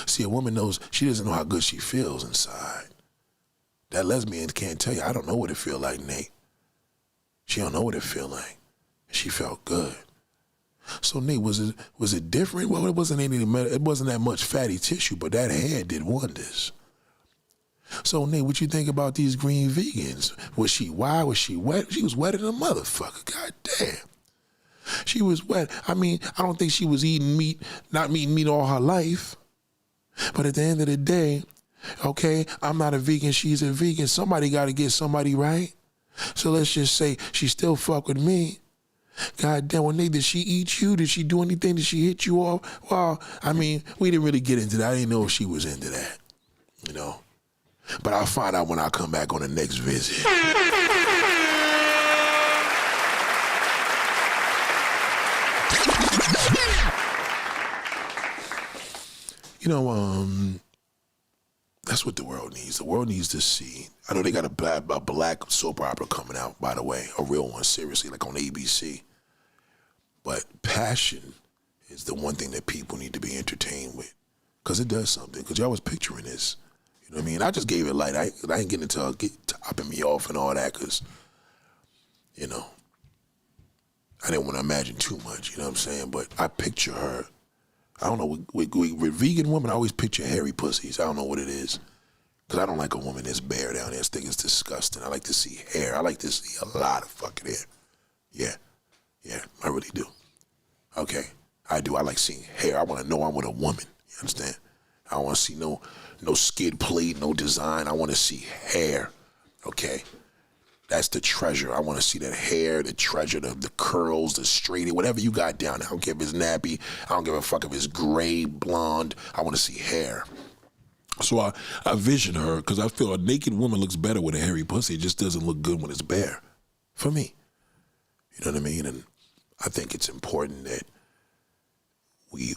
See, a woman knows, she doesn't know how good she feels inside. That lesbian can't tell you, I don't know what it feel like, Nate. She don't know what it feel like. She felt good. So Nate, was it different? Well, it wasn't that much fatty tissue, but that hair did wonders. So Nate, what you think about these green vegans? Why was she wet? She was wetter than a motherfucker. God damn. She was wet. I mean, I don't think she was not eating meat all her life. But at the end of the day, okay, I'm not a vegan, she's a vegan. Somebody got to get somebody right. So let's just say she still fuck with me. God damn, well, Nate, did she eat you? Did she do anything? Did she hit you off? Well, I mean, we didn't really get into that. I didn't know if she was into that, you know. But I'll find out when I come back on the next visit. You know, that's what the world needs. The world needs to see. I know they got a black soap opera coming out, by the way, a real one, seriously, like on ABC. But passion is the one thing that people need to be entertained with, because it does something. Because y'all was picturing this, you know what I mean? I just gave it light. I ain't getting into topping me off and all that, because, you know, I didn't want to imagine too much, you know what I'm saying? But I picture her. I don't know, with vegan women, I always picture hairy pussies. I don't know what it is. Because I don't like a woman that's bare down there. I think it's disgusting. I like to see hair. I like to see a lot of fucking hair. Yeah, I really do. Okay, I do. I like seeing hair. I want to know I'm with a woman. You understand? I don't want to see no skid plate, no design. I want to see hair. Okay? That's the treasure. I want to see that hair, the treasure, the curls, the straight, whatever you got down there. I don't care if it's nappy. I don't give a fuck if it's gray, blonde. I want to see hair. So I vision her, because I feel a naked woman looks better with a hairy pussy. It just doesn't look good when it's bare. For me. You know what I mean? And I think it's important that we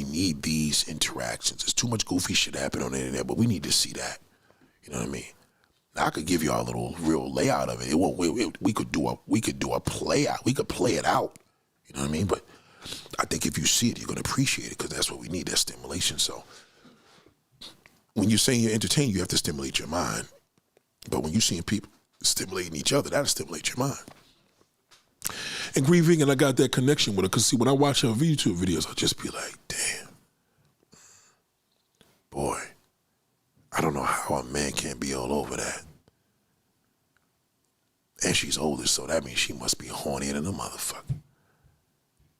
need these interactions. There's too much goofy shit happening on the internet, but we need to see that. You know what I mean? I could give y'all a little real layout of it. We could do a play out. We could play it out. You know what I mean? But I think if you see it, you're gonna appreciate it, because that's what we need, that stimulation. So when you're saying you're entertained, you have to stimulate your mind. But when you're seeing people stimulating each other, that'll stimulate your mind. And Green Vegan, I got that connection with her, because see, when I watch her YouTube videos, I'll just be like, damn, boy, I don't know how a man can't be all over that. And she's older, so that means she must be hornier than a motherfucker.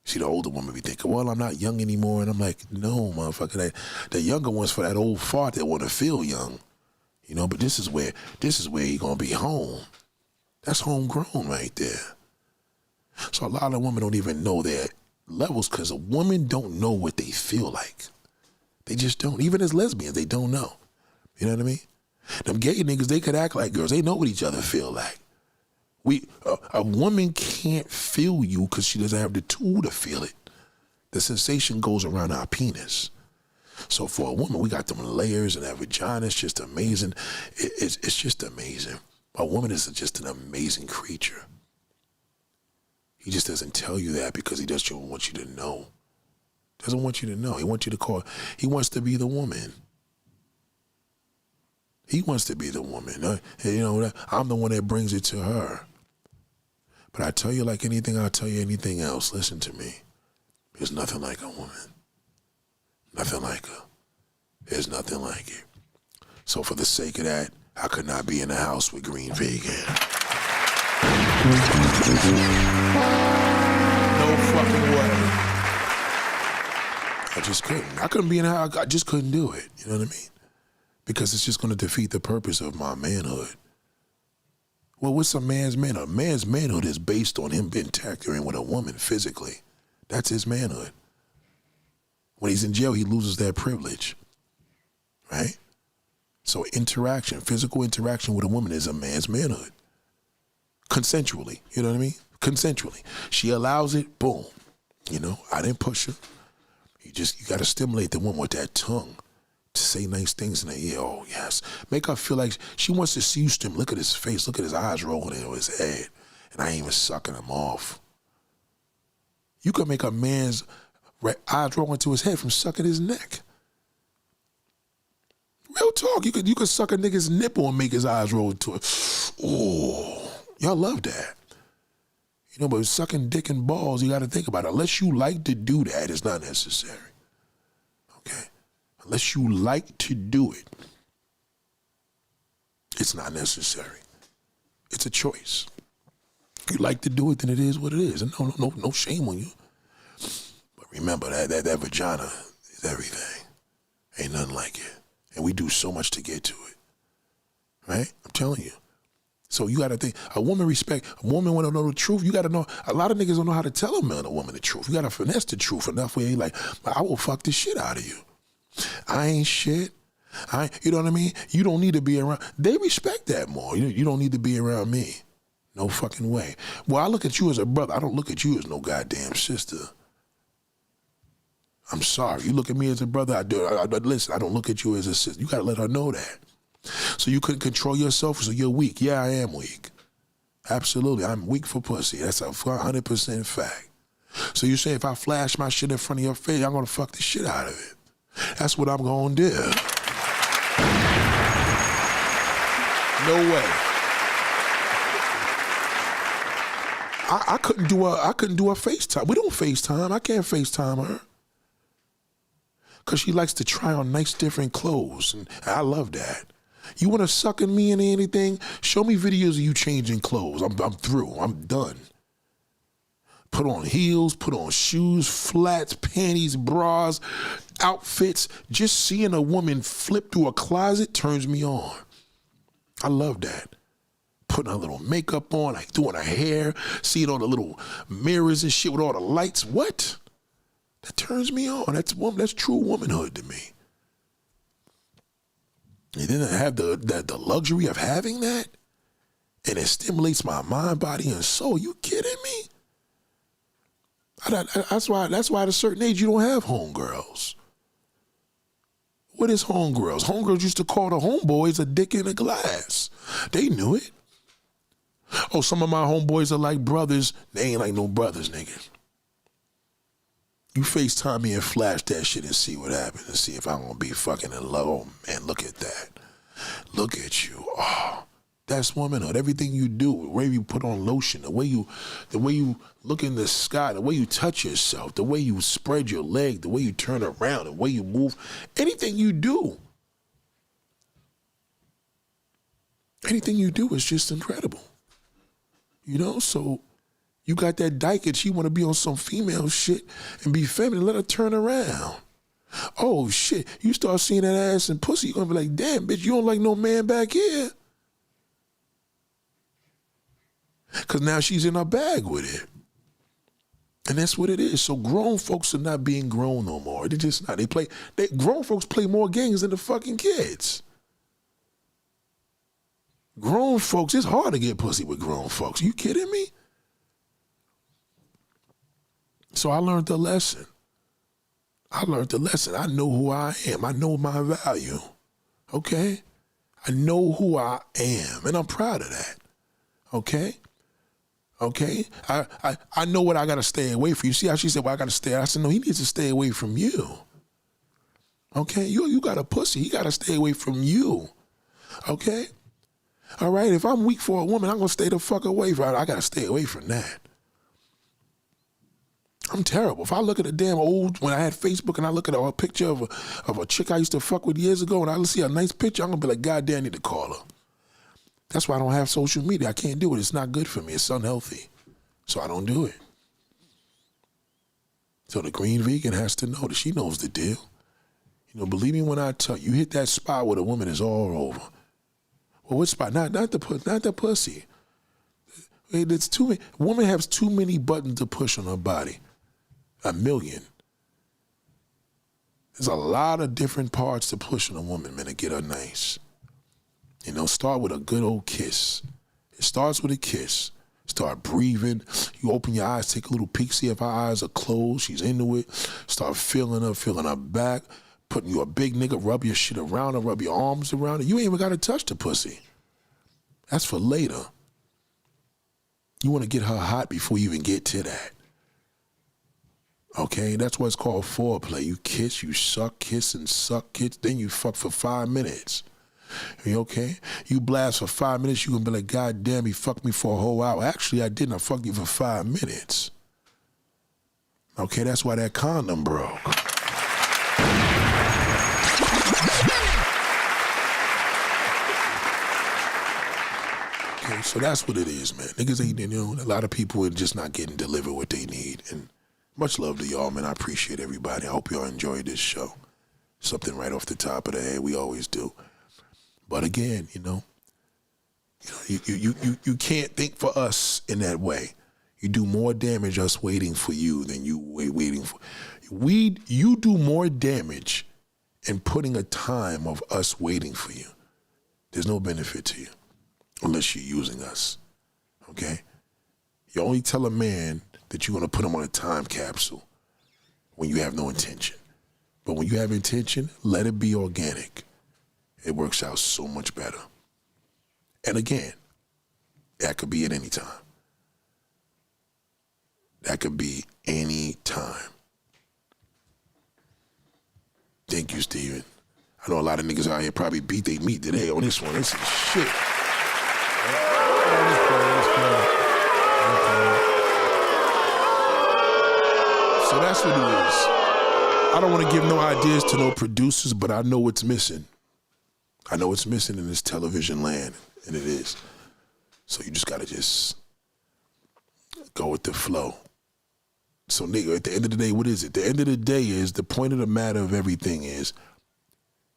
See, the older woman be thinking, well, I'm not young anymore. And I'm like, no, motherfucker. The younger one's for that old fart that want to feel young. You know, but this is where he going to be home. That's homegrown right there. So a lot of women don't even know their levels, because a woman don't know what they feel like. They just don't. Even as lesbians, they don't know. You know what I mean? Them gay niggas, they could act like girls. They know what each other feel like. A woman can't feel you because she doesn't have the tool to feel it. The sensation goes around our penis. So for a woman, we got them layers, and that vagina is just amazing. It's just amazing. A woman is just an amazing creature. He just doesn't tell you that because he doesn't want you to know. Doesn't want you to know. He wants you to call. He wants to be the woman. He wants to be the woman. You know, I'm the one that brings it to her. But I tell you like anything, I'll tell you anything else. Listen to me. There's nothing like a woman. Nothing like her. There's nothing like it. So for the sake of that, I could not be in the house with Green Vegan. No fucking way. I just couldn't. I couldn't be in the house. I just couldn't do it. You know what I mean? because it's just going to defeat the purpose of my manhood. Well, what's a man's manhood? A man's manhood is based on him being tackling with a woman physically. That's his manhood. When he's in jail, he loses that privilege, right? So interaction, physical interaction with a woman is a man's manhood. Consensually, you know what I mean? Consensually. She allows it, boom. You know, I didn't push her. You got to stimulate the woman with that tongue to say nice things in her ear. Oh, yes. Make her feel like she wants to see you look at his face, look at his eyes rolling into his head, and I ain't even sucking him off. You can make a man's eyes roll into his head from sucking his neck. Real talk. You could suck a nigga's nipple and make his eyes roll into it. Oh, y'all love that. You know, but sucking dick and balls, you got to think about it. Unless you like to do that, it's not necessary. Okay? Unless you like to do it, it's not necessary. It's a choice. If you like to do it, then it is what it is. And no shame on you. But remember that vagina is everything. Ain't nothing like it. And we do so much to get to it. Right? I'm telling you. So you got to think, a woman want to know the truth. You got to know, a lot of niggas don't know how to tell a man or woman the truth. You got to finesse the truth enough where you like, I will fuck the shit out of you. I ain't shit. You know what I mean? You don't need to be around. They respect that more. You don't need to be around me. No fucking way. Well, I look at you as a brother. I don't look at you as no goddamn sister. I'm sorry. You look at me as a brother. Listen, I don't look at you as a sister. You got to let her know that. So you couldn't control yourself, so you're weak. Yeah, I am weak. Absolutely. I'm weak for pussy. That's a 100% fact. So you say if I flash my shit in front of your face, I'm going to fuck the shit out of it. That's what I'm going to do. No way. I couldn't do a FaceTime. We don't FaceTime. I can't FaceTime her. Because she likes to try on nice different clothes. And I love that. You want to suck in me and anything? Show me videos of you changing clothes. I'm through. I'm done. Put on heels, put on shoes, flats, panties, bras, outfits. Just seeing a woman flip through a closet turns me on. I love that. Putting her little makeup on, like doing her hair, seeing all the little mirrors and shit with all the lights. What? That turns me on. That's true womanhood to me. And then I have the luxury of having that, and it stimulates my mind, body, and soul. You kidding me? That's why at a certain age you don't have homegirls. What is homegirls? Homegirls used to call the homeboys a dick in a glass. They knew it. Oh, some of my homeboys are like brothers. They ain't like no brothers, nigga. You FaceTime me and flash that shit and see what happens and see if I'm going to be fucking in love. Oh, man, look at that. Look at you. Oh, that's womanhood. Everything you do, the way you put on lotion, the way you look in the sky, the way you touch yourself, the way you spread your leg, the way you turn around, the way you move, anything you do is just incredible. You know, so you got that dyke and she want to be on some female shit and be feminine, let her turn around. Oh, shit. You start seeing that ass and pussy, you're going to be like, damn, bitch, you don't like no man back here. Because now she's in her bag with it. And that's what it is. So grown folks are not being grown no more. They're just not. Grown folks play more games than the fucking kids. Grown folks, it's hard to get pussy with grown folks. You kidding me? So I learned the lesson. I know who I am. I know my value. Okay? I know who I am, and I'm proud of that. Okay? Okay? I know what I got to stay away from. You see how she said, well, I got to stay. I said, no, he needs to stay away from you. Okay? You got a pussy. He got to stay away from you. Okay? All right? If I'm weak for a woman, I'm going to stay the fuck away from her. I got to stay away from that. I'm terrible. If I look at a damn when I had Facebook and I look at a picture of a chick I used to fuck with years ago and I see a nice picture, I'm going to be like, God damn, I need to call her. That's why I don't have social media. I can't do it. It's not good for me. It's unhealthy. So I don't do it. So the green vegan has to know that she knows the deal. You know, believe me when I tell you, hit that spot where the woman is all over. Well, what spot? Not the pussy. It's too many. Woman has too many buttons to push on her body. 1 million. There's a lot of different parts to push on a woman, man, to get her nice. You know, start with a good old kiss. It starts with a kiss. Start breathing. You open your eyes, take a little peek, see if her eyes are closed. She's into it. Start feeling her back. Putting you a big nigga, rub your shit around her, rub your arms around her. You ain't even got to touch the pussy. That's for later. You want to get her hot before you even get to that. Okay, that's what's called foreplay. You kiss, you suck, kiss, and suck, kiss, then you fuck for 5 minutes. You okay? You blast for 5 minutes, you can be like, God damn, he fucked me for a whole hour. Actually, I didn't. I fucked you for 5 minutes. Okay, that's why that condom broke. Okay, so that's what it is, man. Niggas ain't, you know, a lot of people are just not getting delivered what they need. And much love to y'all, man. I appreciate everybody. I hope y'all enjoyed this show. Something right off the top of the head, we always do. But again, you can't think for us in that way. You do more damage us waiting for you than you waiting for. You do more damage in putting a time of us waiting for you. There's no benefit to you unless you're using us, okay? You only tell a man that you're going to put him on a time capsule when you have no intention. But when you have intention, let it be organic. It works out so much better. And again, that could be at any time. That could be any time. Thank you, Steven. I know a lot of niggas out here probably beat they meat today on this one. This is shit. So that's what it is. I don't want to give no ideas to no producers, but I know what's missing. I know what's missing in this television land, and it is. So you just got to just go with the flow. So nigga, at the end of the day, what is it? The end of the day is, the point of the matter of everything is,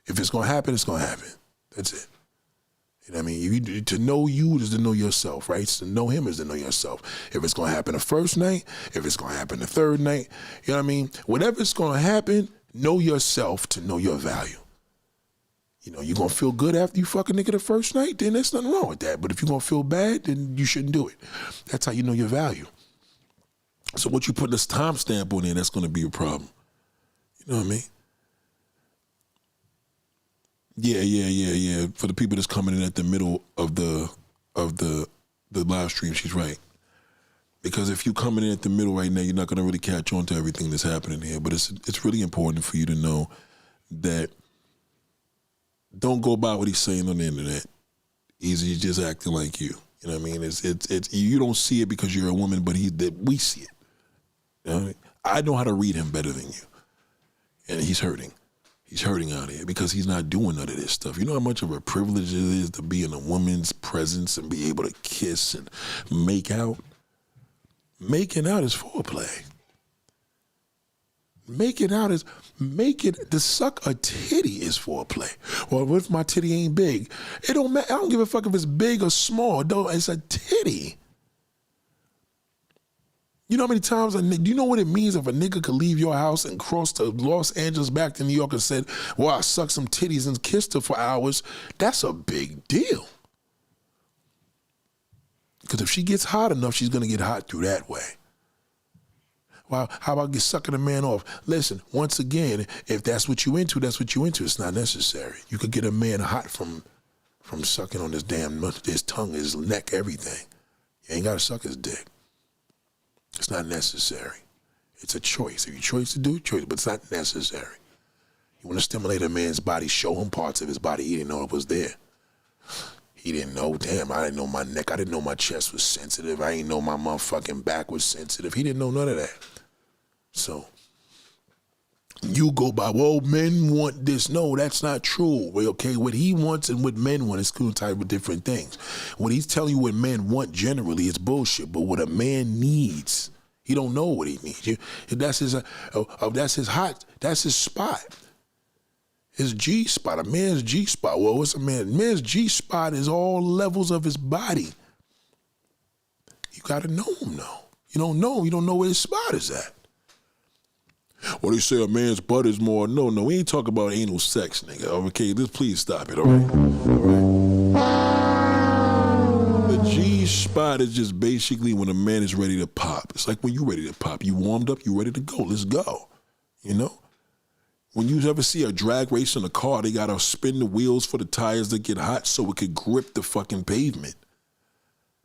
if it's going to happen, it's going to happen. That's it. You know what I mean? To know you is to know yourself, right? To know him is to know yourself. If it's going to happen the first night, if it's going to happen the third night, you know what I mean? Whatever's going to happen, know yourself to know your value. You know, you're going to feel good after you fuck a nigga the first night, then there's nothing wrong with that. But if you're going to feel bad, then you shouldn't do it. That's how you know your value. So what you put this timestamp on there, that's going to be a problem. You know what I mean? Yeah. For the people that's coming in at the middle of the live stream, she's right. Because if you're coming in at the middle right now, you're not going to really catch on to everything that's happening here. But it's really important for you to know that don't go by what he's saying on the internet. He's just acting like you. You know what I mean? It's you don't see it because you're a woman, but we see it. You know what I mean? I know how to read him better than you. And he's hurting. He's hurting out here because he's not doing none of this stuff. You know how much of a privilege it is to be in a woman's presence and be able to kiss and make out? Making out is foreplay. To suck a titty is foreplay. Well, what if my titty ain't big? It don't matter. I don't give a fuck if it's big or small. It's a titty. You know how many times do you know what it means if a nigga could leave your house and cross to Los Angeles back to New York and said, well, I sucked some titties and kissed her for hours? That's a big deal. Because if she gets hot enough, she's going to get hot through that way. Well, how about sucking a man off? Listen, once again, if that's what you into, that's what you into. It's not necessary. You could get a man hot from sucking on his tongue, his neck, everything. You ain't got to suck his dick. It's not necessary. It's a choice. If you choose to do it, choice, but it's not necessary. You want to stimulate a man's body, show him parts of his body he didn't know it was there. He didn't know, damn, I didn't know my neck, I didn't know my chest was sensitive, I didn't know my motherfucking back was sensitive. He didn't know none of that. So, you go by, well, men want this. No, that's not true. Okay, what he wants and what men want is two type of different things. What he's telling you what men want generally is bullshit, but what a man needs, he don't know what he needs. That's his spot. his G-spot, a man's G-spot. Well, what's a man? Man's G-spot is all levels of his body. You got to know him, though. You don't know where his spot is at. Well, they say a man's butt is more. No, we ain't talking about anal sex, nigga. Okay, please stop it, all right? The G-spot is just basically when a man is ready to pop. It's like when you ready to pop. You warmed up, you ready to go. Let's go, you know? When you ever see a drag race in a car, they got to spin the wheels for the tires to get hot so it could grip the fucking pavement,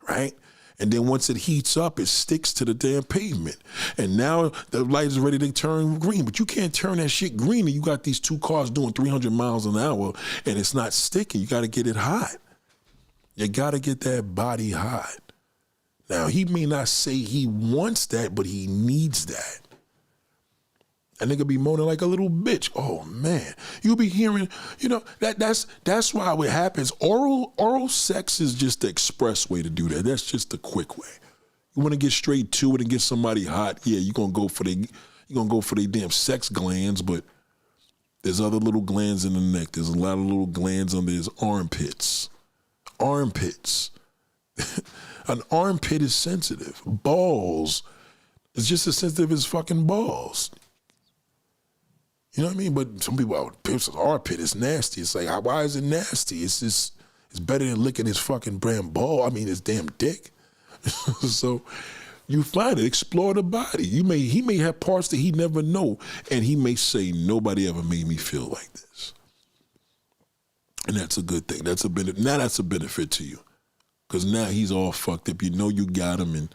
right? And then once it heats up, it sticks to the damn pavement. And now the light is ready to turn green. But you can't turn that shit green and you got these two cars doing 300 miles an hour and it's not sticking. You got to get it hot. You got to get that body hot. Now, he may not say he wants that, but he needs that. A nigga be moaning like a little bitch. Oh man, you be hearing, you know, that's why what happens. Oral sex is just the express way to do that. That's just the quick way. You want to get straight to it and get somebody hot. Yeah, you're gonna go for their damn sex glands, but there's other little glands in the neck. There's a lot of little glands under his armpits. Armpits. An armpit is sensitive. Balls is just as sensitive as fucking balls. You know what I mean? But some people, Pimp's armpit is nasty. It's like, why is it nasty? It's better than licking his fucking damn ball. I mean, his damn dick. So you find it, explore the body. He may have parts that he never know, and he may say, nobody ever made me feel like this. And that's a good thing. That's a benefit. Now that's a benefit to you. Because now he's all fucked up. You know you got him, and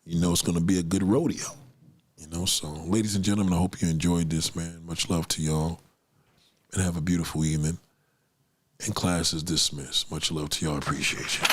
you know it's going to be a good rodeo. You know, so ladies and gentlemen, I hope you enjoyed this, man. Much love to y'all. And have a beautiful evening. And class is dismissed. Much love to y'all. Appreciate you.